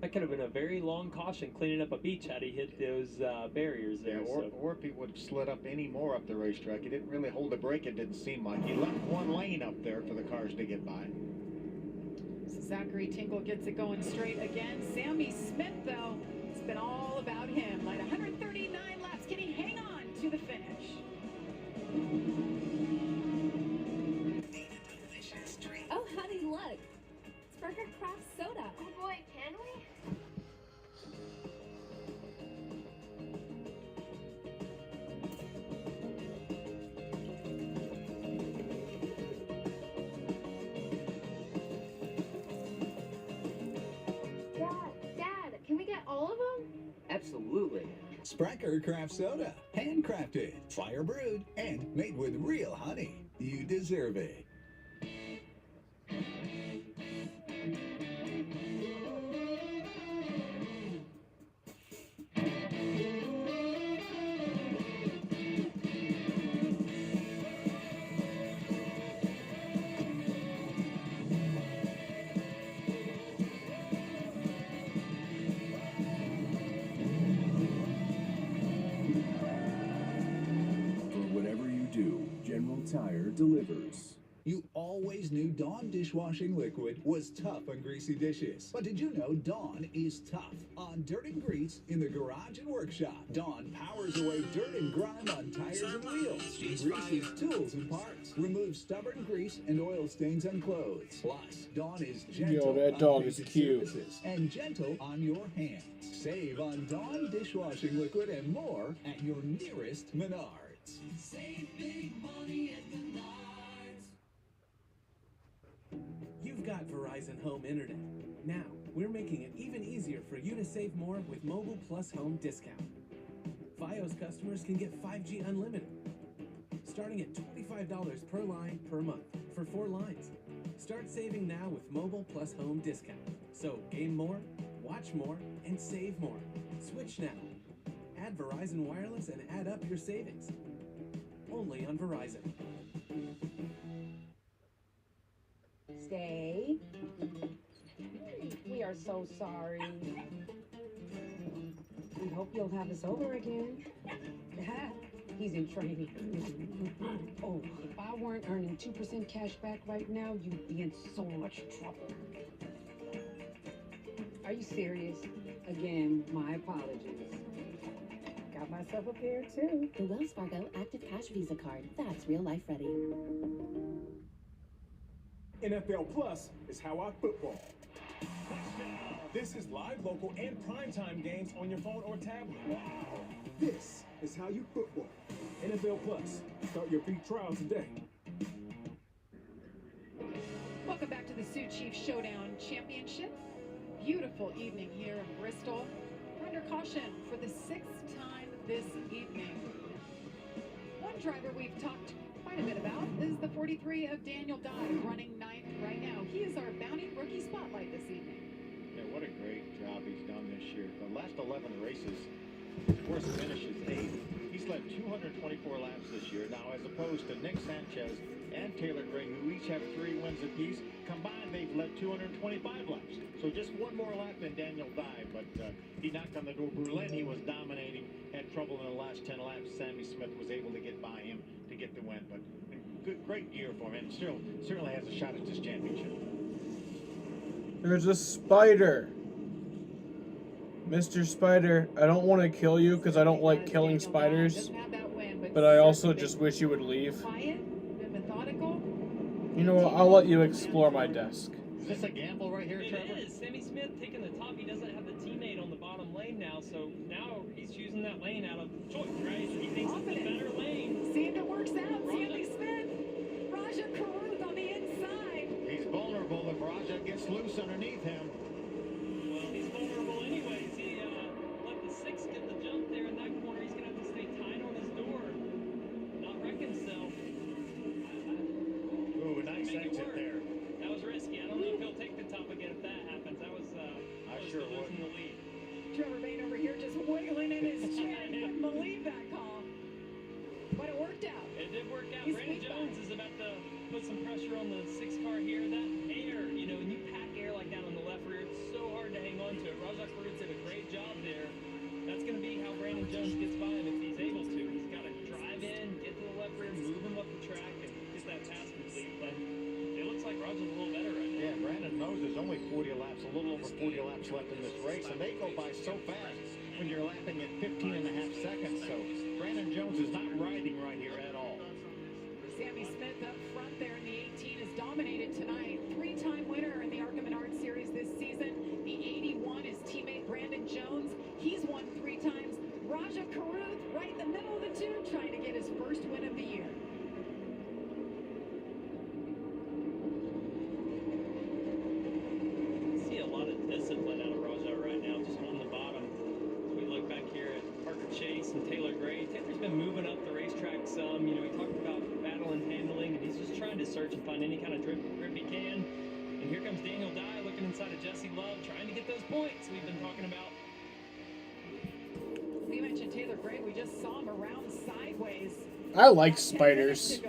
That could have been a very long caution cleaning up a beach had he hit those barriers there. Yeah, or if he would have slid up any more up the racetrack. He didn't really hold the brake, it didn't seem like. He left one lane up there for the cars to get by. So Zachary Tinkle gets it going straight again. Sammy Smith, though, it's been all about him. Like 139 laps. Can he hang on to the finish? Oh, honey, look. It's Burger Craft Soda. Oh, boy, can we? Dad, can we get all of them? Absolutely. Spraker Craft Soda. Handcrafted, fire brewed, and made with real honey. You deserve it. Tire delivers. You always knew Dawn dishwashing liquid was tough on greasy dishes. But did you know Dawn is tough on dirt and grease in the garage and workshop? Dawn powers away dirt and grime on tires and wheels. greases tools and parts, removes stubborn grease and oil stains on clothes. Plus, Dawn is gentle that dog on is basic cute. surfaces and gentle on your hands. Save on Dawn dishwashing liquid and more at your nearest Menards. Save big money at Menards. You've got Verizon Home Internet. Now, we're making it even easier for you to save more with Mobile Plus Home Discount. Fios customers can get 5G Unlimited, starting at $25 per line per month for 4 lines. Start saving now with Mobile Plus Home Discount. So game more, watch more, and save more. Switch now. Add Verizon Wireless and add up your savings. Only on Verizon. Stay. We are so sorry. We hope you'll have us over again. He's in training. Oh, if I weren't earning 2% cash back right now, you'd be in so much trouble. Are you serious? Again, my apologies. Got myself a pair too. The Wells Fargo Active Cash Visa card. That's real life ready. NFL Plus is how I football. This is live, local, and primetime games on your phone or tablet. This is how you football. NFL Plus. Start your free trial today. Welcome back to the Sioux Chief Showdown Championship. Beautiful evening here in Bristol. We're under caution for the 6th time this evening. One driver we've talked quite a bit about is the 43 of Daniel Dye, running 9th right now. He is our Bounty Rookie Spotlight this evening. Yeah, what a great job he's done this year. The last 11 races, his worst finish is 8th. He's led 224 laps this year. Now, as opposed to Nick Sanchez and Taylor Gray, who each have 3 wins apiece, combined they've led 225 laps. So just one more lap than Daniel Dye, but he knocked on the door. Berlin, he was dominating, had trouble in the last 10 laps. Sammy Smith was able to get by him to get the win, but great year for him, and certainly has a shot at this championship. There's a spider. Mr. Spider, I don't want to kill you because I don't like killing spiders, but I also just wish you would leave. You know what, I'll let you explore my desk. Is this a gamble right here, Trevor? It is. Sammy Smith taking the top. He doesn't have the teammate on the bottom lane now, so now he's choosing that lane out of choice, right? He thinks it's the better lane. See if it works out. Sammy Smith. Raja Karuth on the inside. He's vulnerable if Raja gets loose underneath him. Well, he's vulnerable anyways. He let the 6 get the jump there in that corner. He's going to have to stay tight on his door. Not wreck himself. Ooh, nice exit there. That was risky. I don't know if he'll take the top again if that happens. That was I sure would. losing the lead. Trevor Bain over here just wiggling in his chair. Couldn't believe that call. But it worked out. It did work out. He's Brandon Jones is about to put some pressure on the 6 car here. That air, you know, when you pack air like that on the left rear, it's so hard to hang on to it. Rajak Farouk did a great job there. That's going to be how Brandon Jones gets by him if he's able to. He's got to drive in, get to the left rear, move him up the track, and get that pass complete. But it looks like Raj's a little better right now. Yeah, Brandon knows there's only 40 laps, a little over 40 laps left in this race, and they go by so fast when you're lapping at 15 and a half seconds. So Brandon Jones is not riding right here at all. Sammy Smith up front there in the 18 has dominated tonight. 3-time winner in the Arca Menard Series this season. The 81 is teammate Brandon Jones. He's won 3 times. Raja Karuth right in the middle of the two, trying to get his first win of the year. I see a lot of discipline out of Raja right now, just on the bottom. As we look back here at Parker Chase and Taylor Gray, Taylor's been moving up the racetrack some. You know, he talked about battle and handling, and he's just trying to search and find any kind of grip he can. And here comes Daniel Dye looking inside of Jesse Love, trying to get those points we've been talking about. We mentioned Taylor Gray. We just saw him around sideways. I like spiders.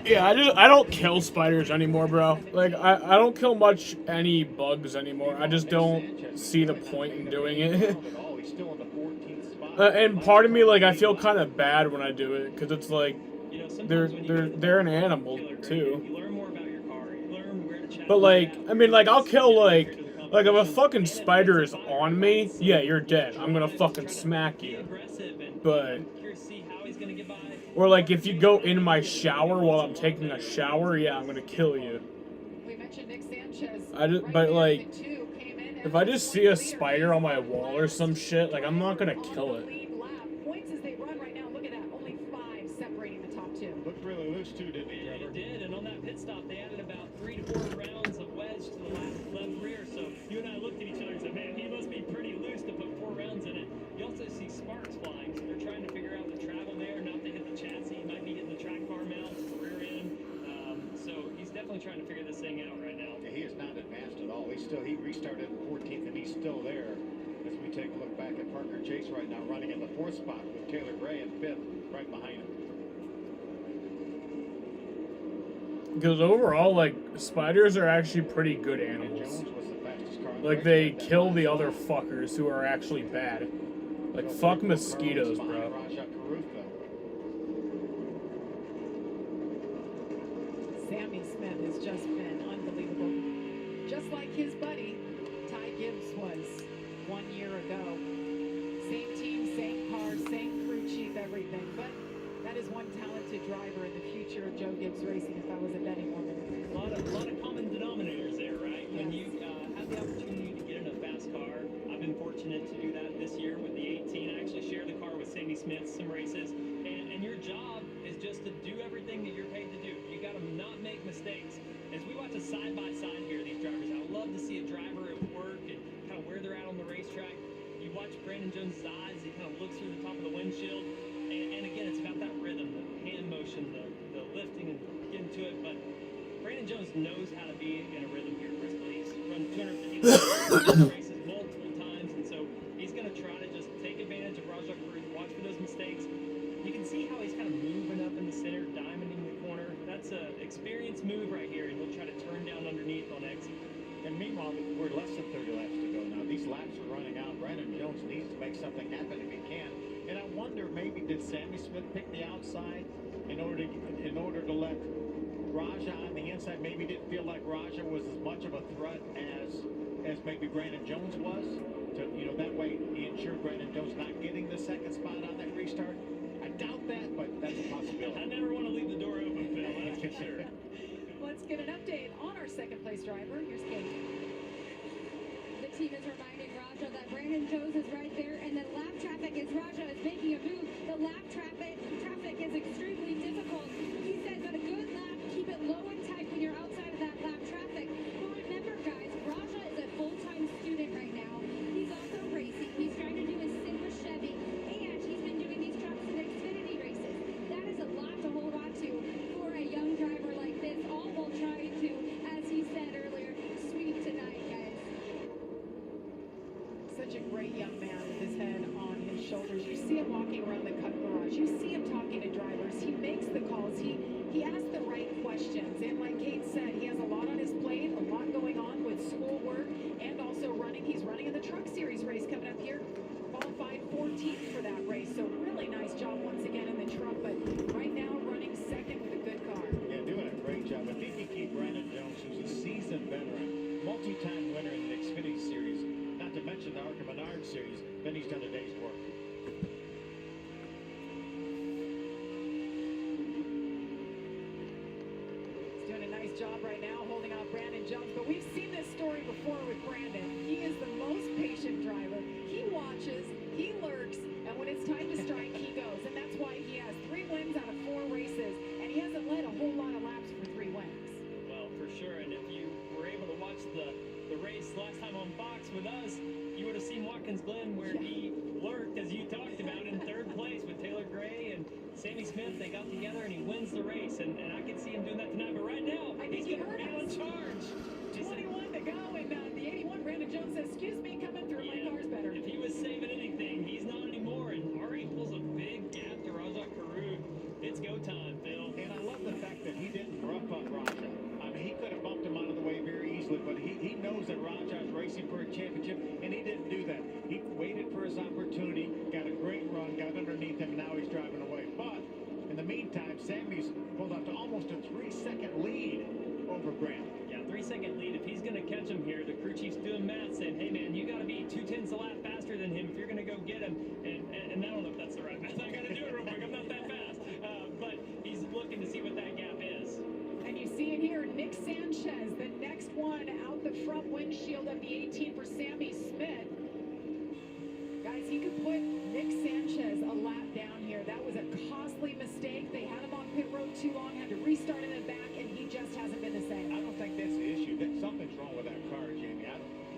Yeah, I don't kill spiders anymore, bro. Like, I don't kill much any bugs anymore. I just don't see the point in doing it. And part of me, like, I feel kind of bad when I do it, because it's like, they're an animal, too. But, like, I mean, like, I'll kill, like, if a fucking spider is on me, yeah, you're dead. I'm gonna fucking smack you. But he's going to get by. Or like if you go in my shower while I'm taking a shower, yeah, I'm gonna kill you. We mentioned Nick Sanchez. But like, if I just see a spider on my wall or some shit, like I'm not gonna kill it. Points as they run right now. Look at that. Only 5 separating the top 2. Looked really loose too, didn't it, Trevor? It did, and on that pit stop, they added about 3 to 4 rounds of wedge to the left rear. So you and I looked at each other and said, man, he must be pretty loose to put 4 rounds in it. You also see sparks flying, so they're trying to figure out the travel there, not to hit the chassis. He might be hitting the track bar mount, the rear end. So he's definitely trying to figure this thing out right now. Yeah, he is not advanced at all. He restarted in 14th, and he's still there. As we take a look back at Parker Chase right now, running in the 4th spot with Taylor Gray in 5th, right behind him. Because overall, like, spiders are actually pretty good animals. Like, they kill the other fuckers who are actually bad. Like, fuck mosquitoes, bro. Sammy Smith has just been unbelievable. Just like his buddy, Ty Gibbs was 1 year ago. Same team, same car, same crew chief, everything. But that is one talented driver in the future of Joe Gibbs Racing, if I was a betting woman. A lot of common denominators there, right? When you have the opportunity to get in a fast car, I've been fortunate to do that this year with the 18. I actually share the car with Sammy Smith some races, and your job is just to do everything that you're paid to do. You got to not make mistakes. As we watch a side by side here, these drivers, I love to see a driver at work and kind of where they're at on the racetrack. You watch Brandon Jones' eyes; he kind of looks through the top of the windshield, and again, it's about that rhythm, the hand motion, the lifting and getting to it, but. Brandon Jones knows how to be in a rhythm here at Bristol. He's run 250 races multiple times, and so he's going to try to just take advantage of Rajah Cruz, watch for those mistakes. You can see how he's kind of moving up in the center, diamonding the corner. That's an experienced move right here, and he'll try to turn down underneath on exit. And meanwhile, we're less than 30 laps to go now. These laps are running out. Brandon Jones needs to make something happen if he can. And I wonder, maybe did Sammy Smith pick the outside in order to let Rajah on the inside? Maybe didn't feel like Rajah was as much of a threat as maybe Brandon Jones was. To, that way he ensured Brandon Jones not getting the 2nd spot on that restart. I doubt that, but that's a possibility. I never want to leave the door open, Phil. That's for sure. Let's get an update on our 2nd place driver. Here's Kate. The team is reminding Rajah that Brandon Jones is right there, and that lap traffic as Rajah is making a move. The lap traffic is extremely difficult. He says that a good lap, keep it low and tight when you're outside of that lap traffic. But remember, guys, Rajah is a full-time student right now. He's also racing. He's trying to do his sim with Chevy, and he's been doing these trucks in Xfinity races. That is a lot to hold on to for a young driver like this. All while trying to, as he said earlier, sweep tonight, guys. Such a great young man with his head on his shoulders. You see him walking around the cut garage. You see him talking to drivers. He makes the calls. He asks the right questions. And like Kate said, he has a lot on his plate, a lot going on with schoolwork and also running. He's running in the Truck Series race coming up here. Qualified 14th for that race. So really nice job once again in the truck. But right now running 2nd with a good car. Yeah, doing a great job. I think you keep Brandon Jones, who's a seasoned veteran, multi-time winner in the Xfinity Series, not to mention the Arca Menard Series, then he's done a day's work. He's doing a nice job right now holding out Brandon Jones, but we've seen this story before with Brandon. He is the most patient driver. He watches, he lurks, and when it's time to strike, he goes. And that's why he has 3 wins out of 4 races, and he hasn't led a whole lot of laps for 3 wins. Well, for sure, and if you were able to watch the race last time on Fox with us, you would have seen Watkins Glen where he lurked, as you talked about, in 3rd place with Taylor Gray and Sammy Smith. They got together and he wins the race, and I can see him doing that tonight. But right now, he's going to be on charge. 21 to go, and the 81, Brandon Jones says, excuse me, coming through, my car's better. If he was saving anything, he's not anymore, and already pulls a big gap to Rajah Carew. It's go time, Phil. And I love the fact that he didn't rough up Rajah. I mean, he could have bumped him out of the way very easily, but he knows that Rajah's racing for a championship, and he didn't do that. He waited for his opportunity, got a great run, got underneath him, and now he's driving away. But in the meantime, Sammy's pulled up to almost a 3-second lead over Grant. Yeah, 3-second lead. If he's going to catch him here, the crew chief's doing math, saying, hey, man, you got to be 2/10 a lap faster than him if you're going to go get him. And I don't know if that's the right math. I got to do it real quick. I'm not that fast. front windshield of the 18 for Sammy Smith. Guys, he could put Nick Sanchez a lap down here. That was a costly mistake. They had him on pit road too long, had to restart in the back, and he just hasn't been the same. I don't think that's the issue. Something's wrong with that car, Jamie.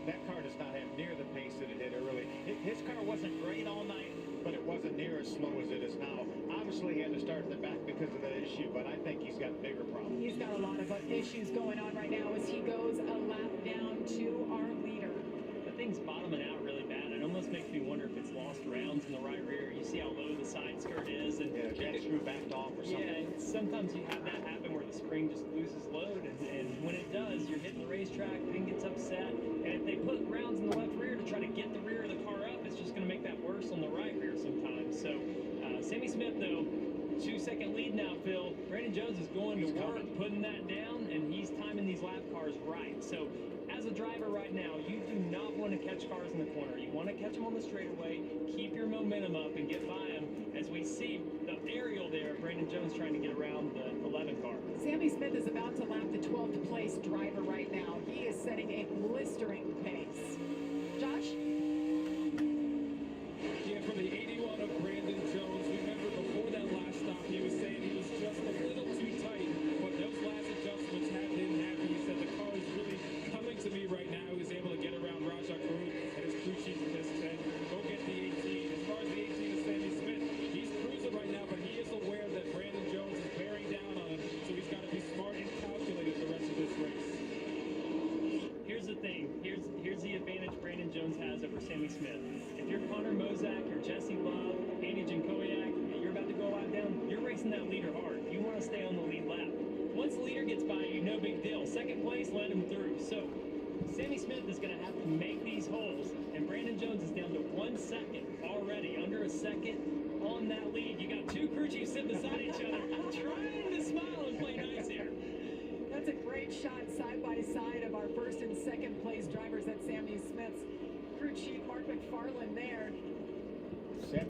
That car does not have near the pace that it did early. His car wasn't great all night, but it wasn't near as slow as it is now. Obviously, he had to start in the back because of that issue, but I think he's got bigger problems. He's got a lot of issues going on right now as he goes a lap down to our leader. The thing's bottoming out really bad. It almost makes me wonder if it's lost rounds in the right rear. You see how low the side skirt is, and that screw backed off or something. Yeah, sometimes you have that happen where the spring just loses load, and when it does, you're hitting the racetrack, the thing gets upset, and if they put rounds in the left rear to try to get the rear of the car up, it's just going to make that worse on the right rear sometimes. So, Sammy Smith, though, 2-second lead now, Phil. Brandon Jones is going to work, putting that down, and he's timing these lap cars right. So, as a driver right now, you do not want to catch cars in the corner. You want to catch them on the straightaway, keep your momentum up, and get by them. As we see the aerial there, Brandon Jones trying to get around the 11 car. Sammy Smith is about to lap the 12th place driver right now. He is setting a blistering pace. Josh? Yeah, for the 81 of Brandon Jones, remember before that last stop, he was saying he was just a little too tight, but those last adjustments have been happy. He said the car is really coming to me right now. He was able to get around Rajah Karoot and his crew chief just said, go get the 18. As far as the 18 is Sammy Smith, he's cruising right now, but he is aware that Brandon Jones is bearing down on him, so he's got to be smart and calculated the rest of this race. Here's the thing. Here's the advantage Brandon Jones has over Sammy Smith. If you're Connor Mozak, you're Jesse Love, Andy Jankowiak, and you're about to go out down, you're racing that leader hard. You want to stay on the lead lap. Once the leader gets by you, no big deal. Second place, let him through. So, Sammy Smith is going to have to make these holes, and Brandon Jones is down to 1 second already, under a second on that lead. You got two crew chiefs sitting beside each other, trying to smile and play nice here. That's a great shot side by side of our first and second place drivers at Sammy Smith's. Crew chief Mark McFarland there.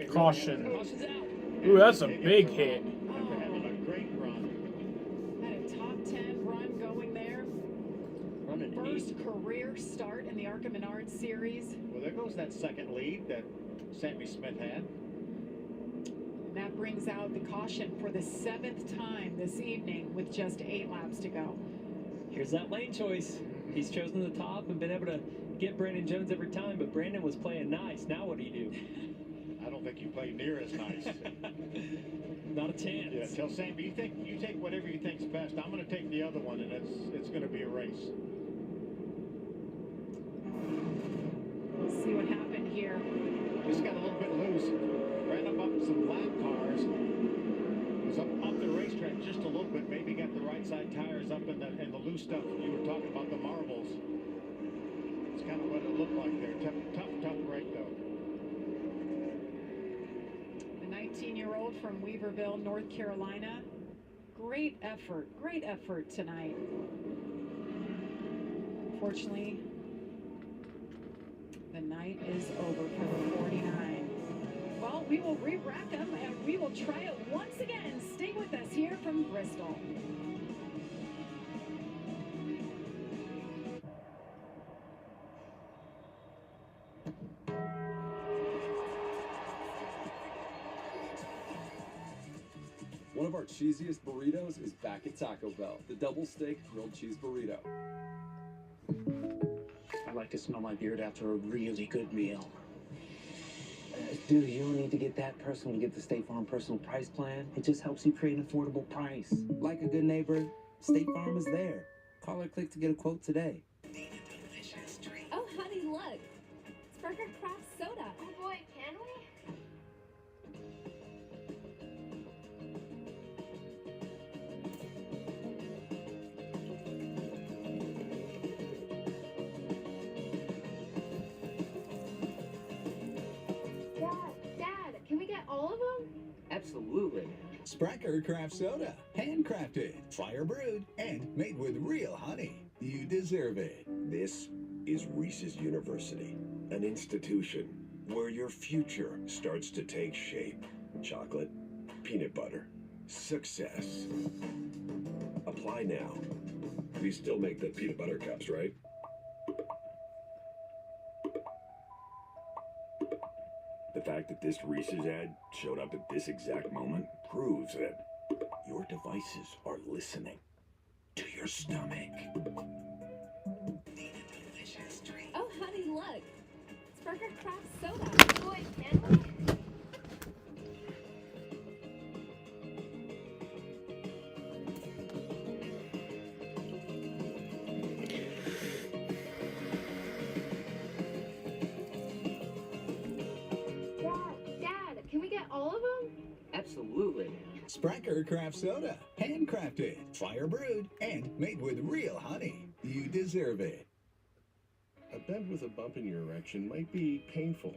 Caution. Caution's out. Ooh, that's a big hit. After having a great run. Had a top 10 run going there. First career start in the Arca Menard Series. Well, there goes that second lead that Sammy Smith had. And that brings out the caution for the 7th time this evening with just 8 laps to go. Here's that lane choice. He's chosen the top and been able to get Brandon Jones every time, but Brandon was playing nice. Now what do you do? I don't think you play near as nice. Not a chance. Yeah, tell Sammy, you take whatever you think's best. I'm going to take the other one, and it's going to be a race. Let's see what happened here. Just got a little bit loose. Ran up some lap cars. Was up the racetrack just a little bit. Maybe got the right side tires up in the loose stuff. You were talking about the marbles. It's kind of what it looked like there. Tough break though. The 19-year-old from Weaverville, North Carolina. Great effort tonight. Unfortunately, the night is over for the 49. Well, we will re-rack them and we will try it once again. Stay with us here from Bristol. One of our cheesiest burritos is back at Taco Bell, the double steak grilled cheese burrito. I like to smell my beard after a really good meal. Dude, you don't need to get that personal to get the State Farm Personal Price Plan. It just helps you create an affordable price. Like a good neighbor, State Farm is there. Call or click to get a quote today. Oh, honey, look. It's Burger Craft Soda. Oh, boy, can we? Dad, can we get all of them? Absolutely. Spracker Craft Soda. Handcrafted, fire brewed, and made with real honey. You deserve it. This is Reese's University, an institution where your future starts to take shape. Chocolate, peanut butter, success. Apply now. We still make the peanut butter cups, right? fact that this Reese's ad showed up at this exact moment proves that your devices are listening to your stomach. Oh, honey, look. It's Burger Craft Soda. Boy, can we? Dad, can we get all of them? Absolutely. Spriker Craft Soda. Handcrafted, fire brewed, and made with real honey. You deserve it. A bed with a bump in your erection might be painful,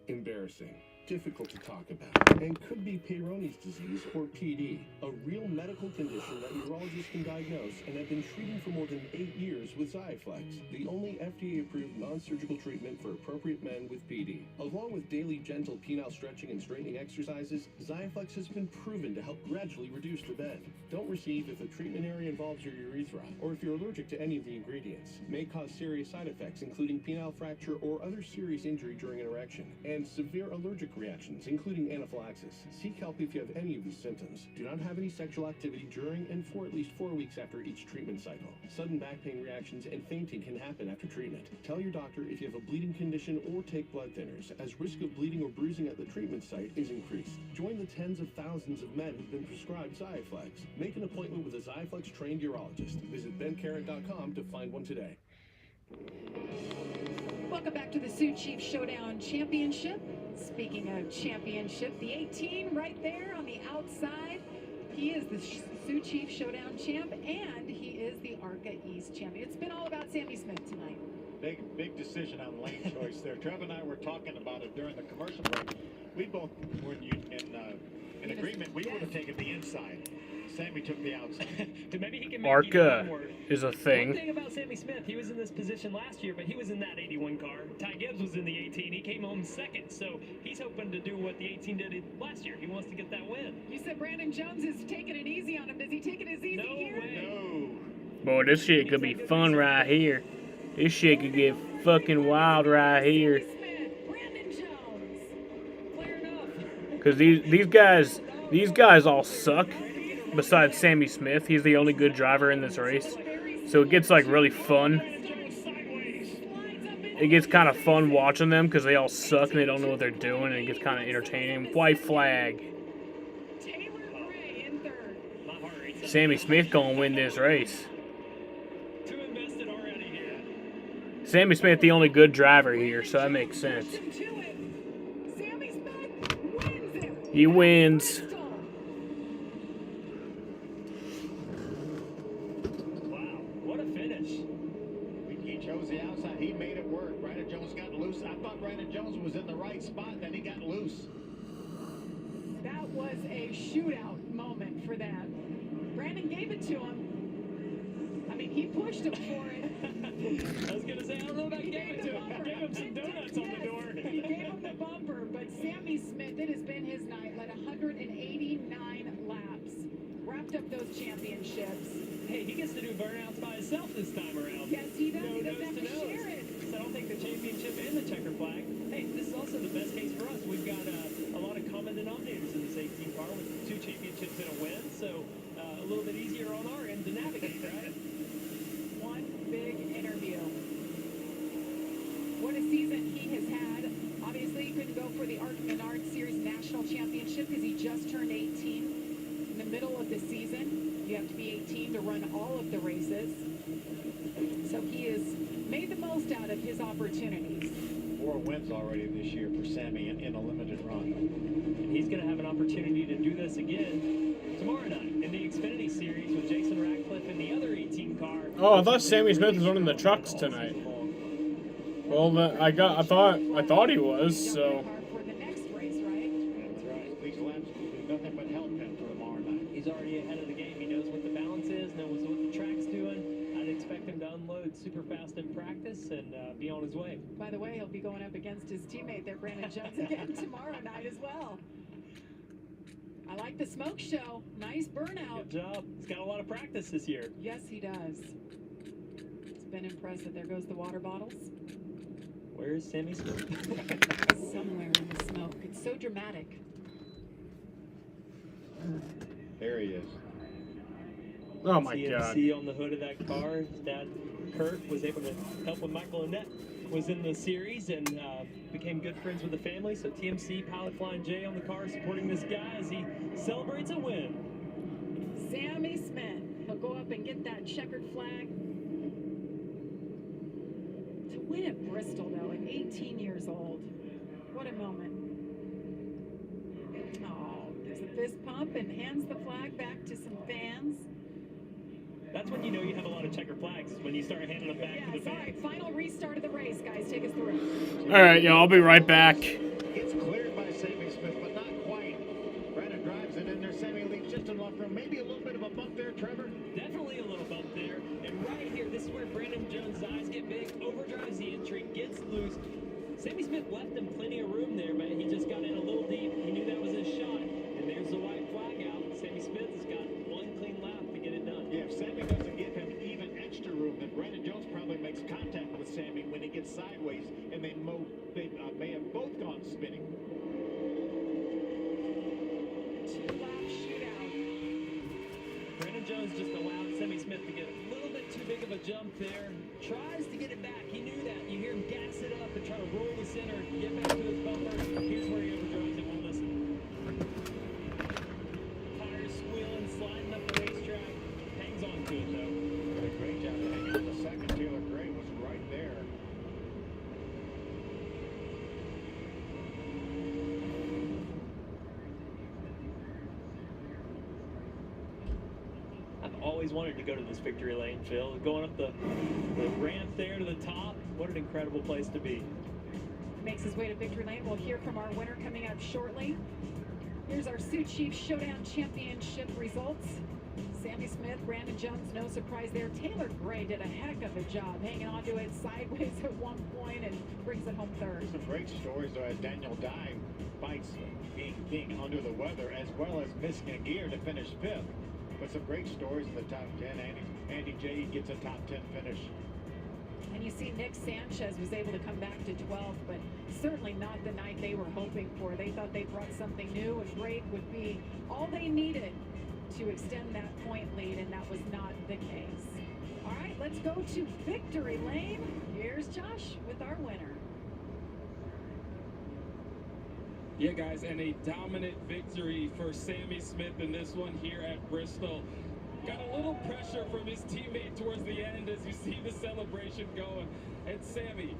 embarrassing, difficult to talk about, and could be Peyronie's disease or PD, a real medical condition that urologists can diagnose and have been treating for more than 8 years with Xiaflex, the only FDA-approved non-surgical treatment for appropriate men with PD. Along with daily gentle penile stretching and straightening exercises, Xiaflex has been proven to help gradually reduce the bend. Don't receive if the treatment area involves your urethra, or if you're allergic to any of the ingredients. May cause serious side effects, including penile fracture or other serious injury during an erection, and severe allergic reactions, including anaphylaxis. Seek help if you have any of these symptoms. Do not have any sexual activity during and for at least 4 weeks after each treatment cycle. Sudden back pain reactions and fainting can happen after treatment. Tell your doctor if you have a bleeding condition or take blood thinners, as risk of bleeding or bruising at the treatment site is increased. Join the tens of thousands of men who've been prescribed Xiaflex. Make an appointment with a Xiaflex trained urologist. Visit bencarrot.com to find one today. Welcome back to the Sioux Chief Showdown Championship. Speaking of championship, the 18 right there on the outside. He is the Sioux Chief Showdown champ, and he is the Arca East champion. It's been all about Sammy Smith tonight. Big decision on lane choice there. Trevor and I were talking about it during the commercial break. We both were in agreement. We would have taken the inside. Sammy took the outside. Maybe he can make Arca is a thing. One thing about Sammy Smith, he was in this position last year, but he was in that 81 car. Ty Gibbs was in the 18. He came home second, so he's hoping to do what the 18 did last year. He wants to get that win. You said Brandon Jones is taking it easy on him. Does he take it as easy here? Boy, this shit could be fun right here. This shit could get fucking wild right here. Cause these guys all suck. Besides Sammy Smith, he's the only good driver in this race. So it gets like really fun. It gets kind of fun watching them because they all suck and they don't know what they're doing, and it gets kind of entertaining. White flag. Sammy Smith gonna win this race. Sammy Smith the only good driver here, so that makes sense. He wins. He chose the outside. He made it work. Brandon Jones got loose. I thought Brandon Jones was in the right spot, then he got loose. That was a shootout moment for that. Brandon gave it to him. I mean, he pushed him for it. I was going to say, I don't know about gave it to him. Gave him some donuts on the door. He gave him the bumper, but Sammy Smith, it has been his night. Led 189 laps. Wrapped up those championships. Hey, he gets to do burnouts by himself this time around. Yes, he does. He doesn't nose have to share it. So I don't think the championship and the checker flag. Hey, this is also the best case for us. We've got a lot of common denominators in this 18 car with 2 championships and a win, so a little bit easier on our end to navigate, right? One big interview. What a season he has had. Obviously, he couldn't go for the Arca Menard Series National Championship because he just turned 18 in the middle of the season. You have to be 18 to run all of the races. So he has made the most out of his opportunities. 4 wins already this year for Sammy in a limited run. And he's going to have an opportunity to do this again tomorrow night in the Xfinity Series with Jason Ratcliffe and the other 18 car. Oh, I thought Sammy Smith was running the trucks tonight. Well, I thought he was. So. These laps will do nothing but help him for tomorrow night. He's already ahead of the game. He knows what the balance is, knows what the track's doing. I'd expect him to unload super fast in practice and be on his way. By the way, he'll be going up against his teammate there, Brandon Jones, again tomorrow night as well. I like the smoke show. Nice burnout. Good job. He's got a lot of practice this year. Yes, he does. It's been impressive. There goes the water bottles. Where's Sammy Smith? Somewhere in the smoke. It's so dramatic. There he is. Oh my God. TMC on the hood of that car. His dad, Kurt, was able to help when Michael Annette was in the series and became good friends with the family. So TMC Pilot Flying J on the car supporting this guy as he celebrates a win. Sammy Smith. He'll go up and get that checkered flag. To win at Bristol, though, at 18 years old. What a moment. Oh, there's a fist pump and hands the flag back to some fans. That's when you know you have a lot of checker flags, is when you start handing them back to the fans. All right, final restart of the race, guys. Take us through. All right, yeah, I'll be right back. It's cleared by Sammy Smith, but not quite. Brandon drives it in there. Sammy leaves just enough room. Maybe a little bit of a bump there, Trevor. Definitely a little bump there. And right here, this is where Brandon Jones' eyes get big, overdrives the entry, gets loose. Sammy Smith left him plenty of room there, but he just got in a little deep. He knew that was his shot. And there's the white flag out. Sammy Smith has got one clean lap to get it done. Yeah, if Sammy doesn't give him even extra room, then Brandon Jones probably makes contact with Sammy when he gets sideways, and they may have both gone spinning. Two-lap shootout. Brandon Jones just allowed Sammy Smith to get a little bit too big of a jump there. Tries to get it back. He knew that. You hear him gas it up and try to roll the center, get back to his bumper. Here's where he overdrives it. Won't listen. Tires squealing, sliding up the racetrack. Hangs on to it, though. Did a great job of hanging on the second. Taylor Gray was right there. I've always wanted to go to this victory lane, Phil. Going up the ramp there to the top. What an incredible place to be. Makes his way to victory lane. We'll hear from our winner coming up shortly. Here's our Sioux Chiefs Showdown Championship results. Sammy Smith, Brandon Jones, no surprise there. Taylor Gray did a heck of a job hanging on to it sideways at one point and brings it home third. Some great stories, though, as Daniel Dye fights being under the weather, as well as missing a gear to finish fifth. But some great stories in the top 10. Andy J gets a top 10 finish. And you see Nick Sanchez was able to come back to 12th, but certainly not the night they were hoping for. They thought they brought something new, and great would be all they needed to extend that point lead, and that was not the case. All right, let's go to victory lane. Here's Josh with our winner. Yeah, guys, and a dominant victory for Sammy Smith in this one here at Bristol. Got a little pressure from his teammate towards the end as you see the celebration going. And Sammy,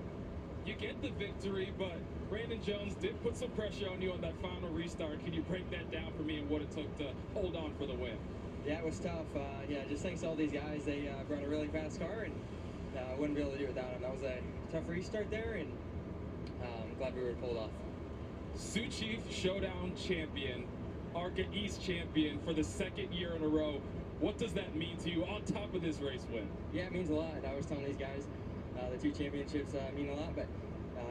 you get the victory, but Brandon Jones did put some pressure on you on that final restart. Can you break that down for me and what it took to hold on for the win? Yeah, it was tough. Yeah, just thanks to all these guys. They brought a really fast car, and I wouldn't be able to do it without them. That was a tough restart there, and I'm glad we were pulled off. Sioux Chief Showdown champion, Arca East champion for the second year in a row. What does that mean to you on top of this race win? Yeah, it means a lot. I was telling these guys the two championships mean a lot, but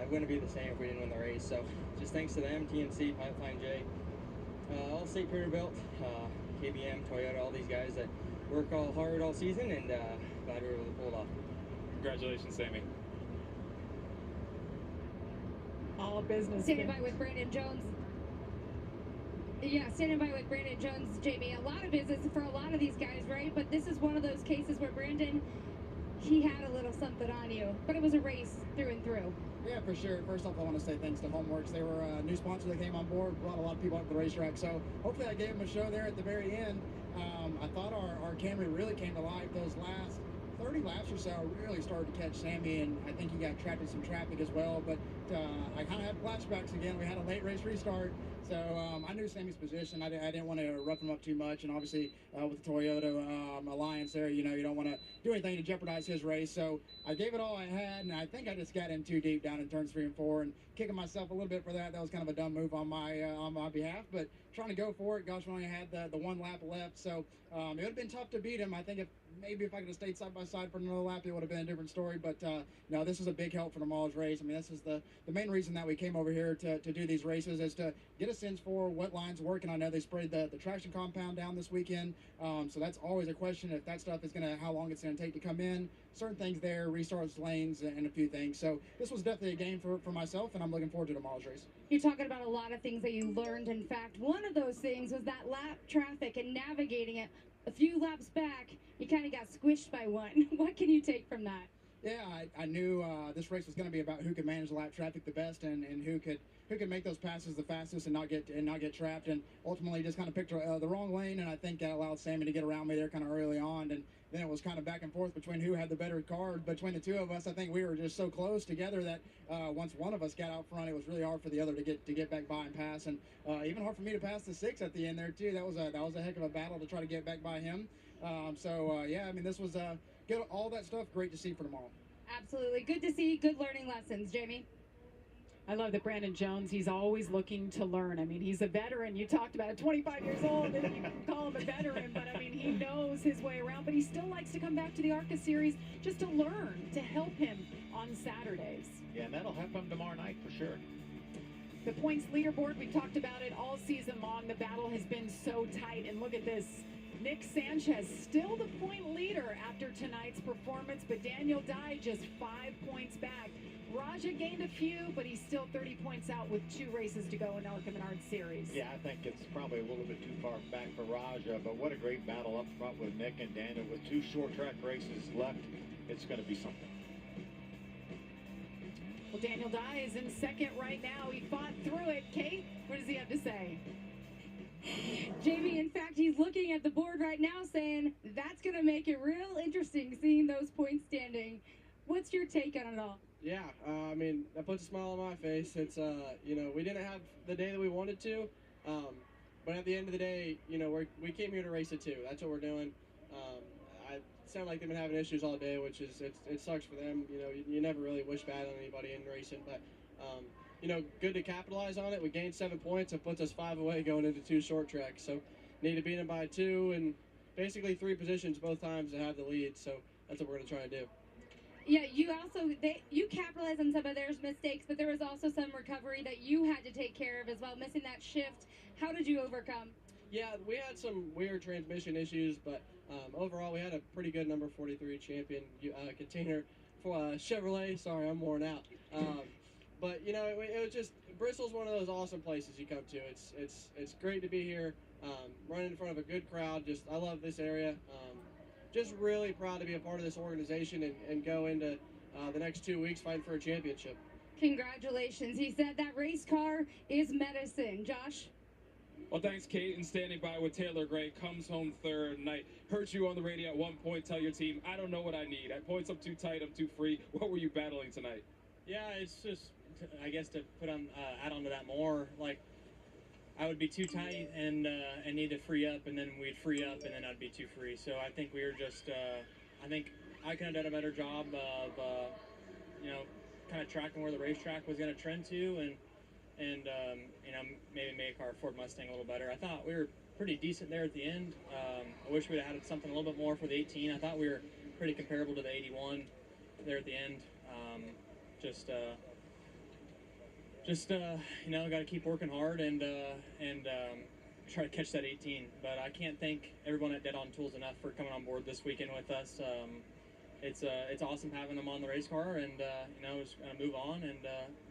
it wouldn't be the same if we didn't win the race. So just thanks to them, TMC, Pilot Flying J, All-State Peterbilt, KBM, Toyota, all these guys that work all hard all season, and glad we were able to pull it off. Congratulations, Sammy. All business. Standing by with Brandon Jones. Yeah, standing by with Brandon Jones, Jamie. A lot of business for a lot of these guys, right? But this is one of those cases where Brandon, he had a little something on you, but it was a race through and through. Yeah, for sure. First off, I want to say thanks to Homeworks. They were a new sponsor that came on board, brought a lot of people up to the racetrack. So hopefully I gave them a show there at the very end. I thought our Camry really came to life. Those last 30 laps or so really started to catch Sammy, and I think he got trapped in some traffic as well. But I kind of had flashbacks again. We had a late race restart. So I knew Sammy's position. I didn't want to rough him up too much, and obviously with the Toyota Alliance there, you don't want to do anything to jeopardize his race. So I gave it all I had, and I think I just got in too deep down in turns 3 and 4, and kicking myself a little bit for that. That was kind of a dumb move on my behalf, but trying to go for it. Gosh, we only had the one lap left, so it would have been tough to beat him. I think if I could have stayed side by side for another lap, it would have been a different story. But no, this is a big help for tomorrow's race. I mean, this is the main reason that we came over here to do these races, is to get a a sense for what lines work, and I know they sprayed the traction compound down this weekend, so that's always a question if that stuff is how long it's going to take to come in. Certain things there, restarts, lanes, and a few things. So this was definitely a game for myself, and I'm looking forward to tomorrow's race. You're talking about a lot of things that you learned. In fact, one of those things was that lap traffic and navigating it. A few laps back, you kind of got squished by one. What can you take from that? Yeah, I knew this race was going to be about who could manage the lap traffic the best and who could make those passes the fastest and not get trapped. And ultimately, just kind of picked the wrong lane, and I think that allowed Sammy to get around me there kind of early on. And then it was kind of back and forth between who had the better car. Between the two of us, I think we were just so close together that once one of us got out front, it was really hard for the other to get back by and pass, and even hard for me to pass the 6 at the end there too. That was a heck of a battle to try to get back by him. Yeah, I mean, this was good. All that stuff, great to see for tomorrow. Absolutely. Good to see. Good learning lessons, Jamie. I love that Brandon Jones, he's always looking to learn. I mean, he's a veteran. You talked about it, 25 years old, and you call him a veteran, but I mean, he knows his way around, but he still likes to come back to the Arca series just to learn, to help him on Saturdays. Yeah, and that'll help him tomorrow night for sure. The points leaderboard, we talked about it all season long. The battle has been so tight, and look at this. Nick Sanchez still the point leader after tonight's performance, but Daniel Dye just 5 points back. Raja gained a few, but he's still 30 points out with 2 races to go in Arca Menard Series. Yeah, I think it's probably a little bit too far back for Raja, but what a great battle up front with Nick and Daniel. With 2 short track races left, it's going to be something. Well, Daniel Dye is in second right now. He fought through it. Kate, what does he have to say? Jamie, in fact, he's looking at the board right now saying that's going to make it real interesting seeing those points standing. What's your take on it all? Yeah, I mean, that puts a smile on my face. It's, you know, we didn't have the day that we wanted to, but at the end of the day, you know, we came here to race it too. That's what we're doing. I sound like they've been having issues all day, which is, it sucks for them. You know, you never really wish bad on anybody in racing, but, you know, good to capitalize on it. We gained 7 points. It puts us 5 away going into 2 short tracks. So need to beat them by 2 and basically 3 positions both times to have the lead. So that's what we're going to try and do. Yeah, you capitalized on some of their mistakes, but there was also some recovery that you had to take care of as well, missing that shift. How did you overcome? Yeah, we had some weird transmission issues, but overall we had a pretty good number 43 champion container for Chevrolet. Sorry, I'm worn out. But you know, it was just, Bristol's one of those awesome places you come to. It's great to be here, running in front of a good crowd. I love this area. Just really proud to be a part of this organization and go into the next 2 weeks fighting for a championship. Congratulations. He said that race car is medicine. Josh? Well, thanks, Kate. And standing by with Taylor Gray, comes home third. And I heard you on the radio at one point tell your team, I don't know what I need. I points up too tight, I'm too free. What were you battling tonight? Yeah, it's just, I guess to put on, add on to that more, like, I would be too tight and need to free up, and then we'd free up, and then I'd be too free. So I think we were just, I think I could have done a better job of, you know, kind of tracking where the racetrack was going to trend to, and you know, maybe make our Ford Mustang a little better. I thought we were pretty decent there at the end. I wish we'd have added something a little bit more for the 18. I thought we were pretty comparable to the 81 there at the end. You know, got to keep working hard and try to catch that 18. But I can't thank everyone at Dead On Tools enough for coming on board this weekend with us. It's awesome having them on the race car, and you know, just gonna move on and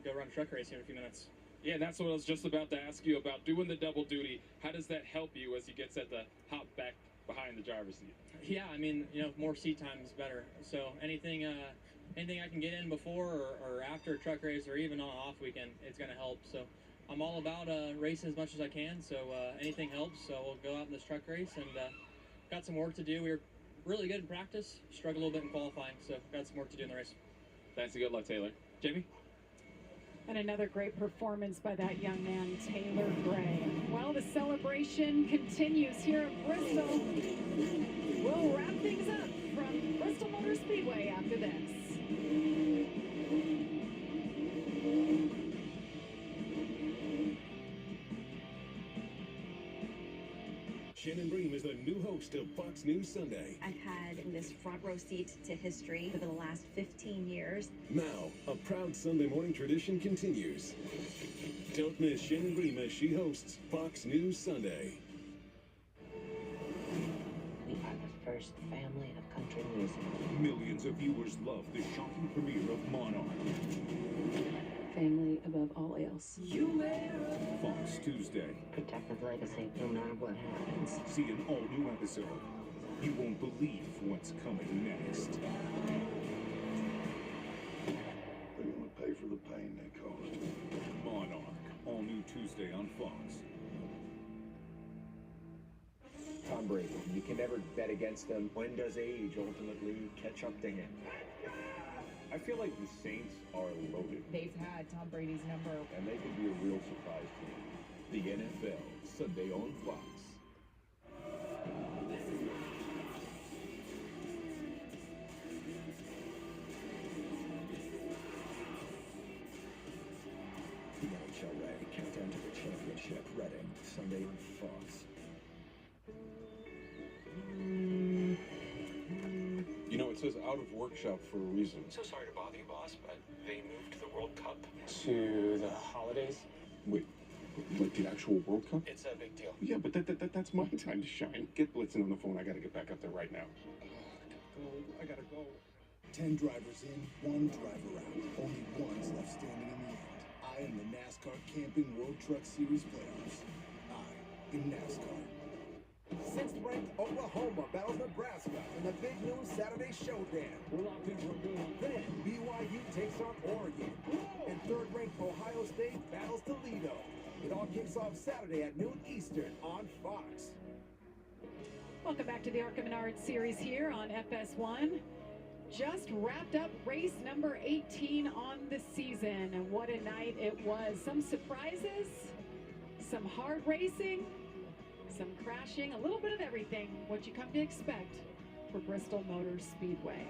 go run truck race here in a few minutes. Yeah, that's what I was just about to ask you about, doing the double duty. How does that help you as you get set to hop back behind the driver's seat? Yeah, I mean, you know, more seat time is better. So anything I can get in before or after a truck race, or even on an off weekend, it's going to help. So I'm all about racing as much as I can, so anything helps. So we'll go out in this truck race, and got some work to do. We were really good in practice, struggled a little bit in qualifying, so got some work to do in the race. Thanks and good luck, Taylor. Jamie? And another great performance by that young man, Taylor Gray. Well, the celebration continues here at Bristol. We'll wrap things up from Bristol Motor Speedway after this. Shannon Bream is the new host of Fox News Sunday. I've had this front row seat to history for the last 15 years. Now, a proud Sunday morning tradition continues. Don't miss Shannon Bream as she hosts Fox News Sunday. We are the first family of country music. Millions of viewers love the shocking premiere of Monarch. Family above all else. Fox Tuesday. Protect the legacy no matter what happens. See an all-new episode. You won't believe what's coming next. They're gonna pay for the pain they caused. Monarch, all new Tuesday on Fox. Tom Brady, you can never bet against him. When does age ultimately catch up to him? I feel like the Saints are loaded. They've had Tom Brady's number. And they could be a real surprise team. The NFL, Sunday on Fox. The NHL Ray, countdown to the championship. Reading, Sunday on Fox. You know, it says out of workshop for a reason. So sorry to bother you, boss, but they moved the World Cup To the holidays? Wait, like the actual World Cup? It's a big deal. Yeah, but that's my time to shine. Get Blitzen on the phone. I gotta get back up there right now. I gotta go. 10 drivers in, 1 driver out. Only one's left standing in the end. I am the NASCAR Camping World Truck Series playoffs. I am NASCAR. 6th-ranked Oklahoma battles Nebraska in the big noon Saturday showdown. We're locked in for a good one. Then BYU takes on Oregon. And 3rd-ranked Ohio State battles Toledo. It all kicks off Saturday at noon Eastern on Fox. Welcome back to the Arca Menard series here on FS1. Just wrapped up race number 18 on the season. And what a night it was. Some surprises, some hard racing, some crashing, a little bit of everything, what you come to expect for Bristol Motor Speedway.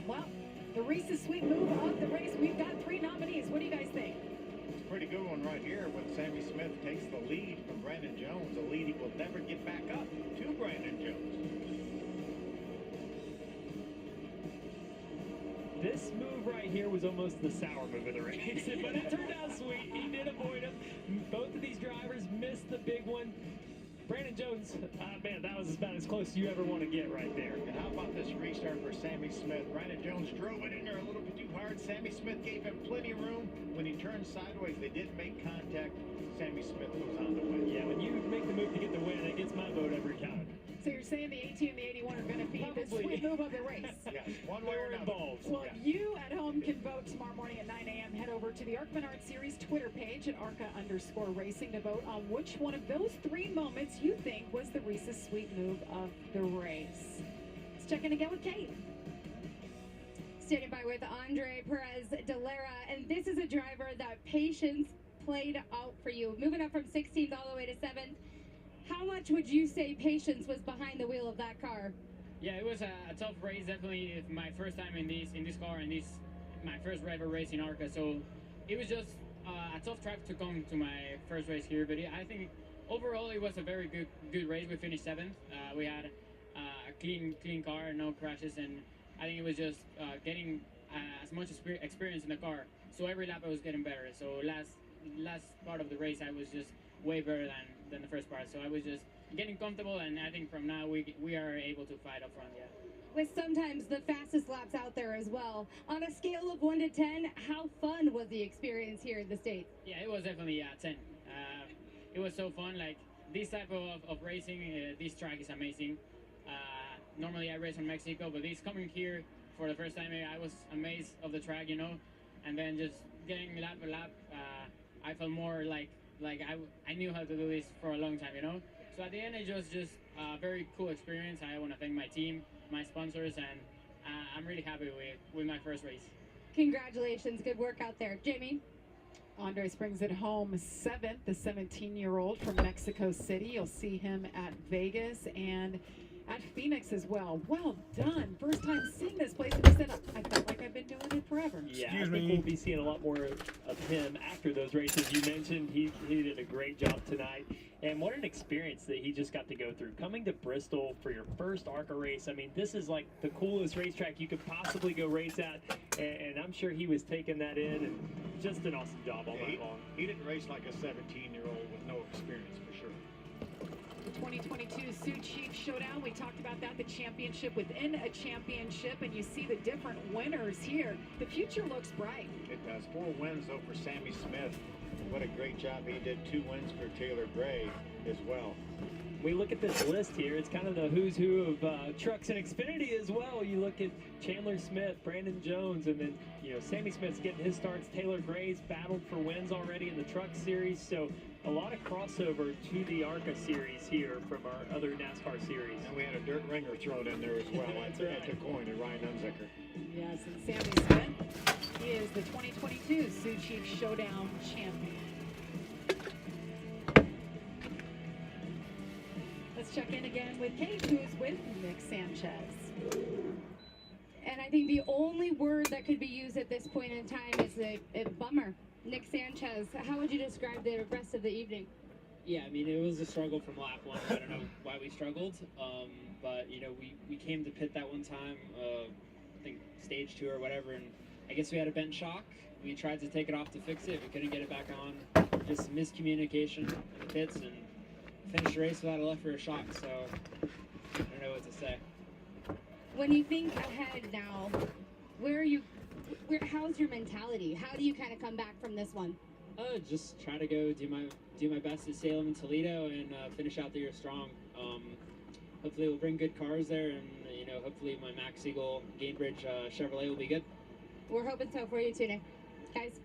Well, the Reese's Sweet Move of the race, we've got 3 nominees. What do you guys think? It's a pretty good one right here when Sammy Smith takes the lead from Brandon Jones, a lead he will never get back up to Brandon Jones. This move right here was almost the sour move of the race, but it turned out sweet. He did avoid him. Both of these drivers missed the big one. Brandon Jones, man, that was about as close as you ever want to get right there. And how about this restart for Sammy Smith? Brandon Jones drove it in there a little bit too hard. Sammy Smith gave him plenty of room. When he turned sideways, they didn't make contact. Sammy Smith goes on to win. Yeah, when you make the move to get the win, it gets my vote every time. So you're saying the 18 and the 81 are going to be the sweet move of the race? Yes, one way or another. Involved. Well, you at home can vote tomorrow morning at 9 a.m. Head over to the Arca Menard Series Twitter page at Arca_Racing to vote on which one of those 3 moments you think was the Reese's Sweet Move of the race. Let's check in again with Kate. Standing by with Andre, Perez, Delara, and this is a driver that patience played out for you. Moving up from 16th all the way to 7th. How much would you say patience was behind the wheel of that car? Yeah, it was a tough race. Definitely my first time in this car, and my first ever race in Arca. So it was just a tough track to come to my first race here. But I think overall it was a very good race. We finished 7th. We had a clean car, no crashes, and I think it was just getting as much experience in the car. So every lap I was getting better. So last part of the race I was just way better than the first part. So I was just getting comfortable, and I think from now we are able to fight up front, yeah. With sometimes the fastest laps out there as well. On a scale of 1 to 10, how fun was the experience here in the States? Yeah, it was definitely 10. It was so fun. Like this type of racing, this track is amazing. Normally I race in Mexico, but this coming here for the first time, I was amazed of the track, you know. And then just getting lap by lap, I felt more like I knew how to do this for a long time, you know. So at the end, it was just a very cool experience. I want to thank my team, my sponsors, and I'm really happy with my first race. Congratulations, good work out there. Jamie? Andres brings it home 7th, the 17-year-old from Mexico City. You'll see him at Vegas, and at Phoenix as well. Well done. First time seeing this place, and he said, I felt like I've been doing it forever. Yeah, I think we'll be seeing a lot more of him after those races you mentioned. He did a great job tonight. And what an experience that he just got to go through. Coming to Bristol for your first Arca race, I mean, this is like the coolest racetrack you could possibly go race at. And I'm sure he was taking that in, and just an awesome job all night long. He didn't race like a 17-year-old with no experience, for sure. The 2022 Sioux Chief Showdown, we talked about that, the championship within a championship, and you see the different winners here. The future looks bright. It does. 4 wins, though, for Sammy Smith. What a great job he did. 2 wins for Taylor Gray as well. We look at this list here, it's kind of the who's who of trucks and Xfinity as well. You look at Chandler Smith, Brandon Jones, and then, you know, Sammy Smith's getting his starts. Taylor Gray's battled for wins already in the truck series. So a lot of crossover to the Arca series here from our other NASCAR series. And we had a dirt ringer thrown in there as well at the coin to Ryan Unzicker. Yes, and Sammy Smith, he is the 2022 Sioux Chief Showdown champion. Let's check in again with Kate, who's with Nick Sanchez. And I think the only word that could be used at this point in time is a bummer. Nick Sanchez, how would you describe the rest of the evening? Yeah, I mean, it was a struggle from lap 1. I don't know why we struggled, but, you know, we came to pit that one time, I think stage 2 or whatever, and I guess we had a bent shock. We tried to take it off to fix it. We couldn't get it back on. Just miscommunication in the pits, and finished the race without a left rear shock, so I don't know what to say. When you think ahead now, how's your mentality? How do you kind of come back from this one? Just try to go do my best at Salem and Toledo and finish out the year strong. Hopefully we'll bring good cars there, and you know, hopefully my Max Eagle Gainbridge Chevrolet will be good. We're hoping so for you too, Nick. Guys.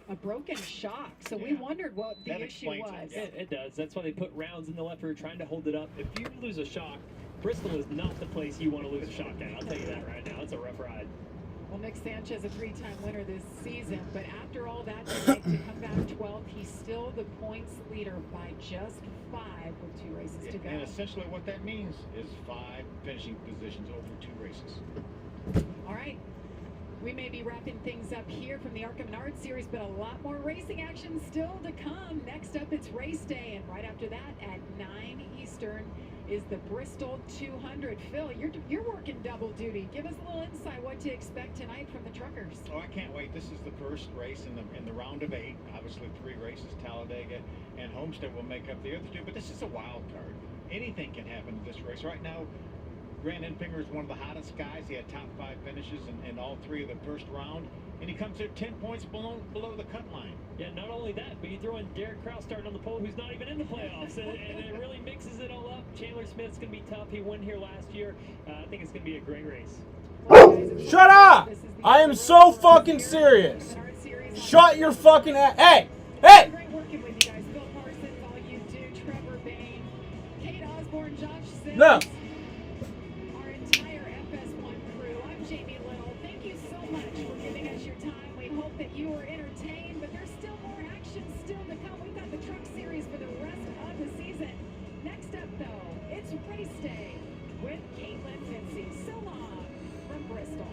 A broken shock, so we wondered what the issue was. It does. That's why they put rounds in the left rear trying to hold it up. If you lose a shock, Bristol is not the place you want to lose a shock at. I'll tell you that right now. It's a rough ride. Well, Nick Sanchez, a 3-time winner this season, but after all that tonight, to come back 12th, he's still the points leader by just 5 with 2 races to go. And essentially what that means is 5 finishing positions over 2 races. All right. We may be wrapping things up here from the Arca Menard series, but a lot more racing action still to come. Next up, it's race day, and right after that, at 9 Eastern, is the Bristol 200. Phil, you're working double duty. Give us a little insight what to expect tonight from the truckers. Oh, I can't wait. This is the first race in the round of 8. Obviously, 3 races. Talladega and Homestead will make up the other 2, but this is a wild card. Anything can happen in this race. Right now, Grant Enfinger is one of the hottest guys. He had top 5 finishes in all 3 of the first round, and he comes in 10 points below the cut line. Yeah, not only that, but you throw in Derek Kraus starting on the pole, who's not even in the playoffs, and it really mixes it all up. Chandler Smith's going to be tough. He won here last year. I think it's going to be a great race. Shut up! I am so fucking serious. Shut your fucking ass. Hey! Hey! Great working with you guys. Bill Parsons, all you do, Trevor Bain, Kate Osborne, Josh Sims. No. Jamie Little, thank you so much for giving us your time. We hope that you were entertained, but there's still more action still to come. We've got the truck series for the rest of the season. Next up, though, it's race day with Caitlin Finsey. So long from Bristol.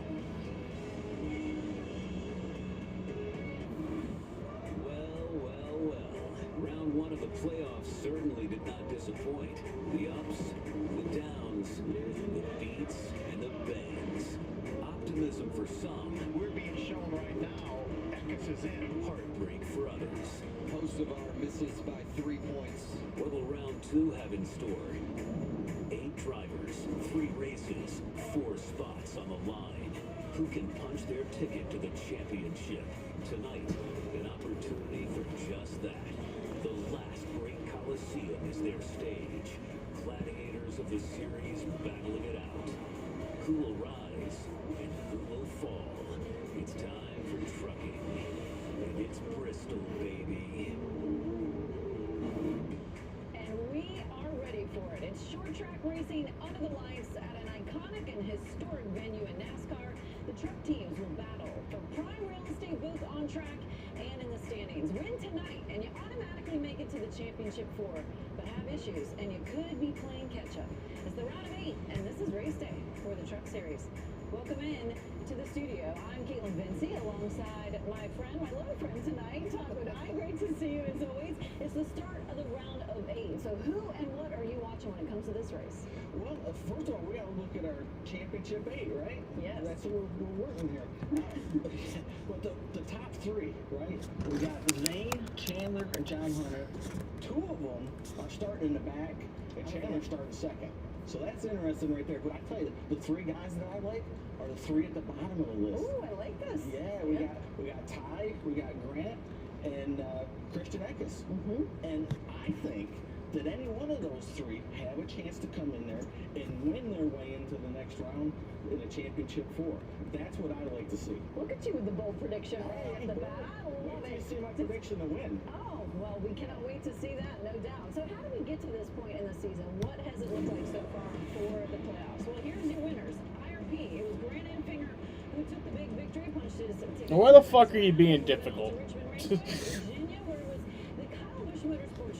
Well. Round 1 of the playoffs certainly did not disappoint. The ups, the downs, the beats, and the bangs. Optimism for some. We're being shown right now. Eckes is in. Heartbreak for others. Most of our misses by 3 points. What will round 2 have in store? 8 drivers, 3 races, 4 spots on the line. Who can punch their ticket to the championship? Tonight, an opportunity for just that. The last great Coliseum is their stage. Gladiators of the series battling it out. Who will rise and who will fall? It's time for trucking. And it's Bristol, baby. And we are ready for it. It's short track racing under the lights at an iconic and historic venue in NASCAR. The truck teams will battle for prime real estate booth on track and in the standings. Win tonight and you automatically make it to the championship 4, but have issues and you could be playing catch up. As the is race day for the Truck Series. Welcome in to the studio. I'm Caitlin Vinci alongside my friend, my little friend tonight, Todd Bodine. Great to see you as always. It's the start of the round of 8. So who and what are you watching when it comes to this race? Well, first of all, we got to look at our championship 8, right? Yes. That's what we're working here. But the top 3, right? We got Zane, Chandler, and John Hunter. 2 of them are starting in the back, and Chandler's starting second. So that's interesting right there. But I tell you, the 3 guys that I like are the 3 at the bottom of the list. Ooh, I like this. Yeah, we got Ty, we got Grant, and Christian Eckes. And I think that any one of those 3 have a chance to come in there and win their way into the next round in a championship 4. That's what I like to see. Look at you with the bold prediction right off the bat. I love it. You see my prediction to win. Oh, well, we cannot wait to see that, no doubt. So how did we get to this point in the season? What has it looked like so far for the playoffs? Well, here's your winners. IRP, it was Grant and Finger who took the big victory punches. Why the fuck are you being difficult?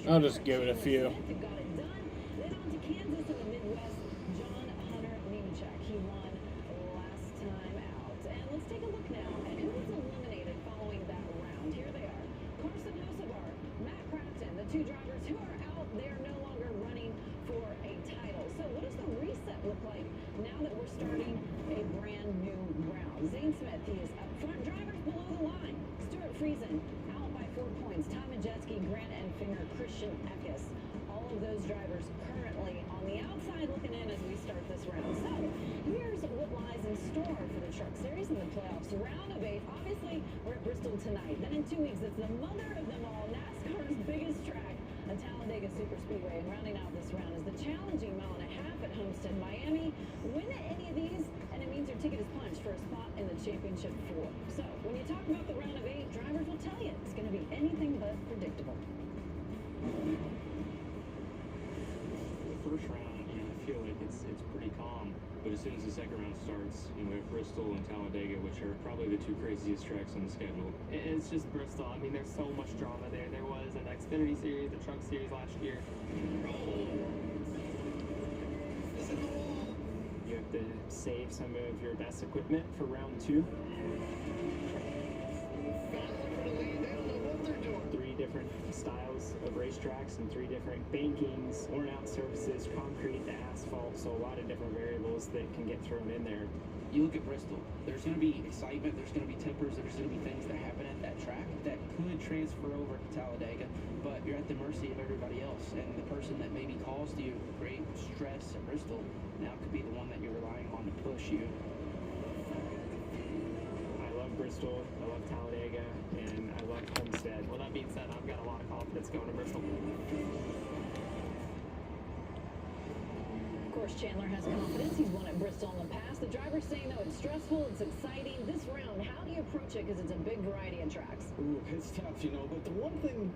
I'll just give it a few. Two drivers who are out, they are no longer running for a title. So what does the reset look like now that we're starting a brand new round? Zane Smith, he is up front. Drivers below the line. Stuart Friesen out by 4 points. Tom Majeski, Grant and Finger, Christian Eckes. All of those drivers currently on the outside looking in as we start this round. So here's what lies in store for the Truck Series in the playoffs. Round of 8. Obviously, we're at Bristol tonight. Then in 2 weeks, it's the mother of them all, NASCAR's biggest track, a Talladega Superspeedway. And rounding out this round is the challenging 1.5 miles at Homestead, Miami. Win any of these, and it means your ticket is punched for a spot in the championship 4. So when you talk about the round of 8, drivers will tell you it's going to be anything but predictable. The first round, I feel like it's pretty calm. But as soon as the second round starts, we have Bristol and Talladega, which are probably the 2 craziest tracks on the schedule. It's just Bristol. I mean, there's so much drama there. There was an Xfinity Series, the Truck Series last year. You have to save some of your best equipment for round 2. 3 different styles of racetracks and 3 different bankings, worn out surfaces, concrete to asphalt, so a lot of different variables that can get thrown in there. You look at Bristol, there's going to be excitement, there's going to be tempers, there's going to be things that happen at that track that could transfer over to Talladega, but you're at the mercy of everybody else, and the person that maybe caused you great stress at Bristol now could be the one that you're relying on to push you. I love Bristol, I love Talladega, and I love Homestead. Well, that being said, I've got a lot of confidence going to Bristol. Of course, Chandler has confidence. He's won at Bristol in the past. The driver's saying, though, it's stressful, it's exciting. This round, how do you approach it? Because it's a big variety of tracks. Ooh, it's tough, but the one thing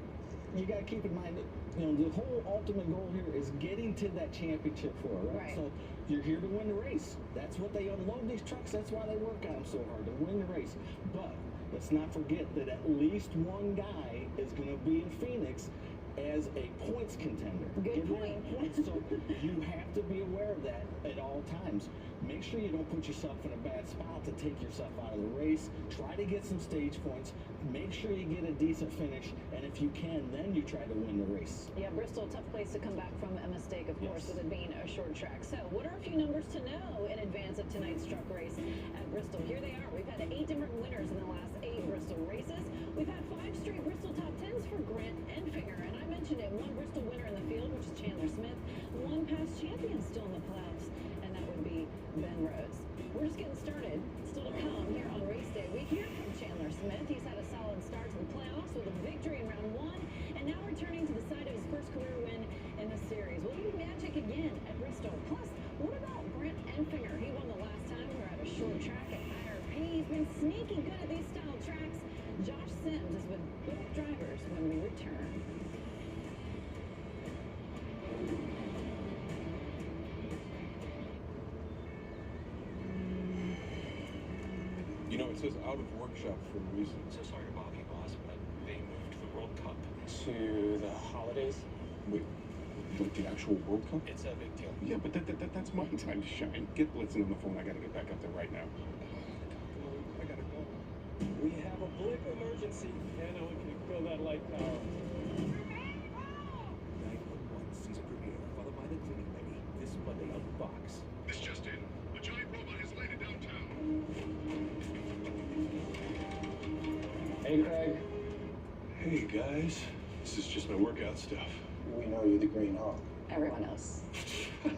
you got to keep in mind, the whole ultimate goal here is getting to that championship 4, right? So you're here to win the race. That's what they unload these trucks. That's why they work on them so hard, to win the race. But let's not forget that at least one guy is going to be in Phoenix as a points contender. Good point. So you have to be aware of that at all times. Make sure you don't put yourself in a bad spot to take yourself out of the race. Try to get some stage points. Make sure you get a decent finish, and if you can, then you try to win the race. Yeah, Bristol, tough place to come back from a mistake, of course, with it being a short track. So what are a few numbers to know in advance of tonight's truck race at Bristol? Here they are. We've had 8 different winners in the last 8 Bristol races. We've had 5 straight Bristol top 10s for Grant and Finger, and I mentioned it, 1 Bristol winner in the field, which is Chandler Smith, 1 past champion still in the playoffs, and that would be Ben Rhodes. We're just getting started. Still to come here on race day. We hear from Chandler Smith. He's had a solid start to the playoffs with a victory in round 1, and now returning to the side of his first career win in the series. Will he be magic again at Bristol? Plus, what about Grant and Finger? He won the last time we were at a short track at IRP. He's been sneaky good at these style tracks. Josh Sims is with both drivers when we return. It says out of workshop for a reason. So sorry to bother you, boss, but they moved the World Cup to the holidays. Wait, Like the actual World Cup? It's a big deal. Yeah, but that's my time to shine. Get Blitzen on the phone. I gotta get back up there right now. I gotta go. We have a blip emergency. And we can fill that light power. 911 season premiere, followed by the cleaning lady, this Monday on Fox. This just in. A giant robot has landed downtown. Hey, Craig. Hey, guys. This is just my workout stuff. We know you're the Green Hawk. Everyone knows.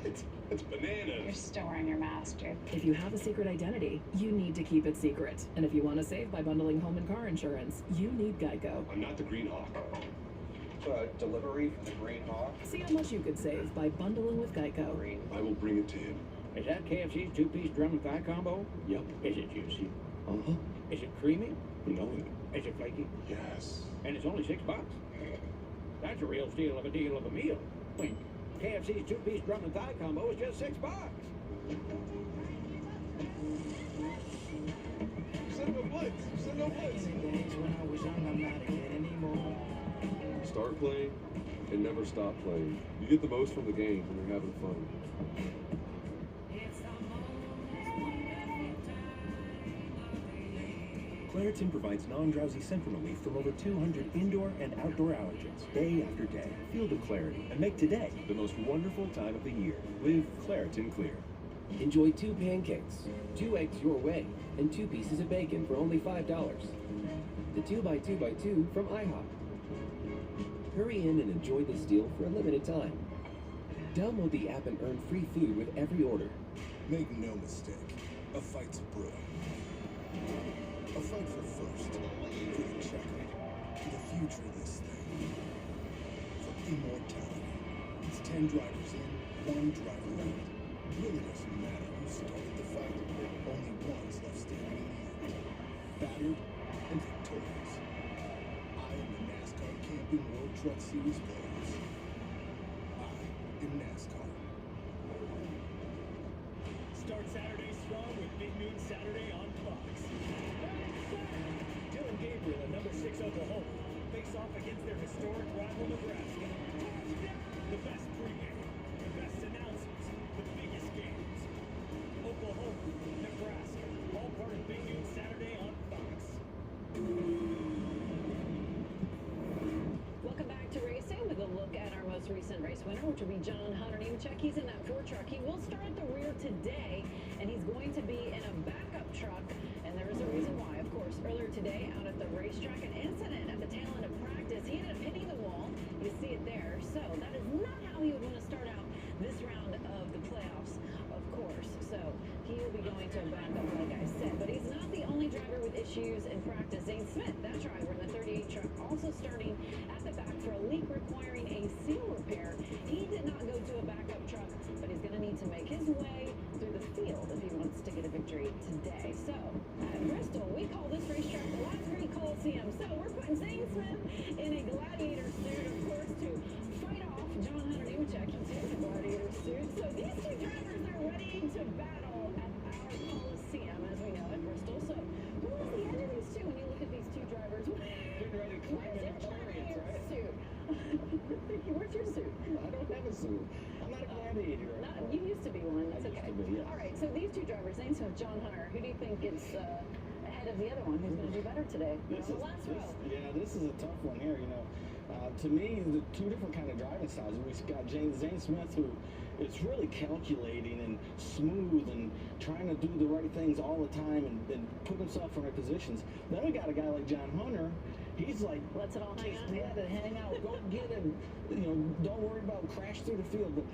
It's bananas. You're still wearing your mask, dude. If you have a secret identity, you need to keep it secret. And if you want to save by bundling home and car insurance, you need Geico. I'm not the Green Hawk. Delivery for the Green Hawk? See how much you could save by bundling with Geico. I will bring it to him. Is that KFC's two-piece drum and thigh combo? Yep. Is it juicy? Uh-huh. Is it creamy? No. Is it flaky? Yes. And it's only $6? That's a real steal of a deal of a meal. Wait, KFC's two-piece drum and thigh combo is just $6. Send no blitz. Send no blitz. Start playing and never stop playing. You get the most from the game when you're having fun. Claritin provides non-drowsy central relief from over 200 indoor and outdoor allergens, day after day. Feel the clarity and make today the most wonderful time of the year with Claritin Clear. Enjoy 2 pancakes, 2 eggs your way, and 2 pieces of bacon for only $5. The 2x2x2 from IHOP. Hurry in and enjoy this deal for a limited time. Download the app and earn free food with every order. Make no mistake, a fight's brewing. A fight for first, for the checkered, for the future of this thing, for immortality. It's 10 drivers in, 1 driver out. Really doesn't matter who started the fight. Only one's left standing in the end. Battered and victorious. I am the NASCAR Camping World Truck Series players. I am NASCAR. Start Saturday strong with Big Noon Saturday on Fox. Dylan Gabriel and number 6 Oklahoma face off against their historic rival Nebraska. The best pregame, the best announcers, the biggest games. Oklahoma, Nebraska, all part of Big Noon Saturday on Fox. Welcome back to racing with a look at our most recent race winner, which will be John Hunter Nemechek. He's in that Ford truck. He will start at the rear today, and he's going to be in a backup truck. And there is a reason why, of course. Earlier today, out at the racetrack, an incident at the tail end of practice. He ended up hitting the wall. You see it there. So that is not how he would want to start out this round of the playoffs, of course. So he will be going to a backup, like I said. But he's not the only driver with issues in practice. Zane Smith, that driver in the 38 truck, also starting at the back for a leak requiring a seal repair. He did not go to a backup truck, but he's going to need to make his way through the field if he wants to get a victory today. So at Bristol, we call this racetrack the Last Great Coliseum. So we're putting Zane Smith in a gladiator suit, of course, to fight off John Hunter Nemechek. He's in a gladiator suit. So these two drivers are ready to battle at our Coliseum, as we know at Bristol. So who is the edge of these two when you look at these two drivers? Getting ready to climb in a chariot, right? Suit. Where's your suit? I don't have a suit. I'm not a gladiator. You used to be one. That's okay. Used to be, yeah. All right, so these two drivers, Zane Smith, John Hunter, who do you think is ahead of the other one? Who's going to do better today? This is a tough one here, you know. To me, the two different kind of driving styles. We've got Zane Smith, who is really calculating and smooth and trying to do the right things all the time and put himself in right positions. Then we got a guy like John Hunter. He's like, let's it all hang out. Yeah, to hang out, go get it. You know, don't worry about crash through the field. But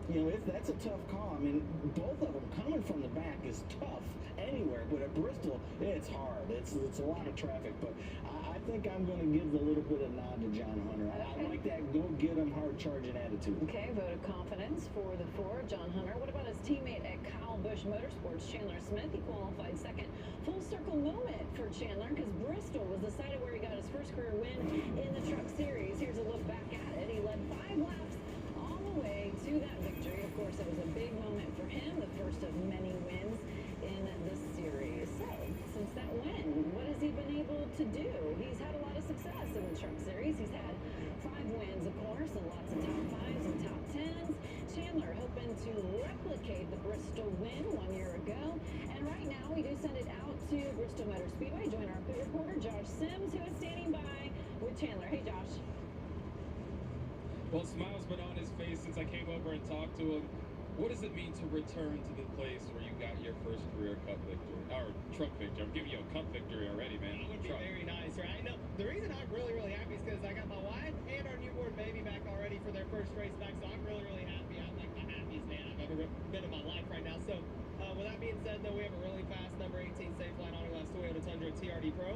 you know, if that's a tough call. I mean, both of them coming from the back is tough anywhere. But at Bristol, it's hard. It's a lot of traffic. But I think I'm going to give a little bit of nod to John Hunter. I like that go get him hard charging attitude. Okay, vote of confidence for the Ford, John Hunter. What about his teammate at Kyle Busch Motorsports, Chandler Smith? He qualified second. Full circle moment for Chandler because Bristol was the site where he got his first career win in the Truck Series. Here's a look back at it. He led 5 laps all the way to that victory. Of course, it was a big moment for him, the first of many wins in this series. So, since that win, what has he been able to do? He's had a lot of success in the Truck Series. He's had 5 wins, of course, and lots of top 5s and top 10s. Chandler hoping to replicate the Bristol win 1 year ago. And right now, we do send it out to Bristol Motor Speedway. Join our pit reporter, Josh Sims, who is standing by with Chandler. Hey, Josh. Well, smile's been on his face since I came over and talked to him. What does it mean to return to the place where you got your first career cup victory? Or truck victory. I'm giving you a cup victory already, man. That would be very nice, right? No, the reason I'm really, really happy is because I got my wife and our newborn baby back already for their first race back, so I'm really, really happy. I'm like the happiest man I've ever been in my life right now. So, with that being said, though, we have a really fast number 18 safe line Autoglass Toyota Tundra TRD Pro.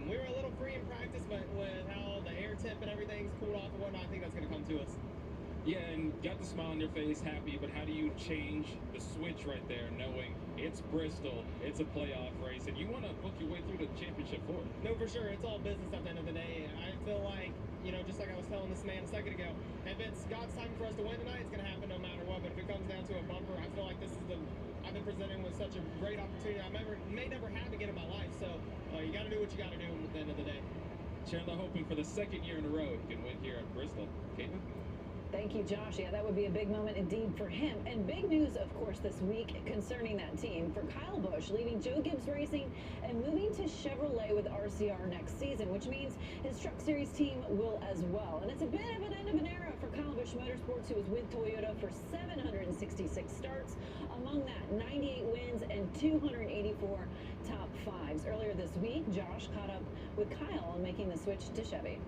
We were a little free in practice, but with how the air temp and everything's cooled off and whatnot, I think that's going to come to us. Yeah, and got the smile on your face, happy, but how do you change the switch right there, knowing it's Bristol, it's a playoff race, and you want to book your way through the championship for it? No, for sure. It's all business at the end of the day. I feel like, you know, just like I was telling this man a second ago, if it's God's time for us to win tonight, it's going to happen no matter what. But if it comes down to a bumper, I feel like this is I've been presenting with such a great opportunity I may never have again in my life. So you got to do what you got to do at the end of the day. Chandler hoping for the second year in a row he can win here at Bristol. Caitlin? Thank you, Josh. Yeah, that would be a big moment indeed for him. And big news, of course, this week concerning that team for Kyle Busch, leaving Joe Gibbs Racing and moving to Chevrolet with RCR next season, which means his Truck Series team will as well. And it's a bit of an end of an era for Kyle Busch Motorsports, who was with Toyota for 766 starts. Among that, 98 wins and 284 top 5s. Earlier this week, Josh caught up with Kyle on making the switch to Chevy.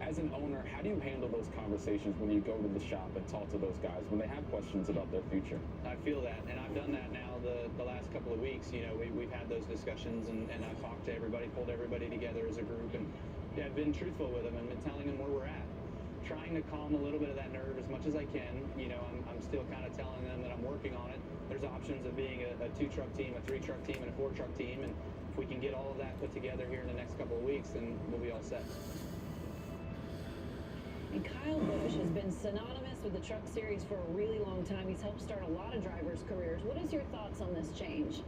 As an owner, how do you handle those conversations when you go to the shop and talk to those guys when they have questions about their future? I feel that, and I've done that now the last couple of weeks. You know, we've had those discussions, and I've talked to everybody, pulled everybody together as a group, and yeah, I've been truthful with them and been telling them where we're at. Trying to calm a little bit of that nerve as much as I can. You know, I'm still kind of telling them that I'm working on it. There's options of being a 2-truck team, a 3-truck team, and a 4-truck team, and if we can get all of that put together here in the next couple of weeks, then we'll be all set. And Kyle Busch has been synonymous with the Truck Series for a really long time. He's helped start a lot of drivers' careers. What is your thoughts on this change?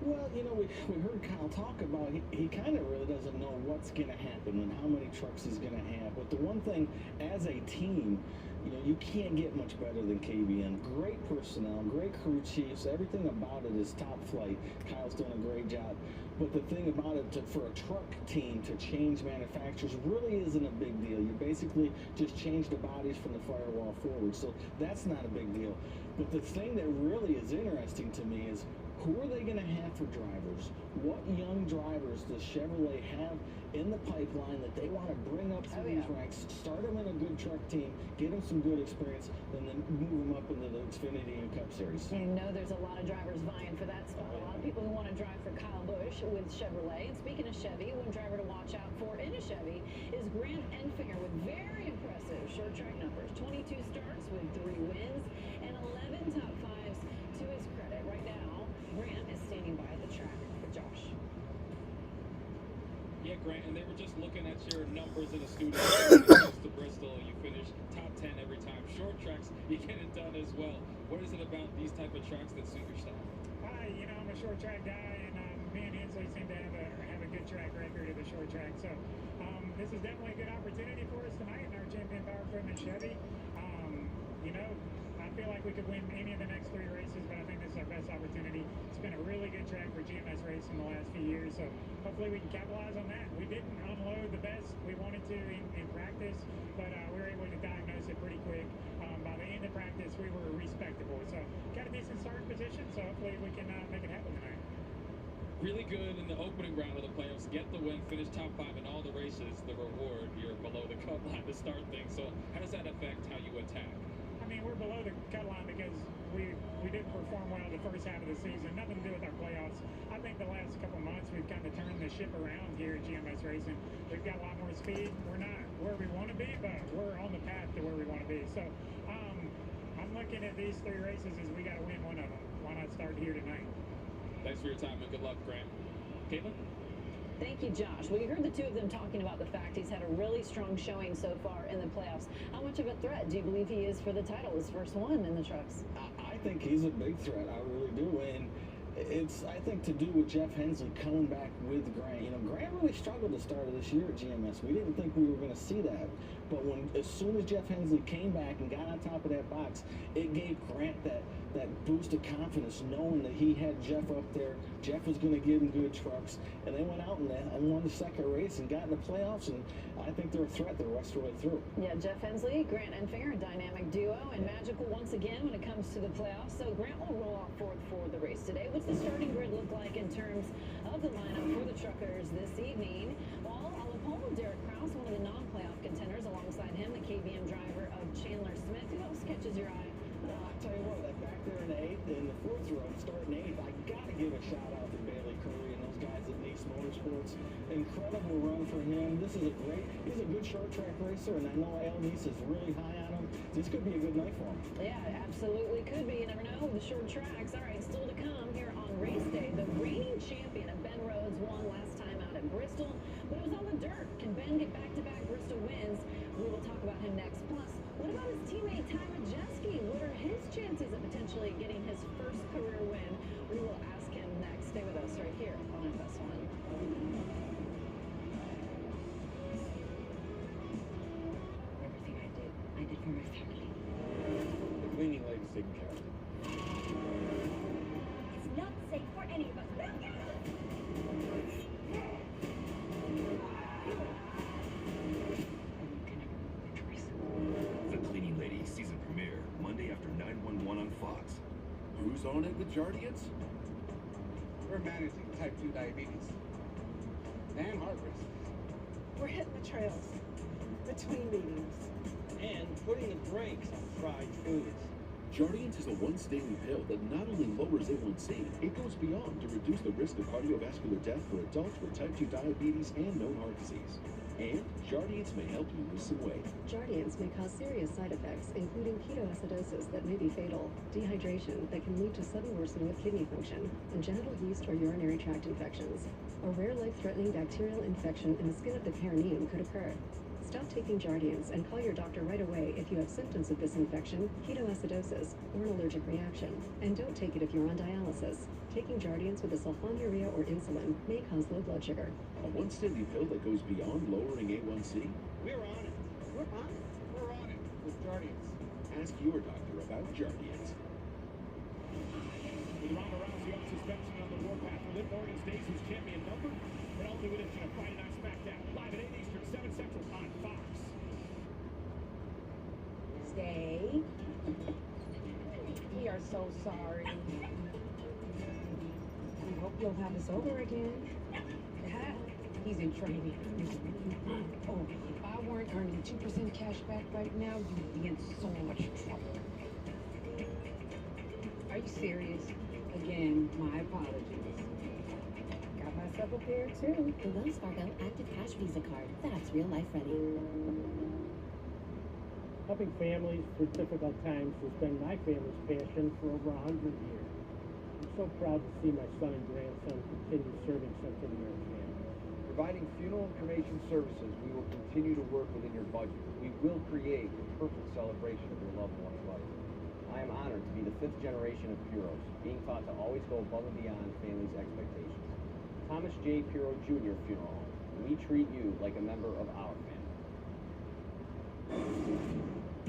Well, you know, we heard Kyle talk about he kind of really doesn't know what's going to happen and how many trucks he's going to have. But the one thing, as a team, you know, you can't get much better than KBN. Great personnel, great crew chiefs, everything about it is top flight. Kyle's done a great job. But the thing about it, for a truck team to change manufacturers really isn't a big deal. You basically just change the bodies from the firewall forward. So that's not a big deal. But the thing that really is interesting to me is, who are they going to have for drivers? What young drivers does Chevrolet have in the pipeline that they want to bring up through these ranks, start them in a good truck team, get them some good experience, and then move them up into the Xfinity and Cup Series? You know, there's a lot of drivers vying for that spot. A lot of people who want to drive for Kyle Busch with Chevrolet. And speaking of Chevy, one driver to watch out for in a Chevy is Grant Enfinger with very impressive short track numbers. 22 starts with 3 wins and 11 top 5s to his credit. Right now, Grant is standing by the track for Josh. Yeah, Grant, and they were just looking at your numbers in the studio. To Bristol, you finished top 10 every time. Short tracks, you get it done as well. What is it about these type of tracks that suit your style? You know, I'm a short track guy, and me and Hensley seem to have a good track record of the short track. So this is definitely a good opportunity for us tonight in our Champion Power Equipment Chevy. You know, I feel like we could win any of the next 3 races, but I think this is our best opportunity. It's been a really good track for GMS racing the last few years, so hopefully we can capitalize on that. We didn't unload the best we wanted to in practice, but we were able to diagnose it pretty quick. By the end of practice, we were respectable, so got a decent starting position, so hopefully we can make it happen tonight. Really good in the opening round of the playoffs, get the win, finish top 5 in all the races. The reward, you're below the cut line to start things. So how does that affect how you attack? I mean, we're below the cut line because we didn't perform well the first half of the season. Nothing to do with our playoffs. I think the last couple months we've kind of turned the ship around here at GMS Racing. We've got a lot more speed. We're not where we want to be, but we're on the path to where we want to be. So I'm looking at these 3 races as we got to win one of them. Why not start here tonight? Thanks for your time and good luck, Grant. Caitlin? Thank you, Josh. Well, you heard the 2 of them talking about the fact he's had a really strong showing so far in the playoffs. How much of a threat do you believe he is for the title, his first one in the trucks? I think he's a big threat. I really do. And it's, I think, to do with Jeff Hensley coming back with Grant. You know, Grant really struggled to start of this year at GMS. We didn't think we were going to see that. But as soon as Jeff Hensley came back and got on top of that box, it gave Grant that boost of confidence, knowing that he had Jeff up there. Jeff was going to give him good trucks. And they went out and won the second race and got in the playoffs. And I think they're a threat the rest of the way through. Yeah, Jeff Hensley, Grant Enfinger, a dynamic duo, and magical once again when it comes to the playoffs. So Grant will roll off fourth for the race today. What's the starting grid look like in terms of the lineup for the truckers this evening? Well, Derek Krause, one of the non-playoff contenders, alongside him, the KBM driver of Chandler Smith. Who else catches your eye? Well, I tell you what, that back there in the eighth, in the fourth row, starting eighth, I gotta give a shout out to Bailey Curry and those guys at Nice Motorsports. Incredible run for him. He's a good short track racer, and I know Al Nice is really high on him. This could be a good night for him. Yeah, absolutely could be. You never know with the short tracks. All right, still to come here on race day. The reigning champion of Ben Rhodes won last time out at Bristol, but it was on the dirt. Can Ben get back-to-back Bristol wins? We will talk about him next. Plus, what about his teammate Ty Majeski? What are his chances of potentially getting his first career win? We will ask him next. Stay with us right here on FS1. Everything I did for my family. The cleaning lady's taking care of it. It's not safe for any of us. The Cleaning Lady season premiere Monday after 9/11 on Fox. Who's on it with Jardians? We're managing type 2 diabetes and heart risk. We're hitting the trails between meetings And putting the brakes on fried foods. Jardians is a once-daily pill that not only lowers A1C, it goes beyond to reduce the risk of cardiovascular death for adults with type 2 diabetes and known heart disease. And Jardians may help you lose some weight. Jardians may cause serious side effects, including ketoacidosis that may be fatal, dehydration that can lead to sudden worsening of kidney function, and genital yeast or urinary tract infections. A rare life-threatening bacterial infection in the skin of the perineum could occur. Stop taking Jardians and call your doctor right away if you have symptoms of this infection, ketoacidosis, or an allergic reaction. And don't take it if you're on dialysis. Taking Jardians with a sulfonylurea or insulin may cause low blood sugar. A once-daily pill that goes beyond lowering A1C? We're on it. We're on it. We're on it with Jardians. Ask your doctor about Jardians. With Ronda Rousey on suspension on the warpath, will Liv Morgan stays his champion number? An all-new edition of Friday Night SmackDown, live at 8 Eastern, 7 Central on Fox. Stay. We are so sorry. We hope you'll have us over again. He's in training. Oh, if I weren't earning 2% cash back right now, you'd be in so much trouble. Are you serious? Again, my apologies. Got myself a pair too. The Wells Fargo Active Cash Visa card. That's real life ready. Helping families through difficult times has been my family's passion for over 100 years. I'm so proud to see my son and grandson continue serving Central American families. Providing funeral and cremation services, we will continue to work within your budget. We will create the perfect celebration of your loved one's life. I am honored to be the 5th generation of Puros, being taught to always go above and beyond families' expectations. Thomas J. Puro Jr. Funeral Home. We treat you like a member of our family.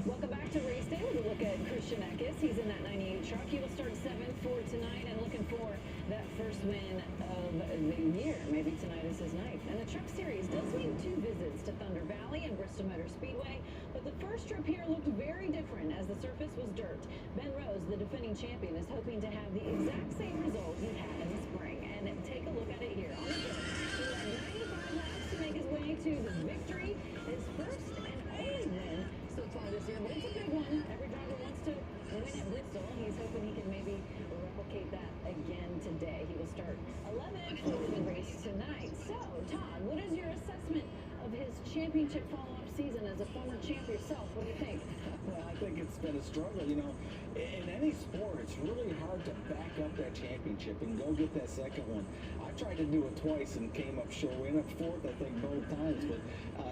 Welcome back to Race Day with a look at Christian Eckes. He's in that 98 truck. He will start 7th for tonight and looking for that first win of the year. Maybe tonight is his night. And the Truck Series does mean 2 visits to Thunder Valley and Bristol Motor Speedway, but the first trip here looked very different as the surface was dirt. Ben Rhodes, the defending champion, is hoping to have the exact same result he had in the spring. And take a look at it here on the dirt. He led 95 laps to make his way to the victory, his first and only win so far this year, but it's a big one. Every driver wants to win at Bristol, and he's hoping he can maybe replicate that again today. He will start 11th for the race tonight. So, Todd, what is your assessment of his championship follow-up season as a former champ yourself. What do you think? Well, I think it's been a struggle. You know, in any sport, it's really hard to back up that championship and go get that second one. I tried to do it twice and came up short. We ended up fourth, I think, both times, but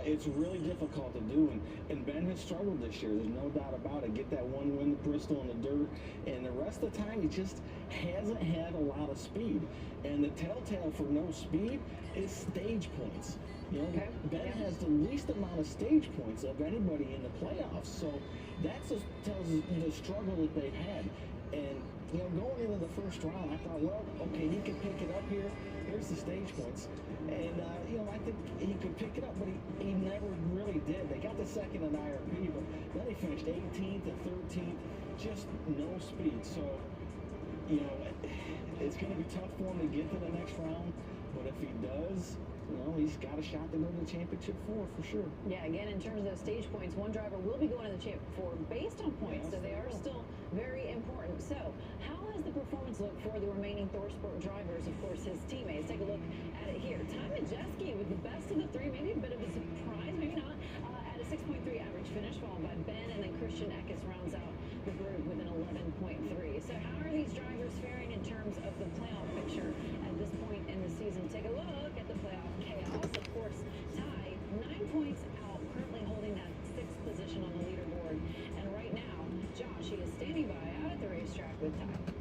it's really difficult to do. And Ben has struggled this year. There's no doubt about it. Get that one win at Bristol in the dirt, and the rest of the time, he just hasn't had a lot of speed. And the telltale for no speed is stage points. You know, Ben has the least amount of stage points of anybody in the playoffs. So that just tells us the struggle that they've had. And, you know, going into the first round, I thought, well, okay, he can pick it up here. Here's the stage points. And, you know, I think he could pick it up, but he never really did. They got the second in IRP, but then he finished 18th and 13th, just no speed. So, you know, it's going to be tough for him to get to the next round, but if he does, you know, he's got a shot to go to the championship for sure. Yeah, again, in terms of those stage points, one driver will be going to the champ four based on points, so they are still very important. So, how has the performance looked for the remaining ThorSport drivers? Of course, his teammates. Take a look at it here. Ty Majeski with the best of the three, maybe a bit of a surprise, maybe not, at a 6.3 average finish, followed by Ben, and then Christian Eckes rounds out the group with an 11.3. So, how are these drivers faring in terms of the playoff picture at this point in the season? Take a look at the playoff chaos. Of course, Ty, 9 points out, currently holding that 6th position on the leaderboard. And right now, Josh, he is standing by out at the racetrack with Ty.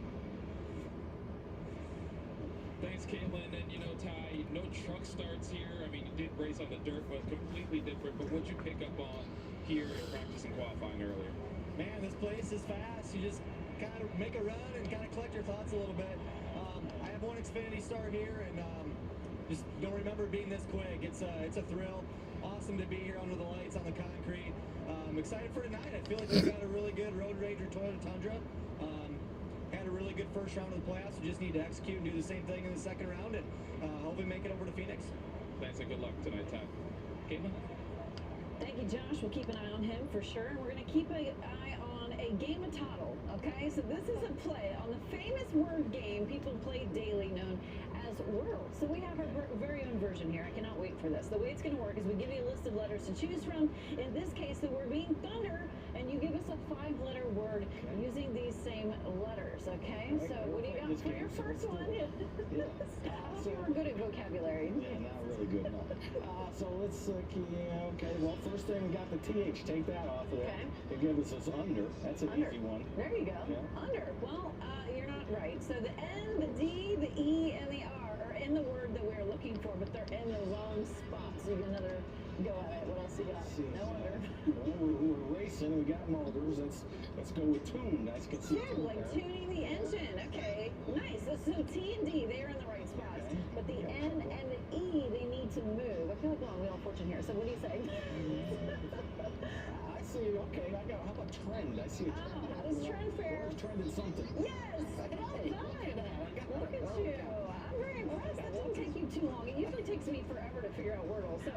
Thanks, Caitlin. And, you know, Ty, no truck starts here. I mean, you did race on the dirt, but completely different. But what'd you pick up on here in practice and qualifying earlier? Man, this place is fast. You just kind of make a run and kind of collect your thoughts a little bit. I have one Xfinity start here, and just don't remember being this quick. It's a thrill. Awesome to be here under the lights on the concrete. Excited for tonight. I feel like we've got a really good Road Ranger Toyota Tundra. Had a really good first round of the playoffs. We just need to execute and do the same thing in the second round, and hopefully make it over to Phoenix. Thanks and good luck tonight, Ty. Caitlin? Thank you, Josh. We'll keep an eye on him for sure. And we're going to keep an eye on a game of Toddle, okay? So this is a play on the famous word game people play daily known as Wordle. So we have our very own version here. I cannot wait for this. The way it's going to work is we give you a list of letters to choose from. In this case, the word being thunder, and you give us a 5-letter word using these same letters, okay? So what do you got for your first one? I hope you were good at vocabulary. Yeah, not really good, no. So let's, okay, well, first thing we got the TH. Take that off of there. It gives us this under. That's an easy one. There you go. Yeah. Under. Well, you're not right. So the N, the D, the E, and the R are in the word that we're looking for, but they're in the wrong spot. So you get another go at it. What else you got? No under. Well, we're racing. We got motors. Let's go with tuned. I can see Tuned, like tuning the engine. Okay, nice. So T and D, they're in the right spots. But the N and the E, they need to move. I feel like we're on Wheel of Fortune here. So what do you say? I see. Okay, how about trend? I see a trend. How does trend fare? Trend in something. Yes. Well done. Look at you. I'm very impressed. That didn't take you too long. It usually takes me forever to figure out Wordle. So,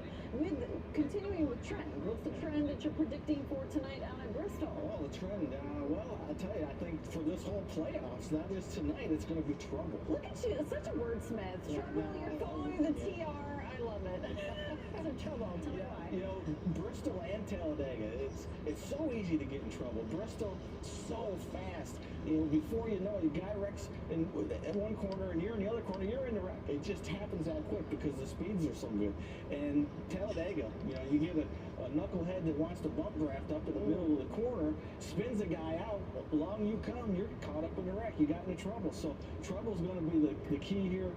continuing with trend, what's the trend that you're predicting for tonight out at Bristol? Well, the trend, well, I'll tell you, I think for this whole playoffs, not just tonight, it's going to be trouble. Look at you. It's such a wordsmith. Trouble, you're following the TR. I love it. Trouble. Tell me why. You know, Bristol and Talladega, it's so easy to get in trouble. Bristol, so fast. You know, before you know it, your guy wrecks in one corner and you're in the other corner, you're in the wreck. It just happens that quick because the speeds are so good. And Talladega, you know, you get a knucklehead that wants to bump draft up in the middle of the corner, spins a guy out, along you come, you're caught up in the wreck. You got into trouble. So trouble's going to be the key here.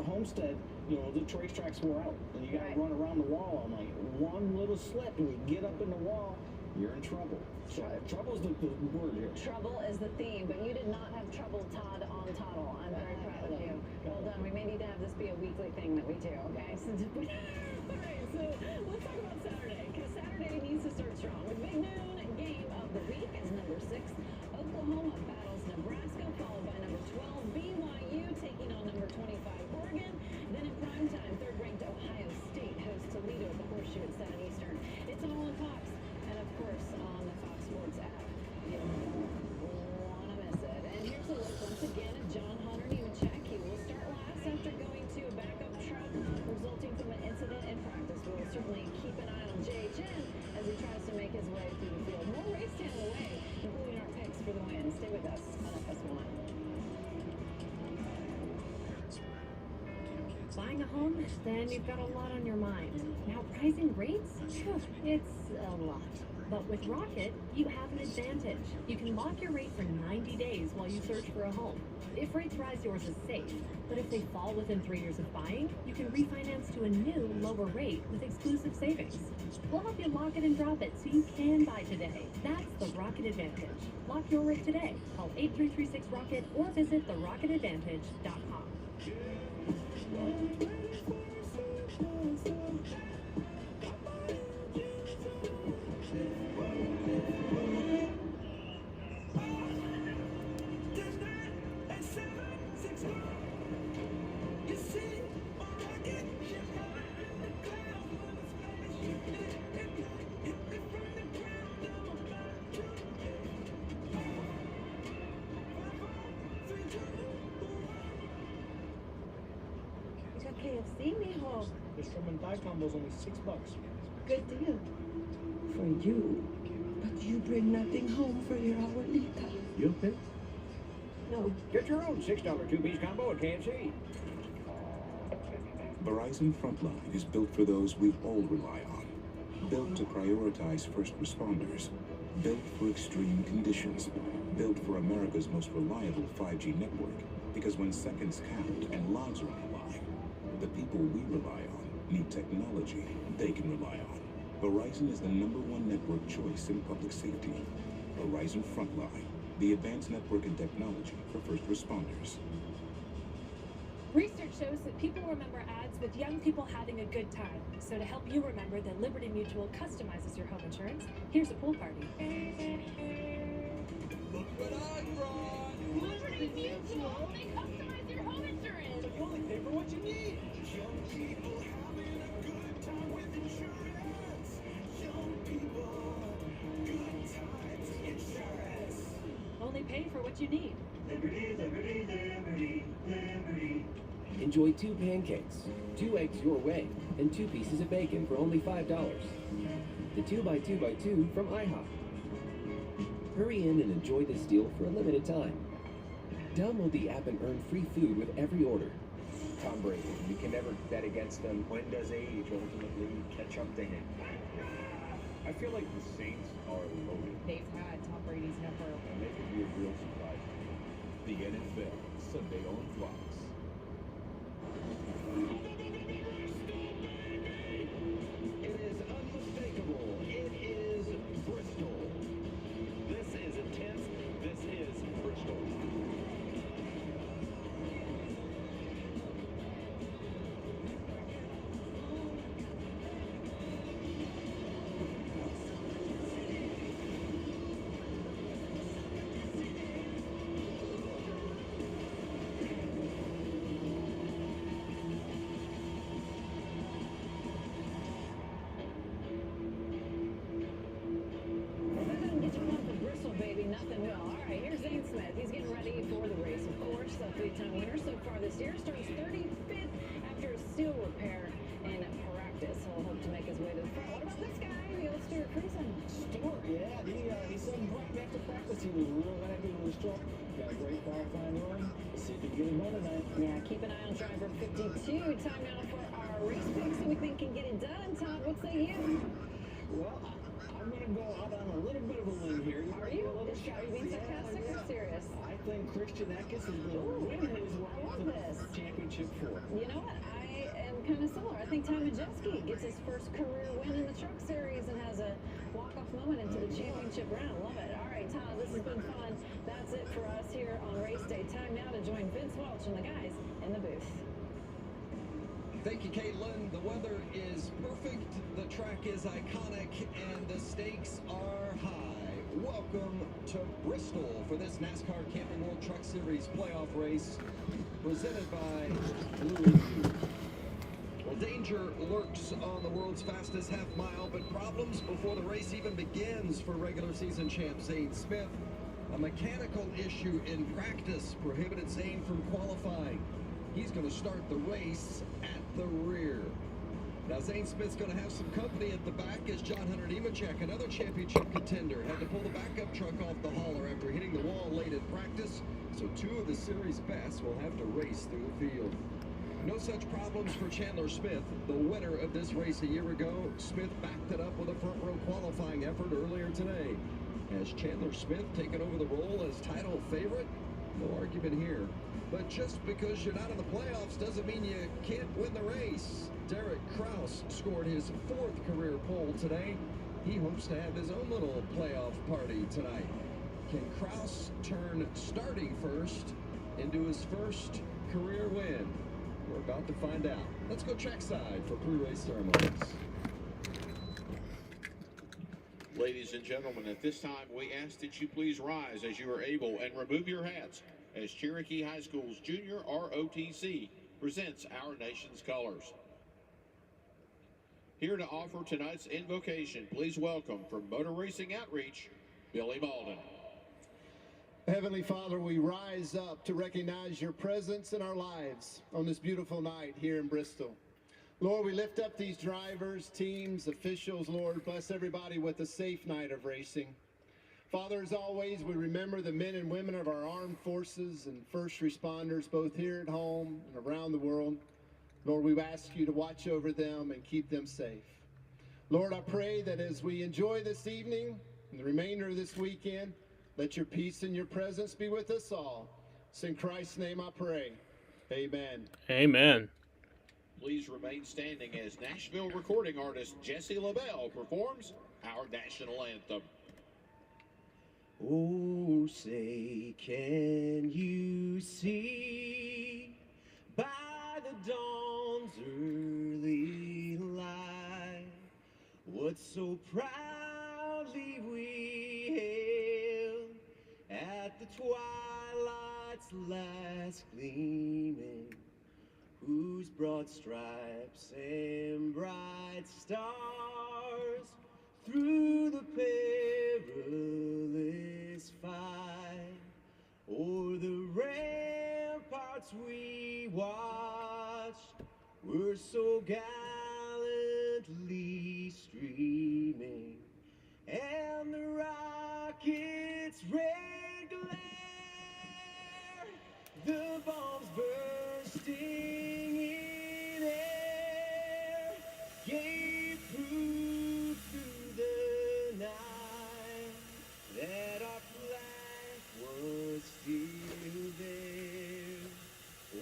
Homestead, you know, the racetracks wore out, and you got to run around the wall all night. One little slip, and you get up in the wall, you're in trouble. So trouble's the word here. Trouble is the theme, but you did not have trouble, Todd, on Toddle. I'm very proud of you. Well done. We may need to have this be a weekly thing that we do, okay? All right, so let's talk about Saturday, because Saturday needs to start strong. The big noon game of the week is number 6. Oklahoma battles Nebraska, followed by number 12, BYU, taking on number 25, Oregon. Then in primetime, 3rd-ranked Ohio State hosts Toledo at the Horseshoe at 7 Eastern. It's all on Fox, and of course on the Fox Sports app. You don't want to miss it. And here's a look once again at John Hunter Nemechek. He will start last after going to a backup truck resulting from an incident in practice. We'll certainly keep an eye on buying a home, then you've got a lot on your mind. Now, rising rates? Phew, it's a lot. But with Rocket, you have an advantage. You can lock your rate for 90 days while you search for a home. If rates rise, yours is safe. But if they fall within 3 years of buying, you can refinance to a new, lower rate with exclusive savings. We'll help you lock it and drop it so you can buy today. That's the Rocket Advantage. Lock your rate today. Call 8336-ROCKET or visit therocketadvantage.com. KFC, mijo. The shrimp and thigh combo is only $6. Good deal. For you. But you bring nothing home for your abuelita. You okay? No. Get your own $6 two-piece combo at KFC. Verizon Frontline is built for those we all rely on. Built to prioritize first responders. Built for extreme conditions. Built for America's most reliable 5G network. Because when seconds count and lives are on the line, the people we rely on need technology they can rely on. Verizon is the #1 network choice in public safety. Verizon Frontline, the advanced network and technology for first responders. Research shows that people remember ads with young people having a good time. So to help you remember that Liberty Mutual customizes your home insurance, here's a pool party. Look what I brought! Liberty Mutual, they customize your home insurance. So you only pay for what you need. Young people having a good time with insurance. Young people, good times insurance. Only pay for what you need. Liberty, liberty, liberty, liberty. Enjoy 2 pancakes, 2 eggs your way, and 2 pieces of bacon for only $5. The 2x2x2 from IHOP. Hurry in and enjoy this deal for a limited time. Download the app and earn free food with every order. Tom Brady, you can never bet against him. When does age ultimately catch up to him? I feel like the Saints are loaded. They've had Tom Brady's number. And they could be a real surprise. The NFL, Sunday on Fox. It is unmistakable. It is Bristol. This is intense. This is Bristol. Nothing will. All right, here's Zane Smith. He's getting ready for the race, of course. The 3-time winner so far this year starts 35th after a steel repair in practice. He'll hope to make his way to the front. What about this guy, the old Stuart Cruisin? Stuart, yeah, he said right after practice he was real happy with his truck. Got a great qualifying run. Let's see if he can get it done tonight. Yeah, keep an eye on driver 52. Time now for our race picks so we think can get it done. Todd, what say you? Well, I'm going to go out on a little bit of a limb here. Are you? Are you being sarcastic or serious? I think Christian Eckes is going to win his way to this. Championship 4. You know what? I am kind of similar. I think Ty Majeski gets his first career win in the Truck Series and has a walk-off moment into the championship round. Love it. All right, Todd, this has been fun. That's it for us here on Race Day. Time now to join Vince Welch and the guys in the booth. Thank you, Caitlin. The weather is perfect, the track is iconic, and the stakes are high. Welcome to Bristol for this NASCAR Camping World Truck Series playoff race presented by Blue Review. Well, danger lurks on the world's fastest half mile, but problems before the race even begins for regular season champ Zane Smith. A mechanical issue in practice prohibited Zane from qualifying. He's going to start the race at the rear. Now, Zane Smith's going to have some company at the back as John Hunter Nemechek, another championship contender, had to pull the backup truck off the hauler after hitting the wall late in practice. So 2 of the series best will have to race through the field. No such problems for Chandler Smith, the winner of this race a year ago. Smith backed it up with a front row qualifying effort earlier today. Has Chandler Smith taken over the role as title favorite? No argument here. But just because you're not in the playoffs doesn't mean you can't win the race. Derek Kraus scored his 4th career pole today. He hopes to have his own little playoff party tonight. Can Kraus turn starting first into his first career win? We're about to find out. Let's go trackside for pre-race ceremonies. Ladies and gentlemen, at this time, we ask that you please rise as you are able and remove your hats as Cherokee High School's Junior ROTC presents our nation's colors. Here to offer tonight's invocation, please welcome from Motor Racing Outreach, Billy Malden. Heavenly Father, we rise up to recognize your presence in our lives on this beautiful night here in Bristol. Lord, we lift up these drivers, teams, officials. Lord, bless everybody with a safe night of racing. Father, as always, we remember the men and women of our armed forces and first responders, both here at home and around the world. Lord, we ask you to watch over them and keep them safe. Lord, I pray that as we enjoy this evening and the remainder of this weekend, let your peace and your presence be with us all. It's in Christ's name I pray. Amen. Amen. Please remain standing as Nashville recording artist Jesse Labelle performs our national anthem. Oh, say, can you see by the dawn's early light what so proudly we hailed at the twilight's last gleaming, whose broad stripes and bright stars through the perilous fight o'er the ramparts we watched were so gallantly streaming, and the rocket's red glare, the bombs bursting in air, gave proof through the night that our flag was still there.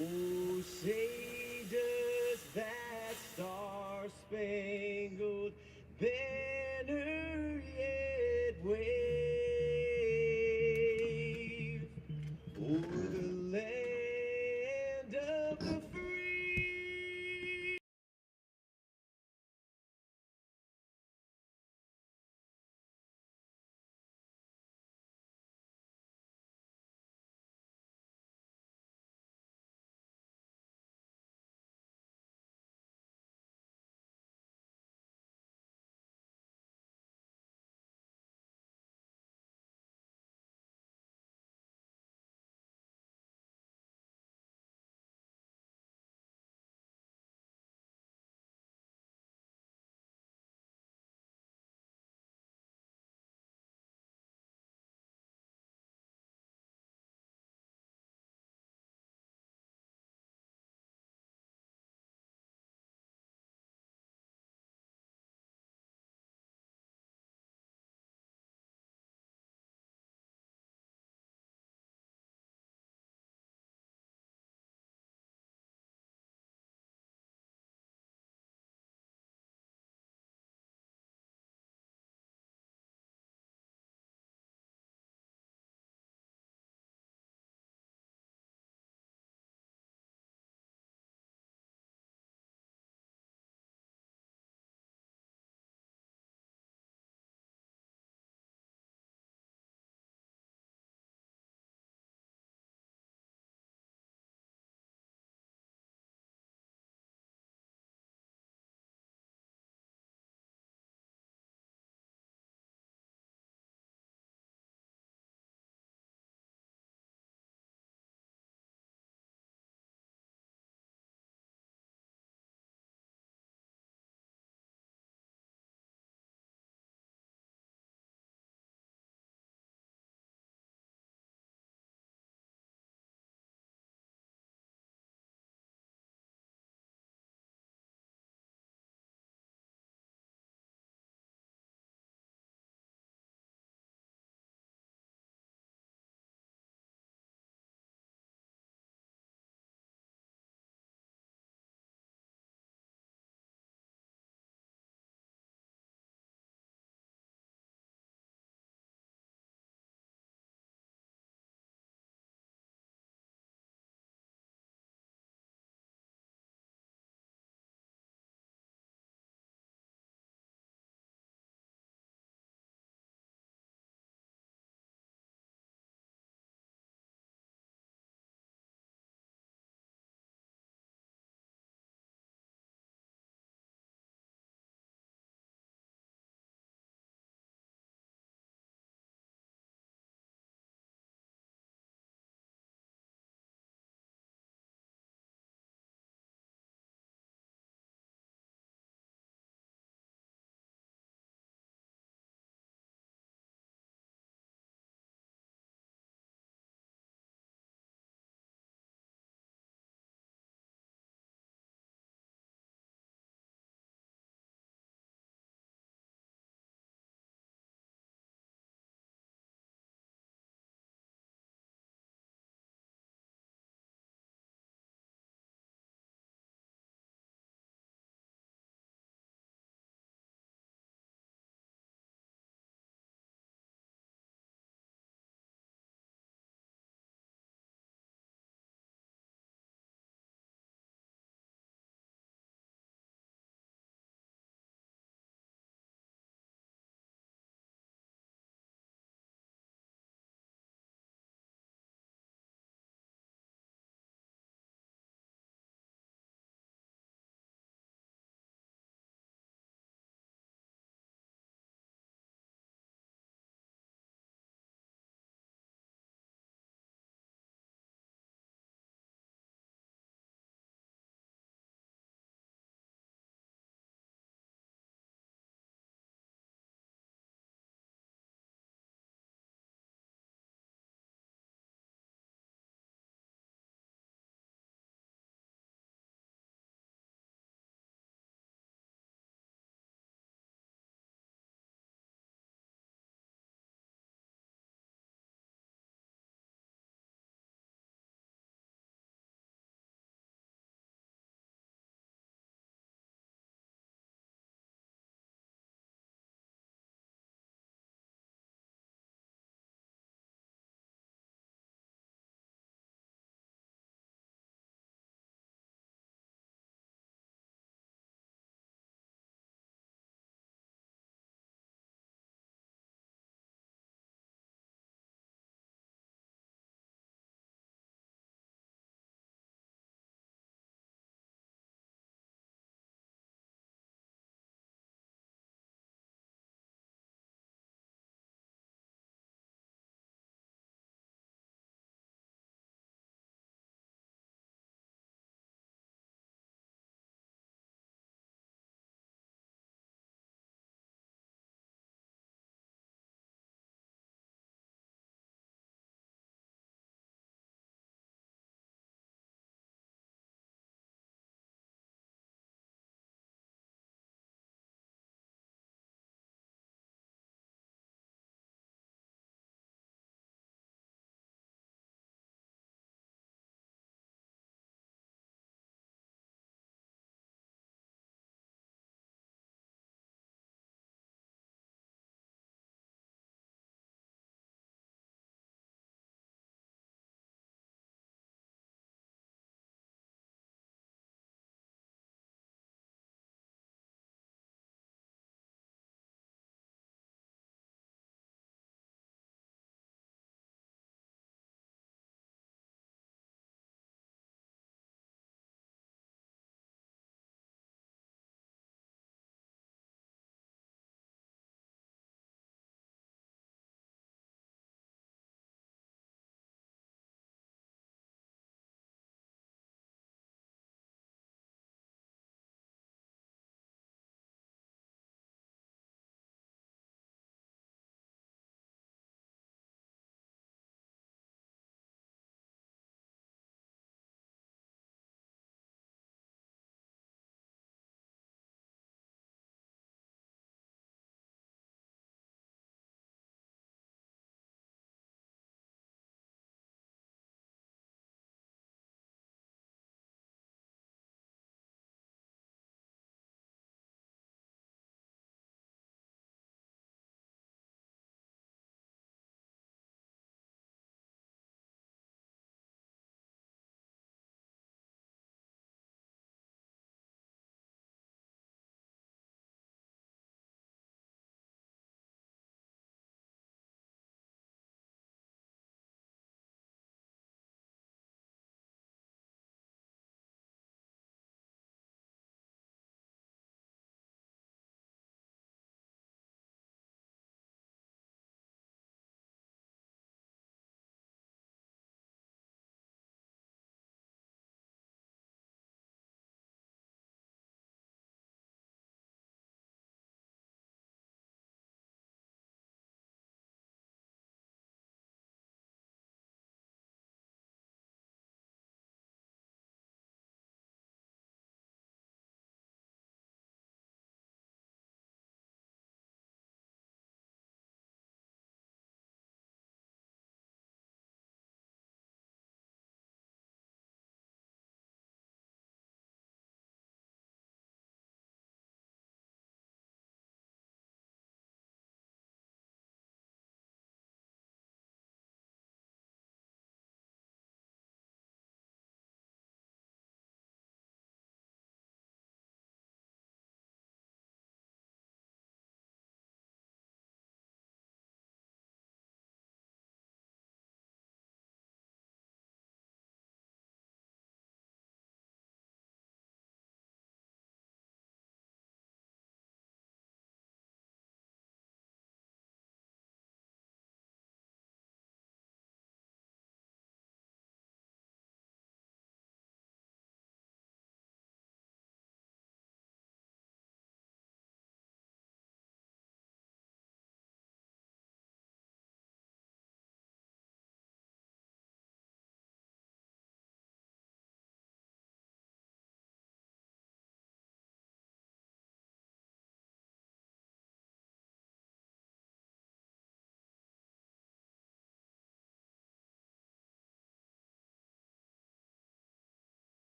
Oh, say does that star-spangled banner yet wave o'er the land of the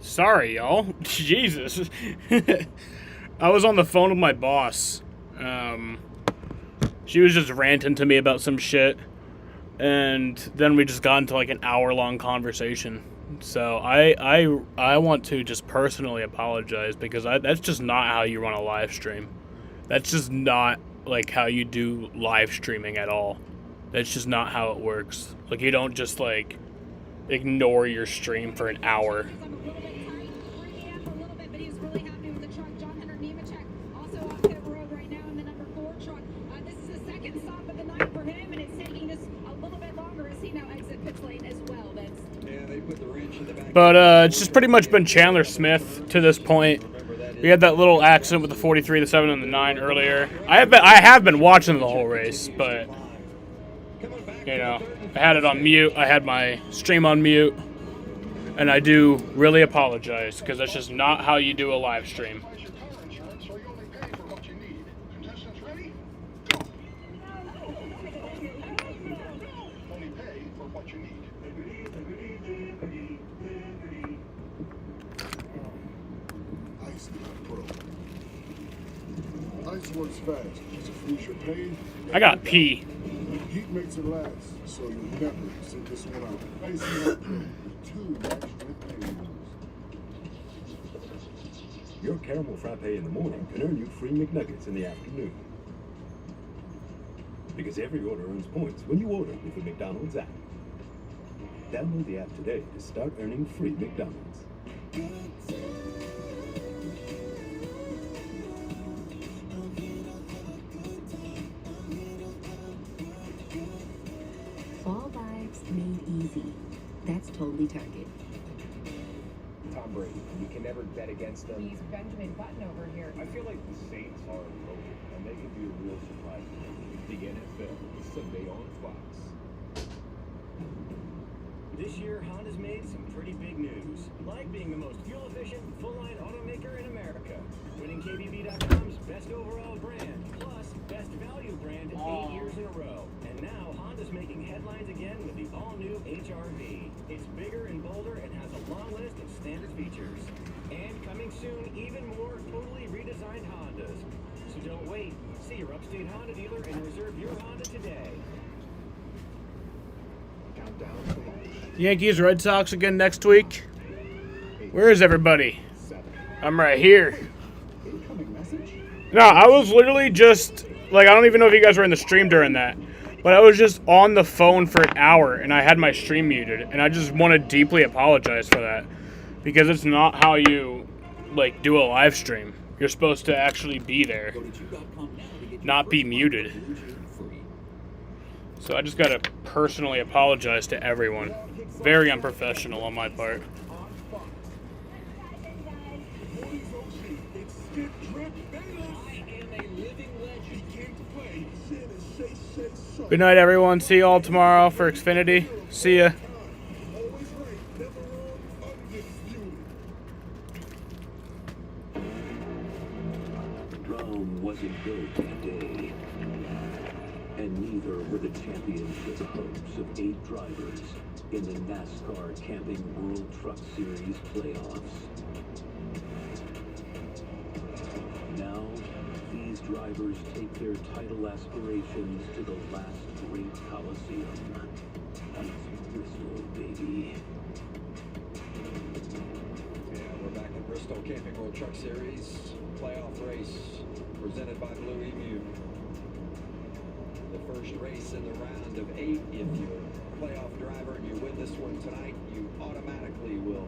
Sorry, y'all. Jesus. I was on the phone with my boss. She was just ranting to me about some shit. And then we just got into like an hour-long conversation. So I want to just personally apologize because that's just not how you run a live stream. That's just not like how you do live streaming at all. That's just not how it works. Like, you don't just like ignore your stream for an hour. But it's just pretty much been Chandler Smith to this point. We had that little accident with the 43, the 7, and the 9 earlier. I have been watching the whole race, but you know, I had it on mute. I had my stream on mute, and I do really apologize because that's just not how you do a live stream. Ice works fast. It's a freeze your pain. I got pee. Heat makes it last, so you'll never sit this one out. Ice Pro, 2 match-strength pain. Your caramel frappe in the morning can earn you free McNuggets in the afternoon. Because every order earns points when you order with the McDonald's app. Download the app today to start earning free McDonald's. All lives made easy. That's totally Target. Tom Brady, you can never bet against them. He's Benjamin Button over here. I feel like the Saints are loaded, and they could be a real surprise. The NFL is Sunday on Fox. This year, Honda's made some pretty big news, like being the most fuel-efficient, full-line automaker in America, winning KBB.com's best overall brand, plus best value brand 8 years in a row. And now, Honda's making headlines again with the all-new HR-V. It's bigger and bolder and has a long list of standard features. And coming soon, even more totally redesigned Hondas. So don't wait. See your upstate Honda dealer and reserve your Honda today. Yankees, Red Sox again next week. Where is everybody? I'm right here. No, I was literally just, like, I don't even know if you guys were in the stream during that, but I was just on the phone for an hour, and I had my stream muted, and I just want to deeply apologize for that, because it's not how you, like, do a live stream. You're supposed to actually be there, not be muted. So I just got to personally apologize to everyone. Very unprofessional on my part. Good night, everyone. See you all tomorrow for Xfinity. See ya. Rome wasn't built in a day. And neither were the championship hopes of 8 drivers in the NASCAR Camping World Truck Series playoffs. Now, these drivers take their title aspirations to the last great Coliseum. It's Bristol, baby. Yeah, we're back at Bristol Camping World Truck Series playoff race presented by Blue Emu. The first race in the round of 8. If you're a playoff driver and you win this one tonight, you automatically will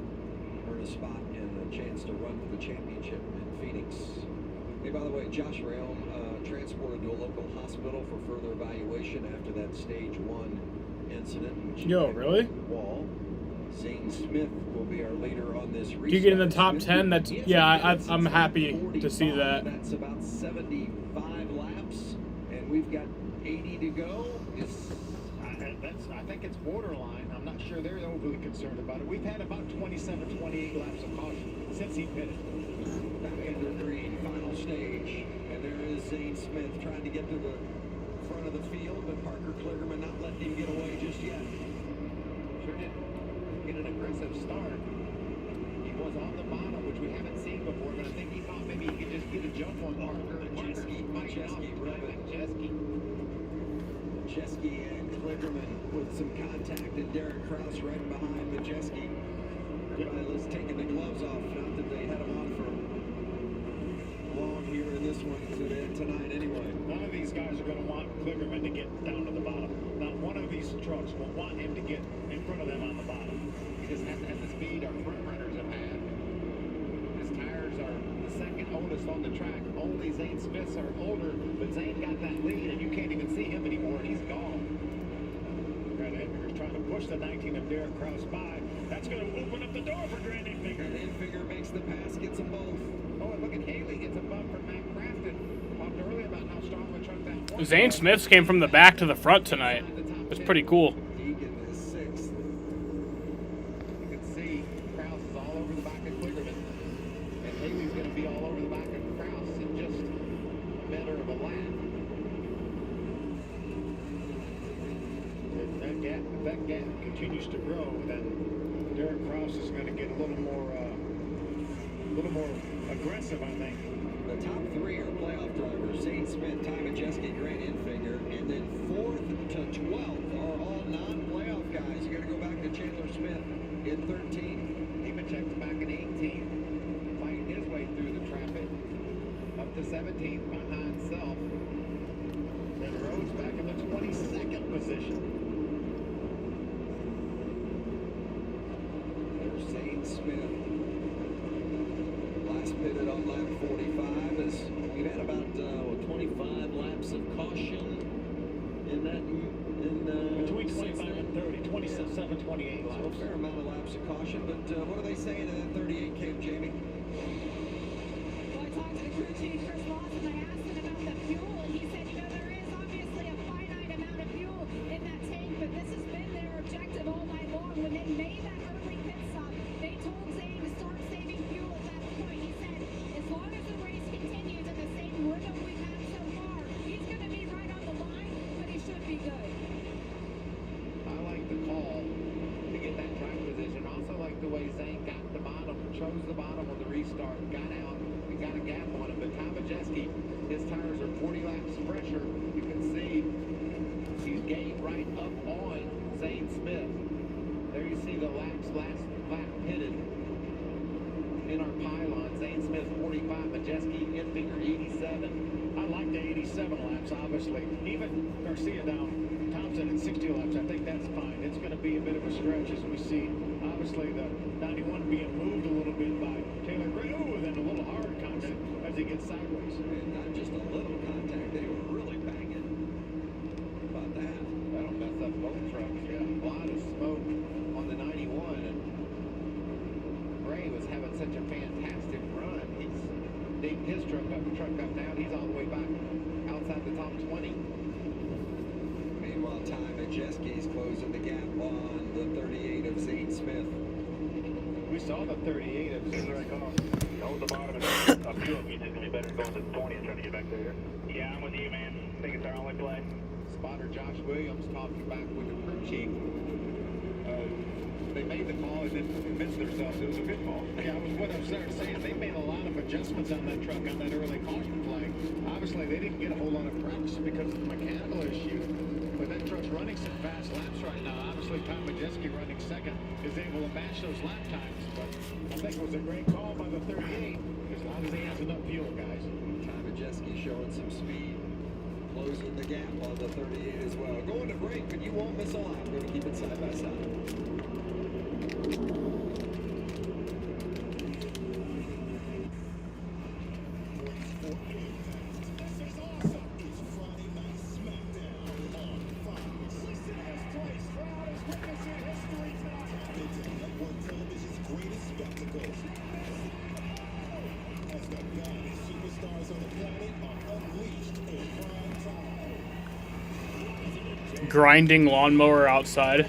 earn a spot and a chance to run for the championship in Phoenix. Hey, by the way, Josh Realm transported to a local hospital for further evaluation after that stage 1 incident. Yo, really? Wall. Zane Smith will be our leader on this race. Do you get in the top 10? That's, yeah, I'm happy to see that. That's about 75 laps, and we've got 80 to go. I think it's borderline. I'm not sure they're overly concerned about it. We've had about 27, 28 laps of caution since he pitted. Back under green, final stage. And there is Zane Smith trying to get to the front of the field, but Parker Kligerman not letting him get away just yet. Sure did get an aggressive start. He was off get a jump on Parker. Majeski and Klickerman with some contact, and Derek Krause right behind Majeski. Riley's taking the gloves off. Not that they had them on for long here in this one tonight anyway. None of these guys are going to want Klickerman to get down to the bottom. Not one of these trucks will want him to get in front of them on the bottom. Because at the speed our front runners have had, his tires are the second oldest on the track. Only Zane Smith's are older, but Zane got that lead, and you can't even see him anymore, and he's gone. Grant Enfinger's trying to push the 19 of Derek Krause by. That's going to open up the door for Grant Enfinger. And Enfinger makes the pass, gets them both. Oh, and look at Haley gets a bump from Matt Crafton. Talked earlier about how strong the truck that was. Zane Smith's came from the back to the front tonight. It's pretty cool. Deegan is sixth. You can see Krause is all over the back of Klickerman. And Haley's going to be all over the back of Krause in just a matter of a lap. If that gap continues to grow, then Derek Krause is going to get a little more aggressive, I think. The top three are playoff drivers: Zane Smith, Ty Majeski, Grant Enfinger, and then 4th to 12th are all non-playoff guys. You got to go back to Chandler Smith in 13. Nemechek's back in 18th, fighting his way through the traffic. Up to 17th behind Self. Then Rhodes back in the 22nd position. There's Zane Smith. Last pitted on lap 45 is we've had about 25 laps of caution in that Between 25 and 30, 27, 28 laps. So a fair amount of laps of caution, but what are they saying in that 38 camp, Jamie? Well, I talked to the crew chief, Chris Lawson. I asked him about the fuel, and he said, you know, there is obviously a finite amount of fuel in that tank, but this has been their objective all night long. When they made that early pit stop, they told Zane to start saving fuel at that point. He said, as long as the race continues in the same rhythm we've had so far, he's going to be right on the line, but he should be good. I like the call to get that track position. Also like the way Zane got the bottom, chose the bottom on the restart, got out, and got a gap on him. But Ty Majeski, his tires are 40 laps fresher. You can see he's gained right up on Zane Smith. There you see the last lap pitted in our pylon. Zane Smith 45, Majeski, Enfinger 87. I like the 87 laps, obviously. Even Garcia down Thompson at 60 laps, I think that's fine. It's going to be a bit of a stretch as we see, obviously, the 91 being moved a little bit by Taylor Gray. Ooh, then a little hard contact as he gets sideways. And not just a little contact, they were really banging. How about that? That'll mess up both trucks. Yeah, a lot of smoke on the 91, and Gray was having such a fantastic run. He's digged his truck up down. He's all the way back outside the top 20. Meanwhile, Ty Majeski's closing the gap on the 38 of Zane Smith. We saw the 38 of Zane Smith. Hold the bottom and a few of you think it'd be better going to 20 and trying to get back there. Yeah, I'm with you, man. I think it's our only play. Spotter Josh Williams talking back with the crew chief. They made the call and then convinced themselves it was a good call. Yeah, what I was saying, they made a lot of adjustments on that truck on that early caution flag. Obviously, they didn't get a whole lot of practice because of the mechanical issue. But that truck's running some fast laps right now. Obviously, Tom Majeski running second is able to match those lap times. But I think it was a great call by the 38 as long as he has enough fuel, guys. Ty Majeski showing some speed, closing the gap on the 38 as well. Going to break, but you won't miss a lap. We're going to keep it side by side. Grinding lawnmower outside.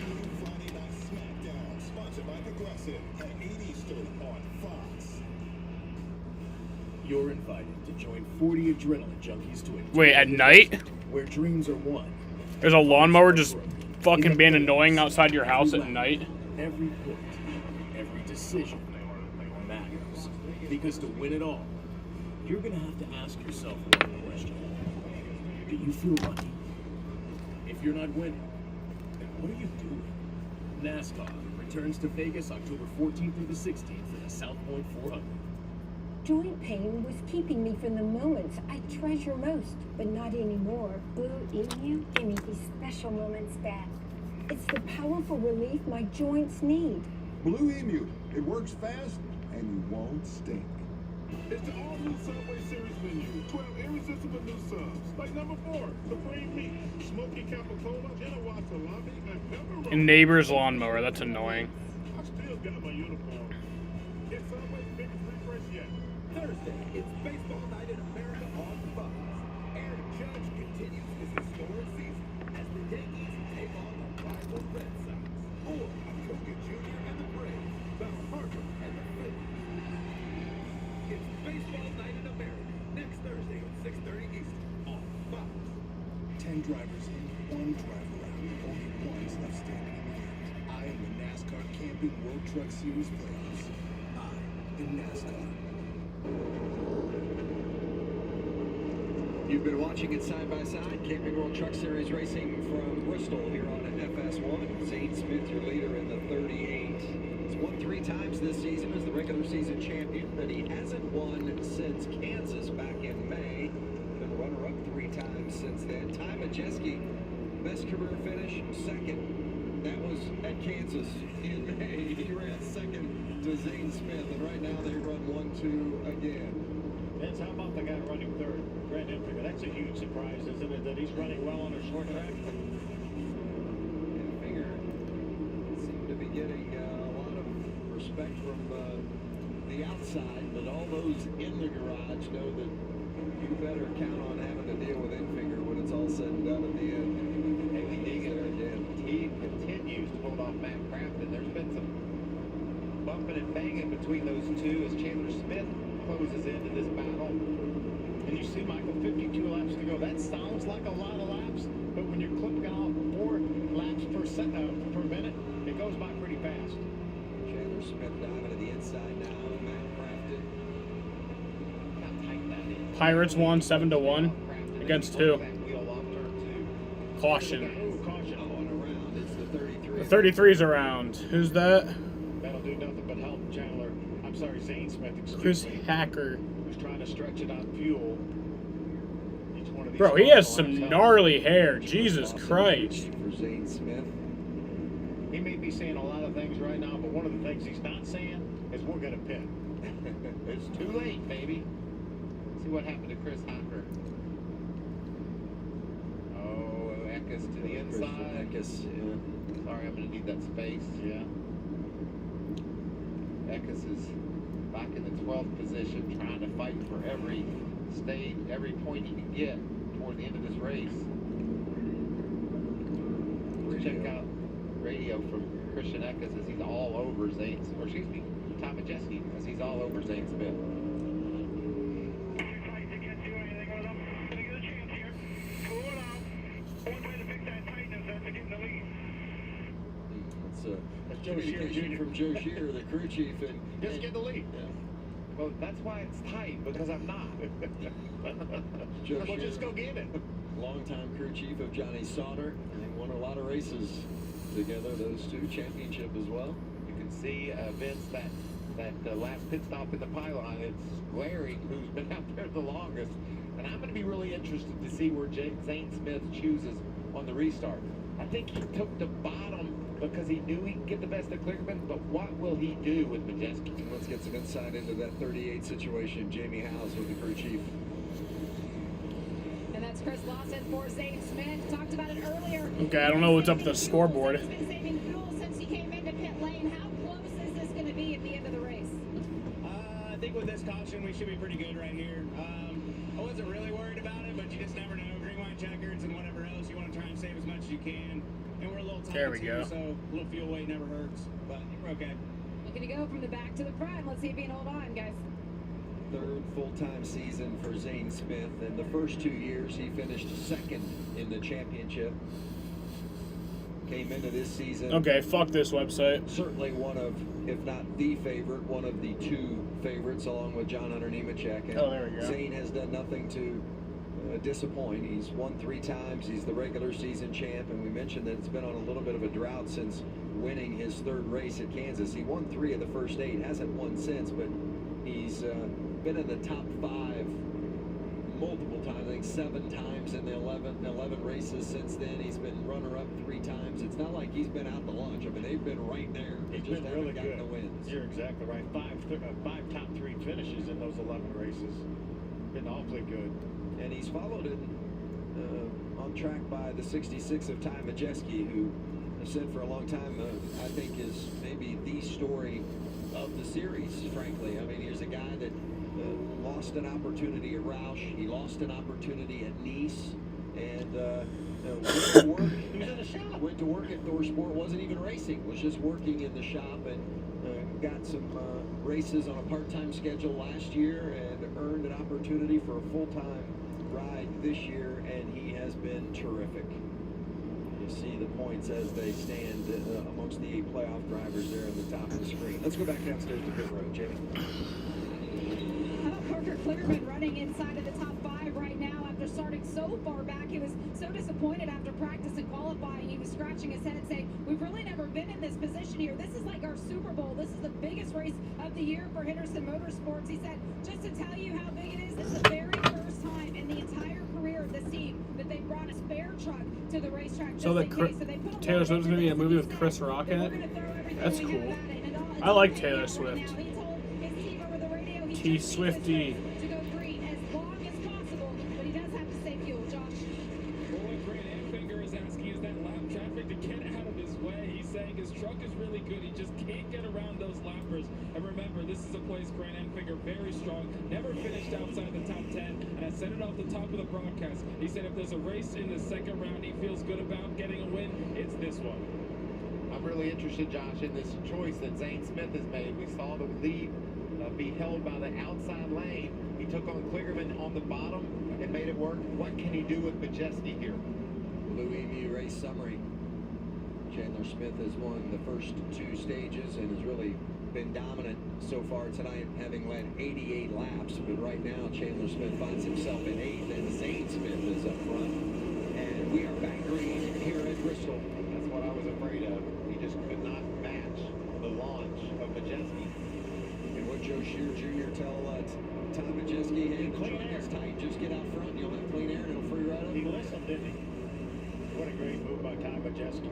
You're invited to join 40 adrenaline junkies to a Wait, at night? where dreams are won. There's a lawnmower just fucking being annoying outside your house at night. Every point, every decision matters. Because to win it all, You're gonna have to ask yourself one question. Do you feel lucky? If you're not winning, then what are you doing? NASCAR returns to Vegas October 14th through the 16th for the South Point 400. Joint pain was keeping me from the moments I treasure most, but not anymore. Blue Emu, give me these special moments back. It's the powerful relief my joints need. Blue Emu. It works fast and you won't stink. It's the all-new Subway Series menu. 12 irresistible new subs. Like number 4, Supreme Meat, Smoky Capicola, Genoa Salami, and Pepperoni. And neighbor's lawnmower, that's annoying. I still got my uniform. It's Subway's biggest refresh yet. Thursday, it's baseball night in America on Fox. Aaron Judge continues his historic season as the Yankees take on the rival Red Sox. Or Acuna Jr. and the Braves battle Arca and the Phillies. It's baseball night in America next Thursday at 6:30 Eastern on Fox. 10 drivers in, 1 driver out. Only one is left standing in the end. I am the NASCAR Camping World Truck Series playoffs. I am NASCAR. You've been watching it side by side, Camping World Truck Series racing from Bristol here on FS1. Zane Smith, your leader in the 38. He's won 3 times this season as the regular season champion, but he hasn't won since Kansas back in May. Been runner-up 3 times since then. Ty Majeski, best career finish, second. That was at Kansas in May. He ran second to Zane Smith, and right now they run 1-2 again. Vince, how about the guy running third? Grant Infinger. That's a huge surprise, isn't it, that he's running well on a short track? Infinger seemed to be getting a lot of respect from the outside, but all those in the garage know that you better count on having to deal with Infinger when it's all said and done at the end. Haley Deegan again. He continues to hold off Matt Crafton. There's been some bumping and banging between those two as Chandler Smith closes into this battle. And you see, Michael, 52 laps to go. That sounds like a lot of laps, but when you're clipping off 4 laps per minute, it goes by pretty fast. Chandler Smith diving to the inside now. Matt Crafton. How tight that is. Pirates won 7-1 against 2. Caution. It's the 33. The 33's around. Who's that? That'll do nothing but help Chandler. I'm sorry, Zane Smith. Chris Hacker. Who's trying to stretch it on fuel. Each one of these Bro, he has some gnarly hair. Jesus Christ. For Zane Smith. He may be saying a lot of things right now, but one of the things he's not saying is we're going to pit. It's too late, baby. See what happened to Chris Hacker. Oh, Eckes to the inside. Eckes, yeah. Sorry, I'm going to need that space. Yeah. Eckes is back in the 12th position, trying to fight for every stage, every point he can get toward the end of this race. Check out radio from Christian Eckes as he's all over Zane, or excuse me, Tom Majeski as he's all over Zane Smith. That's Joe Shear from Joe Shear, the crew chief, and just get the lead. Yeah. Well, that's why it's tight, because I'm not. Joe Well, Shear, just go get it. longtime crew chief of Johnny Sauter, and they won a lot of races together. Those two, championship as well. You can see Vince that last pit stop in the pylon. It's Larry who's been out there the longest, and I'm going to be really interested to see where Zane Smith chooses on the restart. I think he took the bottom because he knew he could get the best of Clearman, but what will he do with Majeski? Let's get some insight into that 38 situation. Jamie Howes with the crew chief. And that's Chris Lawson for Zane Smith. Talked about it earlier. Okay, I don't know what's up with the scoreboard. He's been saving fuel since he came into pit lane. How close is this going to be at the end of the race? I think with this caution, we should be pretty good right here. I wasn't really worried about it, but you just never know. Green, white checkers and whatever else, you want to try and save as much as you can. And we're a little tight There we too, go. so a little fuel weight never hurts. But we're okay. Looking to go from the back to the front. Let's see if he can hold on, guys. Third full-time season for Zane Smith. In the first 2 years, he finished second in the championship. Came into this season. Okay, fuck this website. Certainly one of, if not the favorite, one of the 2 favorites starts along with John Hunter Nemechek. And Oh, there we go. Zane has done nothing to disappoint. He's won 3 times. He's the regular season champ, and we mentioned that it's been on a little bit of a drought since winning his 3rd race at Kansas. He won 3 of the first 8, hasn't won since, but he's been in the top 5 multiple times. I think 7 times in the 11 races since then. He's been runner-up 3 times. It's not like he's been out to lunch. I mean, they've been right there. They He's just been haven't really gotten good. the wins. You're exactly right. Five top 3 finishes in those 11 races. Been awfully good. And he's followed it on track by the 66 of Ty Majeski, who I've said for a long time, I think is maybe the story of the series, frankly. I mean, here's a guy that lost an opportunity at Roush. He lost an opportunity at Nice. And went to work. He was in the shop. Went to work at ThorSport. Wasn't even racing. Was just working in the shop, and got some races on a part-time schedule last year, and earned an opportunity for a full-time ride this year, and he has been terrific. You see the points as they stand amongst the 8 playoff drivers there on the top of the screen. Let's go back downstairs to pit road, Jamie. How about Parker Kligerman running inside of the top 5 right now after starting so far back? He was so disappointed after practice and qualifying. He was scratching his head and saying, we've really never been in this position here. This is like our Super Bowl. This is the biggest race of the year for Henderson Motorsports. He said, just to tell you how big it is, this is the very first time in the entire career of this team that they brought a spare truck to the racetrack. So Taylor Swift's gonna be in a movie with Chris Rock in it. That's cool. I like Taylor Swift. T Swifty. To go green as long as possible, but he does have to save fuel, Josh. Well, what Grant Enfinger is asking is that lap traffic to get out of his way. He's saying his truck is really good. He just can't get around those lappers. And remember, this is a place Grant Enfinger very strong. Never finished outside the top 10. And I said it off the top of the broadcast. He said if there's a race in the second round he feels good about getting a win, it's this one. I'm really interested, Josh, in this choice that Zane Smith has made. We saw the lead be held by the outside lane. He took on Kligerman on the bottom and made it work. What can he do with Majeski here? Blue Emu race summary. Chandler Smith has won the first 2 stages and has really been dominant so far tonight, having led 88 laps. But right now, Chandler Smith finds himself in 8th, and Zane Smith is up front. And we are back green here at Bristol. That's what I was afraid of. He just could not match the launch of Majeski. And what Joe Shear Jr. tell Tom Majeski, hey, the truck is tight, just get out front, you'll have clean air, and it'll free right up. He listened, didn't he? What a great move by Tom Majeski.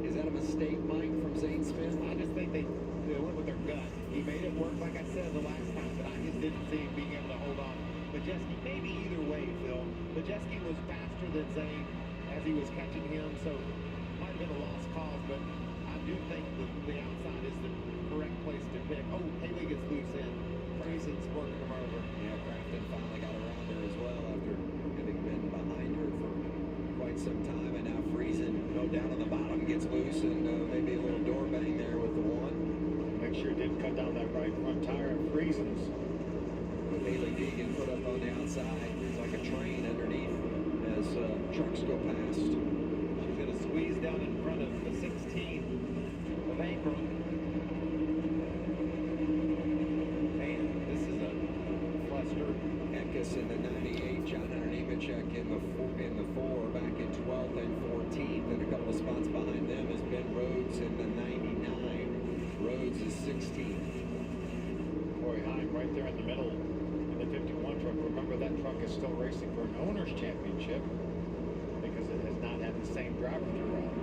Is that a mistake, Mike, from Zane Smith? I just think they went with their gut. He made it work, like I said the last time, but I just didn't see him being able to hold on. Majeski, maybe either way, Phil. Majeski was faster than Zane as he was catching him, so it might have been a lost cause, but I do think that the outside is the correct place to pick. Oh, Haley gets loose in. Friesen's working him over. Yeah, Crafton finally got around there as well after having been behind her for quite some time, and now Friesen, down on the bottom, gets loose, and maybe a little door bang there with the 1. Make sure it didn't cut down that right front tire of Friesen's. Haley Deegan put up on the outside. It's like a train underneath as trucks go past. She's going to squeeze down in front of the 16 of Ankrum. Man, this is a cluster. Eckes in the 98, John Hunter Nemechek in the 4, back in 12th and 14th, and a couple of spots behind them is Ben Rhodes in the 99. Rhodes is 16th. Corey Heim right there in the middle in the 51 truck. Remember, that truck is still racing for an owner's championship because it has not had the same driver throughout.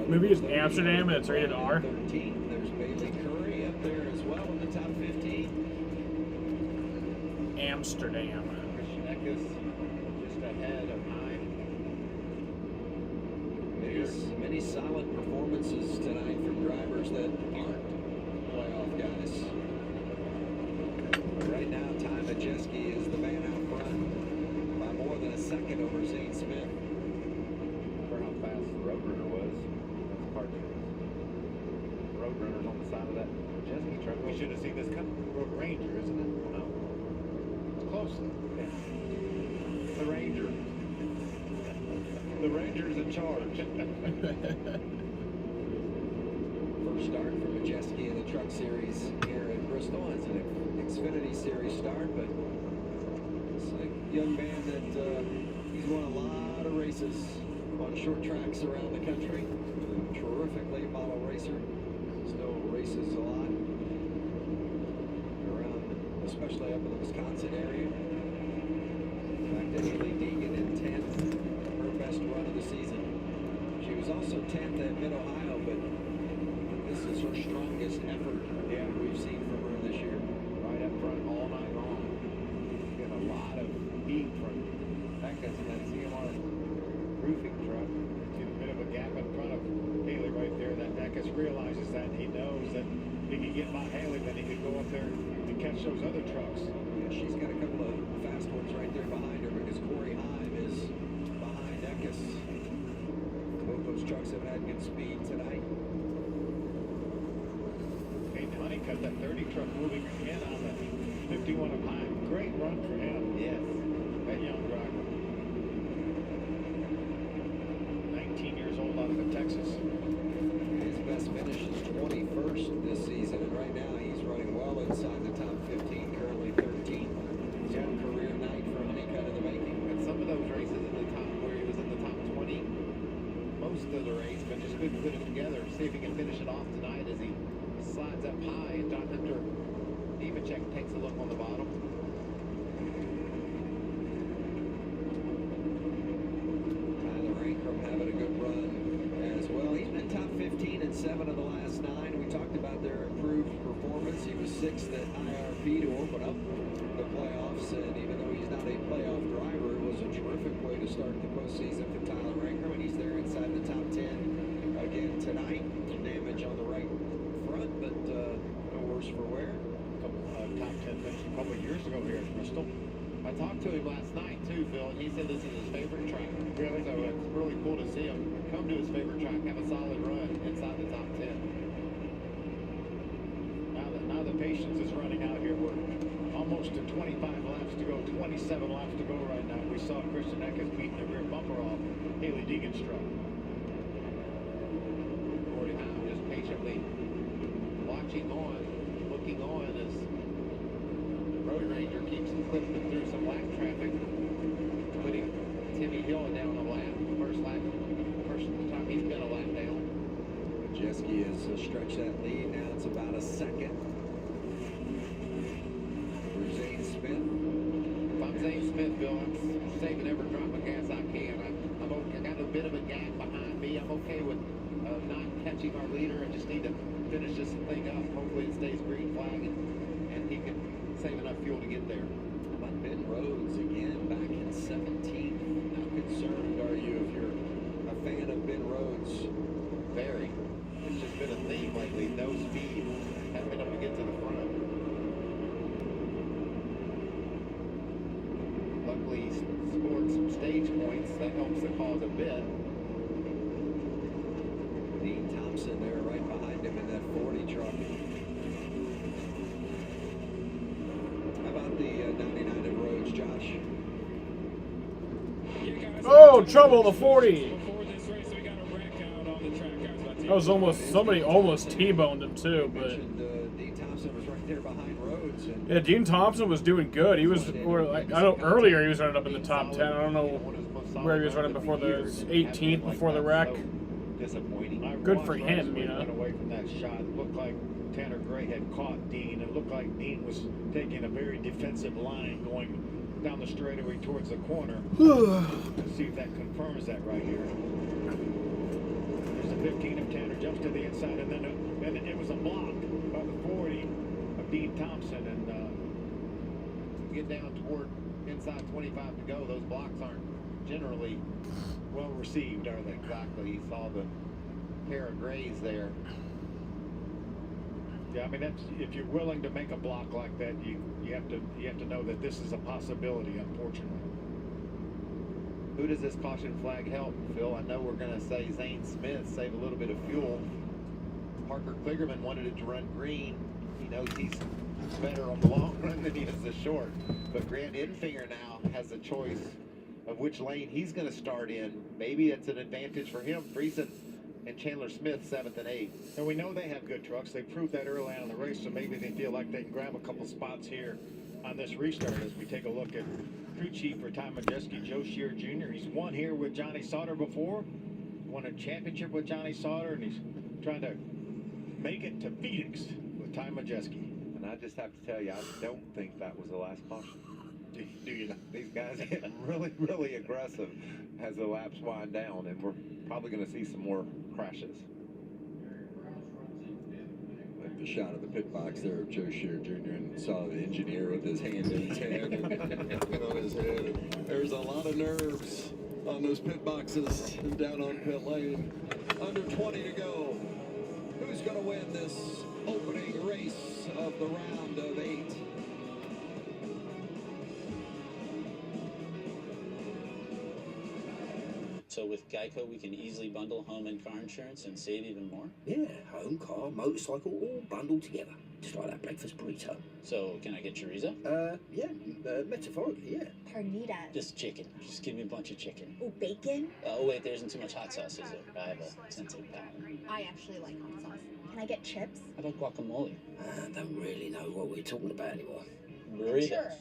Movie is Amsterdam and it's rated R. 13th. There's Bailey Curry up there as well in the top 15. Amsterdam. Christian Eckes just ahead of Heim. Many solid performances tonight from drivers that aren't playoff guys. Right now, Ty Majeski is the man out front by more than a second over Zane Smith. For how fast the Roadrunner was. That's part of it. Roadrunner's on the side of that Majeski truck. We should have seen this come. Road Ranger, isn't it? No. It's close though. Yeah. The Ranger. The Ranger's in charge. First start for Majeski in the Truck Series here at was an Xfinity Series start, but it's a young man that he's won a lot of races on short tracks around the country. A terrific late model racer. Still races a lot around, especially up in the Wisconsin area. In fact, Haley Deegan in 10th, her best run of the season. She was also 10th at Mid-Ohio, but this is her strongest effort we've seen from her this year. Right up front all night long. Getting a lot of heat from Becca's, and then see him on a roofing truck. See a bit of a gap in front of Haley right there. That Becca's realizes that, and he knows that if he can get by Haley, then he could go up there and catch those other trucks. Yeah, she's got a couple of fast ones right there behind her because Corey Heim is behind Eckes. Both those trucks have had good speed tonight. Cut that 30 truck moving in on the 51 of Heim. Great run for him. Yes, that young driver. 19 years old out of Texas. His best finish is 21st this season, and right now he's running well inside the top 15, currently 13th. It's a career night for Honeycutt in the making. And some of those races in the top, where he was in the top 20, most of the race, but just couldn't put it together. See if he can finish it off tonight as he slides up high, and John Hunter Nemechek takes a look on the bottom. Tyler Ankrum having a good run as well. He's been top 15 in 7 of the last 9. We talked about their improved performance. He was 6th at IRP to open up the playoffs, and even though he's not a playoff driver, it was a terrific way to start the postseason for Tyler Ankrum, and he's there inside the top 10 again tonight. Some damage on the right front, but no worse for wear. Top 10 finish a couple of years ago here at Bristol. I talked to him last night too, Phil, and he said this is his favorite track. Really? So it's really cool to see him come to his favorite track, have a solid run inside the top 10. Now the patience is running out here. We're almost to 25 laps to go, 27 laps to go right now. We saw Christian Eckes beating the rear bumper off Haley Deegan's truck. Corey Heim just patiently watching on, looking on as Road Ranger keeps clipping through some lap traffic, putting Timmy Hill down a lap. First time he's been a lap down. Jeske has stretched that lead. Now it's about a second for Zane Smith. If I'm Zane Smith, Bill, I'm saving every drop of gas I can. I got a bit of a gap behind me. I'm okay with not catching our leader. I just need to finish this thing up. Hopefully it stays green flag and he can save enough fuel to get there. How about Ben Rhodes again back in 17th? How concerned are you if you're a fan of Ben Rhodes? Very. It's just been a theme lately. No speed. Haven't been able to get to the front. Luckily, he scored some stage points. That helps the cause a bit. Dean Thompson there right behind him in that 40 truck. How about the 99 of Rhodes, Josh? Oh, trouble, the 40. That was almost, somebody almost T-boned him too, but. Dean Thompson was right there behind Rhodes. Yeah, Dean Thompson was doing good. He was, I know earlier he was running up in the top 10. I don't know where he was running before the 18th before the wreck. Disappointing. Good for him, you know. Went away from that shot. It looked like Tanner Gray had caught Dean. It looked like Dean was taking a very defensive line going down the straightaway towards the corner. Let's see if that confirms that right here. There's a 15 of Tanner, jumps to the inside, and then it was a block by the 40 of Dean Thompson. And get down toward inside 25 to go. Those blocks aren't generally well received, are they? Exactly. He saw the pair of grays there. Yeah, I mean, that's, if you're willing to make a block like that, you have to know that this is a possibility, unfortunately. Who does this caution flag help, Phil? I know we're going to say Zane Smith, save a little bit of fuel. Parker Kligerman wanted it to run green. He knows he's better on the long run than he is the short. But Grant Enfinger now has a choice of which lane he's going to start in. Maybe it's an advantage for him. Friesen and Chandler Smith 7th and 8th. And we know they have good trucks. They proved that early on in the race, so maybe they feel like they can grab a couple spots here on this restart as we take a look at crew chief for Ty Majeski, Joe Shear Jr. He's won here with Johnny Sauter before, won a championship with Johnny Sauter, and he's trying to make it to Phoenix with Ty Majeski. And I just have to tell you, I don't think that was the last caution. Do you know? These guys get really, really aggressive as the laps wind down, and we're probably going to see some more crashes. Like the shot of the pit box there of Joe Shear Jr. and saw the engineer with his hand in his head and on his head. And there's a lot of nerves on those pit boxes down on pit lane. Under 20 to go. Who's going to win this opening race of the round of 8? So with Geico, we can easily bundle home and car insurance and save even more? Yeah, home, car, motorcycle, all bundled together. Just like that breakfast burrito. So can I get chorizo? Yeah, metaphorically, yeah. Carnitas. Just chicken. Just give me a bunch of chicken. Oh, bacon? Oh, wait, there isn't too much hot sauce, is there? I have a sensitive palate. I actually like hot sauce. Can I get chips? How about guacamole? I don't really know what we're talking about anymore. Burritos.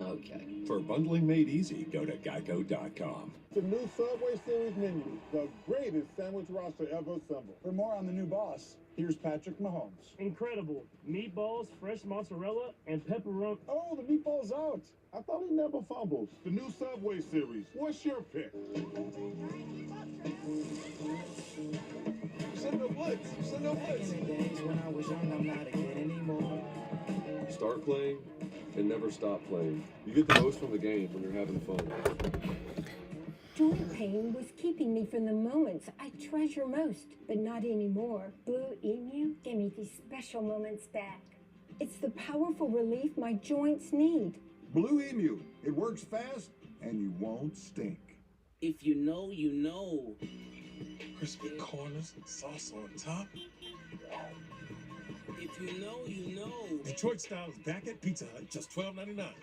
Okay. For bundling made easy, go to geico.com. The new Subway Series menu, the greatest sandwich roster ever assembled. For more on the new boss, here's Patrick Mahomes. Incredible. Meatballs, fresh mozzarella, and pepperoni. Oh, the meatball's out. I thought he never fumbles. The new Subway Series. What's your pick? Send no blitz. Send no blitz. When I was young, I'm not a kid anymore. Start playing and never stop playing. You get the most from the game when you're having fun. Joint pain was keeping me from the moments I treasure most, but not anymore. Blue Emu gave me these special moments back. It's the powerful relief my joints need. Blue Emu. It works fast and you won't stink. If you know, you know. Crispy corners and sauce on top. If you know, you know. Detroit style is back at Pizza Hut, just $12.99.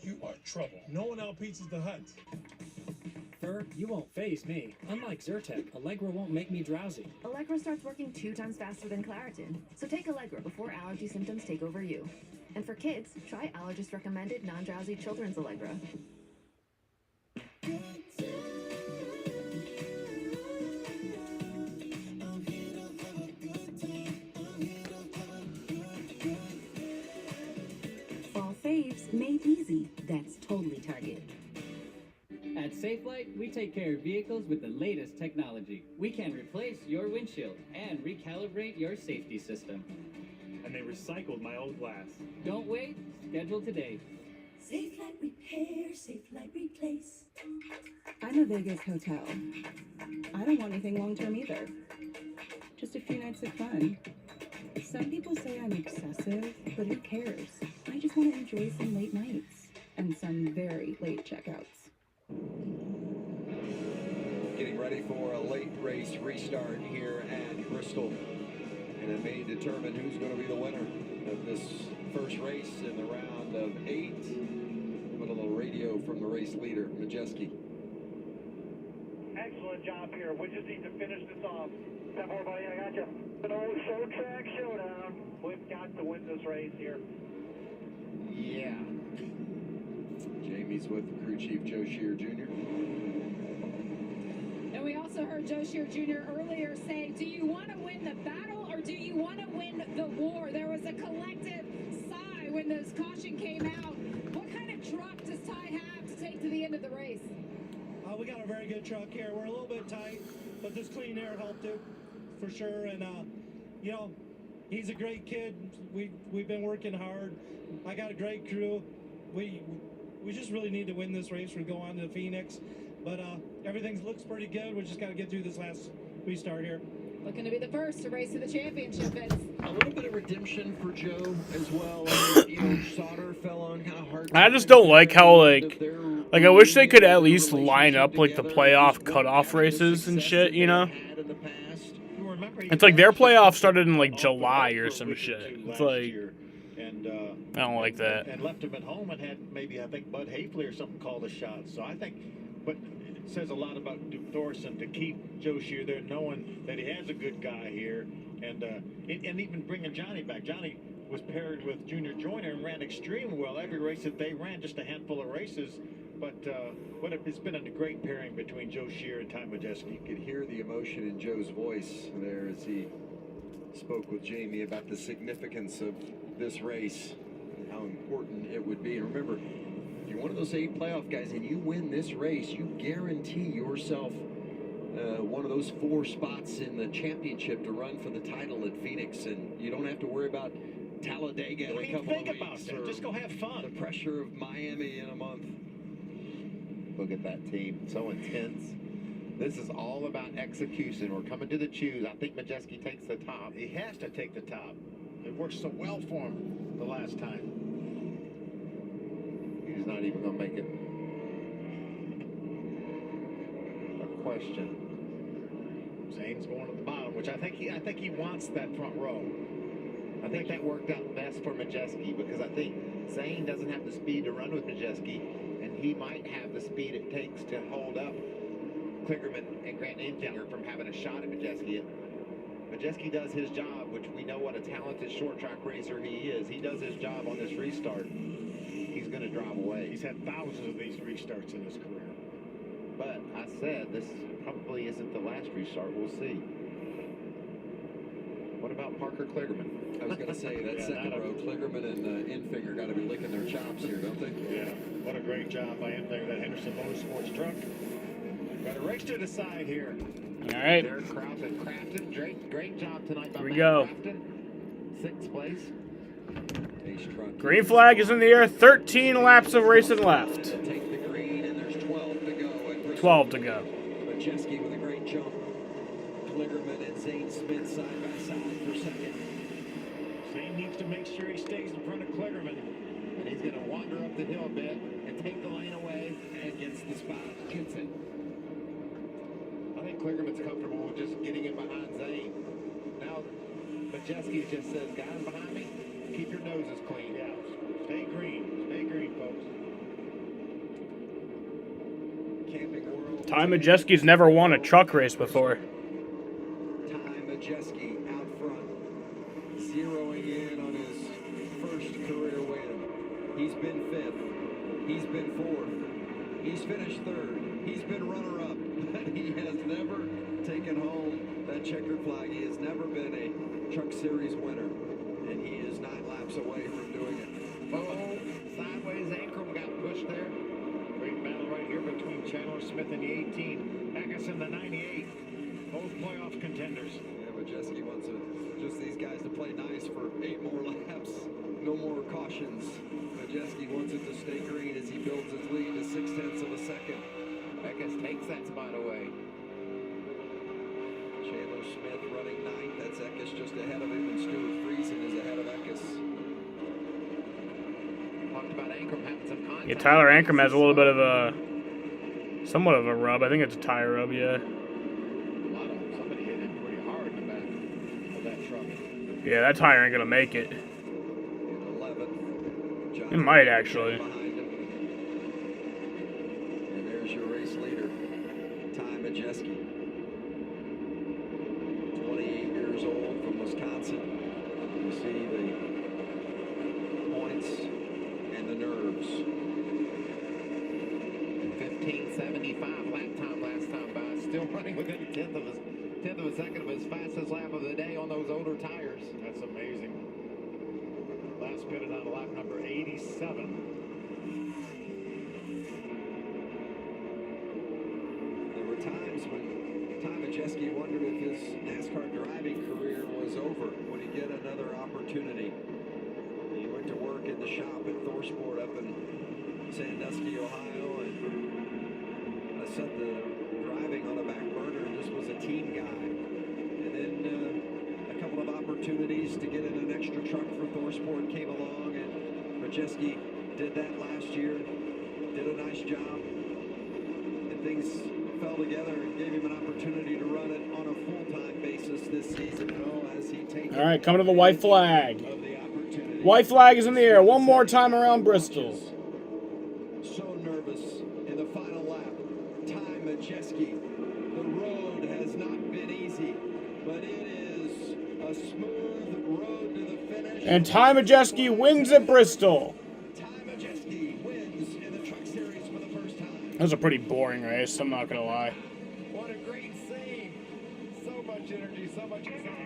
You are trouble. No one outpizzas the Hut. Fur, you won't phase me. Unlike Zyrtec, Allegra won't make me drowsy. Allegra starts working 2 times faster than Claritin. So take Allegra before allergy symptoms take over you. And for kids, try allergist-recommended non-drowsy children's Allegra. Fall faves made easy. That's totally Target. At Safelite, we take care of vehicles with the latest technology. We can replace your windshield and recalibrate your safety system. And they recycled my old glass. Don't wait, schedule today. Safelite Repair, Safelite Replace. I'm a Vegas hotel. I don't want anything long-term either. Just a few nights of fun. Some people say I'm excessive, but who cares? I just want to enjoy some late nights and some very late checkouts. Getting ready for a late race restart here at Bristol. And it may determine who's going to be the winner of this first race in the round of 8. With a little radio from the race leader, Majeski. Excellent job here. We just need to finish this off. 10-4, buddy, I got you. An old show track showdown. We've got to win this race here. Yeah. Jamie's with the crew chief, Joe Shear Jr. And we also heard Joe Shear Jr. earlier say, do you want to win the battle or do you want to win the war? There was a collective sigh when this caution came out. What kind of truck does Ty have to take to the end of the race? We got a very good truck here. We're a little bit tight, but this clean air helped it for sure. And, you know, he's a great kid. We've been working hard. I got a great crew. We just really need to win this race or go on to Phoenix. But everything looks pretty good. We just got to get through this last restart here. Looking to be the first to race to the championship. It's a little bit of redemption for Joe as well. You know, Sauter fell on kind of hard. I just don't like how, like I wish they could at least line up, like, the playoff cutoff races and shit, you know? It's like their playoff started in, like, July or some shit. It's like, I don't like that. And left him at home and had maybe, I think, Bud Hafley or something called a shot. So I think, but says a lot about Duke Thorson to keep Joe Shear there, knowing that he has a good guy here, and even bringing Johnny back. Johnny was paired with Junior Joyner and ran extremely well every race that they ran, just a handful of races. But it's been a great pairing between Joe Shear and Ty Majeski. You could hear the emotion in Joe's voice there as he spoke with Jamie about the significance of this race and how important it would be. And remember, if you're one of those 8 playoff guys and you win this race, you guarantee yourself one of those 4 spots in the championship to run for the title at Phoenix, and you don't have to worry about Talladega in a couple of weeks. Just go have fun. The pressure of Miami in a month. Look at that team, so intense. This is all about execution. We're coming to the choose. I think Majeski takes the top. He has to take the top. It worked so well for him the last time. He's not even going to make it a question. Zane's going to the bottom, which I think he wants that front row. I think that worked out best for Majeski because I think Zane doesn't have the speed to run with Majeski, and he might have the speed it takes to hold up Kligerman and Grant Enfinger from having a shot at Majeski. Majeski does his job, which we know what a talented short track racer he is. He does his job on this restart. He's going to drive away. He's had thousands of these restarts in his career. But I said this probably isn't the last restart. We'll see. What about Parker Kligerman? I was going to say, that second row, Kligerman and Enfinger got to be licking their chops here, don't they? Yeah, what a great job by Enfinger, that Henderson Motorsports truck. Got a race to decide here. All right. Derek Kraus and Crafton. Great job tonight by Here we Matt go. Crafton. 6th place. Green flag is in the air. 13 laps of racing left. Take the green, and there's 12 to go. 12 to go. Majeski with a great jump. Kligerman and Zane Smith side by side for second. Zane needs to make sure he stays in front of Kligerman. And he's going to wander up the hill a bit and take the lane away. And gets the spot. Gets it. I think Kligerman's comfortable with just getting in behind Zane. Now, Majeski just says, guys behind me, keep your noses clean. Yeah, stay green, folks. Camping World. Ty Majeski's never won a truck race before. Ty Majeski out front, zeroing in on his first career win. He's been 5th. He's been 4th. He's finished 3rd. He's been runner-up. But he has never taken home that checkered flag. He has never been a Truck Series winner. And he is 9 laps away from doing it. Oh, sideways Ankrum got pushed there. Great battle right here between Chandler Smith in the 18, Backus in the 98. Both playoff contenders. Yeah, Majeski wants just these guys to play nice for 8 more laps. No more cautions. Majeski wants it to stay green as he builds his lead to 0.6 of a second. Backus takes that spot away. Chandler Smith running 9th. That's Eckes just ahead of him, and Stuart Friesen is ahead of Eckes. Talked about Ankrum having some contact. Yeah, Tyler Ankrum has a little bit of a, somewhat of a rub. I think it's a tire rub, yeah. Somebody hit him pretty hard in the back of that truck. Yeah, that tire ain't gonna make it. In 11th. It might actually. Behind him. And there's your race leader, Ty Majeski. 28 years old from Wisconsin. You see the points and the nerves. 15:75 lap time last time by. Still running within a tenth of a second of his fastest lap of the day on those older tires. That's amazing. Last pitted on lap number 87. There were times when Ty Majeski wondered if his NASCAR driving career was over. Would he get another opportunity? He went to work in the shop at Thorsport up in Sandusky, Ohio, and set the driving on a back burner and just was a team guy. And then a couple of opportunities to get in an extra truck for Thorsport came along, and Majeski did that last year, did a nice job, and things fell together and gave him an opportunity to run it on a full-time basis this season. As he takes All right, coming to the white flag. White flag is in the air. One more time around Bristol. So nervous in the final lap. Ty And Ty Majeski wins at Bristol. That was a pretty boring race, I'm not going to lie. What a great scene. So much energy, so much excitement.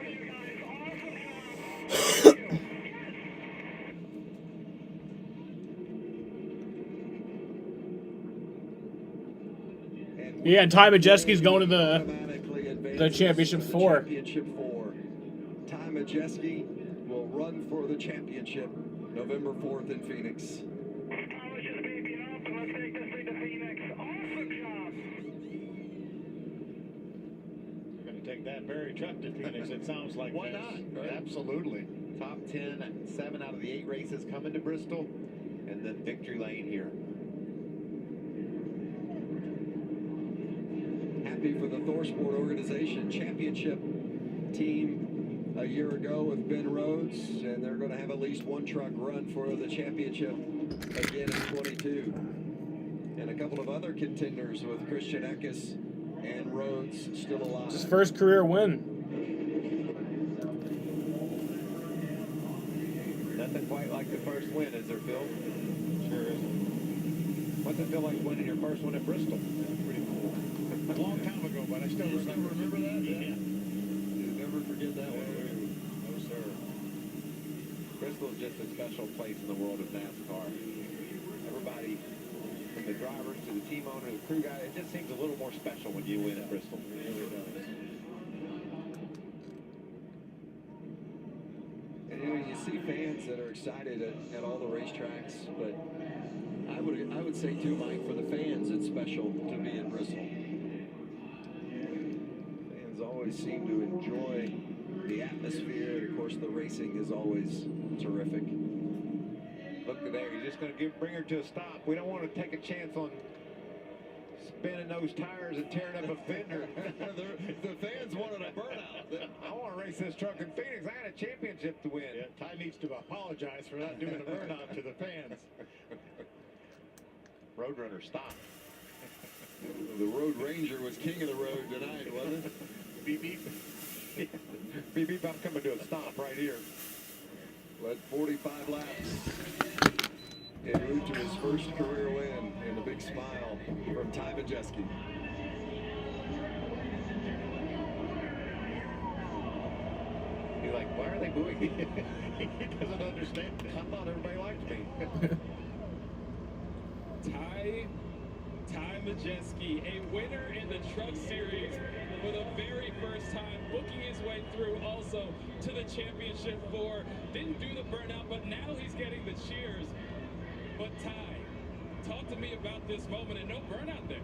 Yeah, and Ty Majeski's going to the Championship 4. Championship 4. Ty Majeski will run for the championship November 4th in Phoenix. We're going to take that very truck to Phoenix, it sounds like. Why this. not? Right? Absolutely. Top 10, 7 out of the 8 races coming to Bristol, and then victory lane here. Happy for the Thorsport organization championship team a year ago with Ben Rhodes, and they're going to have at least one truck run for the championship again in 22. And a couple of other contenders with Christian Eckes and Rhodes still alive. His first career win. Nothing quite like the first win, is there, Phil? Sure is. What's it feel like winning your first one at Bristol? Pretty cool. A long time ago, but I still remember that. Yeah. You never forget that one. No, sir. Bristol is just a special place in the world of NASCAR. Everybody, from the drivers to the team owner, the crew guy, it just seems a little more special when you win at Bristol. It really does. And you know, you see fans that are excited at all the racetracks, but I would say too, Mike, for the fans, it's special to be in Bristol. Fans always seem to enjoy the atmosphere, and of course the racing is always terrific. Look at there, you're just going to bring her to a stop. We don't want to take a chance on spinning those tires and tearing up a fender. The fans wanted a burnout. I want to race this truck in Phoenix. I had a championship to win. Yeah, Ty needs to apologize for not doing a burnout to the fans. Roadrunner, stop. The Road Ranger was king of the road tonight, wasn't it? Beep, beep. Beep, beep, I'm coming to a stop right here. Led 45 laps. En route to his first career win, and a big smile from Ty Majeski. He's like, why are they booing me? He doesn't understand. I thought everybody liked me. Ty Majeski, a winner in the Truck Series for the very first time, booking his way through also to the Championship 4. Didn't do the burnout, but now he's getting the cheers. But Ty, talk to me about this moment and no burnout there.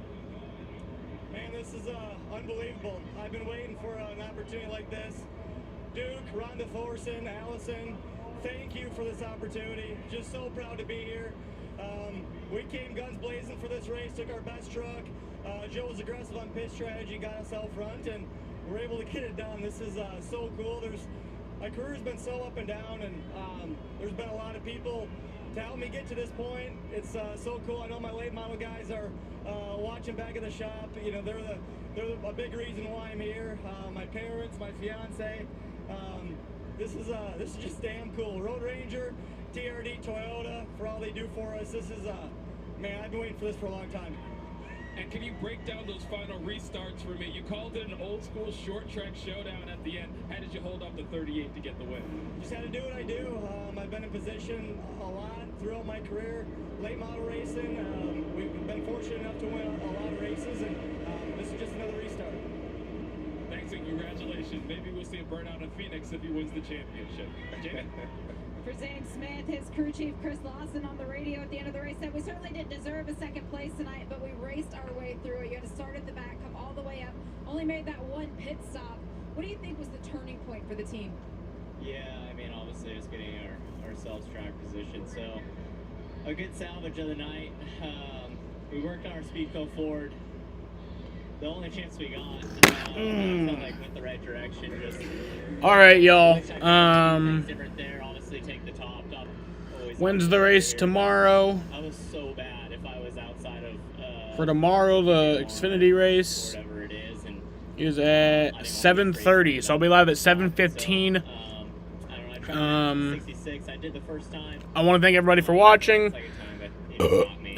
Man, this is unbelievable. I've been waiting for an opportunity like this. Duke, Rhonda Thorson, Allison, thank you for this opportunity. Just so proud to be here. We came guns blazing for this race, took our best truck. Joe was aggressive on pit strategy, got us out front, and we're able to get it done. This is so cool. My career's been so up and down, and there's been a lot of people to help me get to this point. It's so cool. I know my late model guys are watching back at the shop. You know, they're a big reason why I'm here. My parents, my fiance. This is just damn cool. Road Ranger, TRD, Toyota, for all they do for us. This is man, I've been waiting for this for a long time. And can you break down those final restarts for me? You called it an old school short track showdown at the end. How did you hold off the 38 to get the win? Just had to do what I do. I've been in position a lot throughout my career, late model racing. We've been fortunate enough to win a lot of races, and this is just another restart. Thanks and congratulations. Maybe we'll see a burnout in Phoenix if he wins the championship. Jamie? For Sammy Smith, his crew chief Chris Lawson on the radio at the end of the race said, we certainly didn't deserve a second place tonight, but we raced our way through it. You had to start at the back, come all the way up, only made that one pit stop. What do you think was the turning point for the team? Yeah, I mean, obviously it's getting ourselves track position, so a good salvage of the night. We worked on our speed go forward. The only chance we got, felt like went the right direction. Just all right, y'all. Different there. Obviously, take the top. When's the race tomorrow? I was so bad if I was outside of. For tomorrow, the Xfinity race whatever it is, and is at 7:30, so I'll be live at 7:15. car 66. I did the first time. I want to thank everybody for watching. Second time, but it was not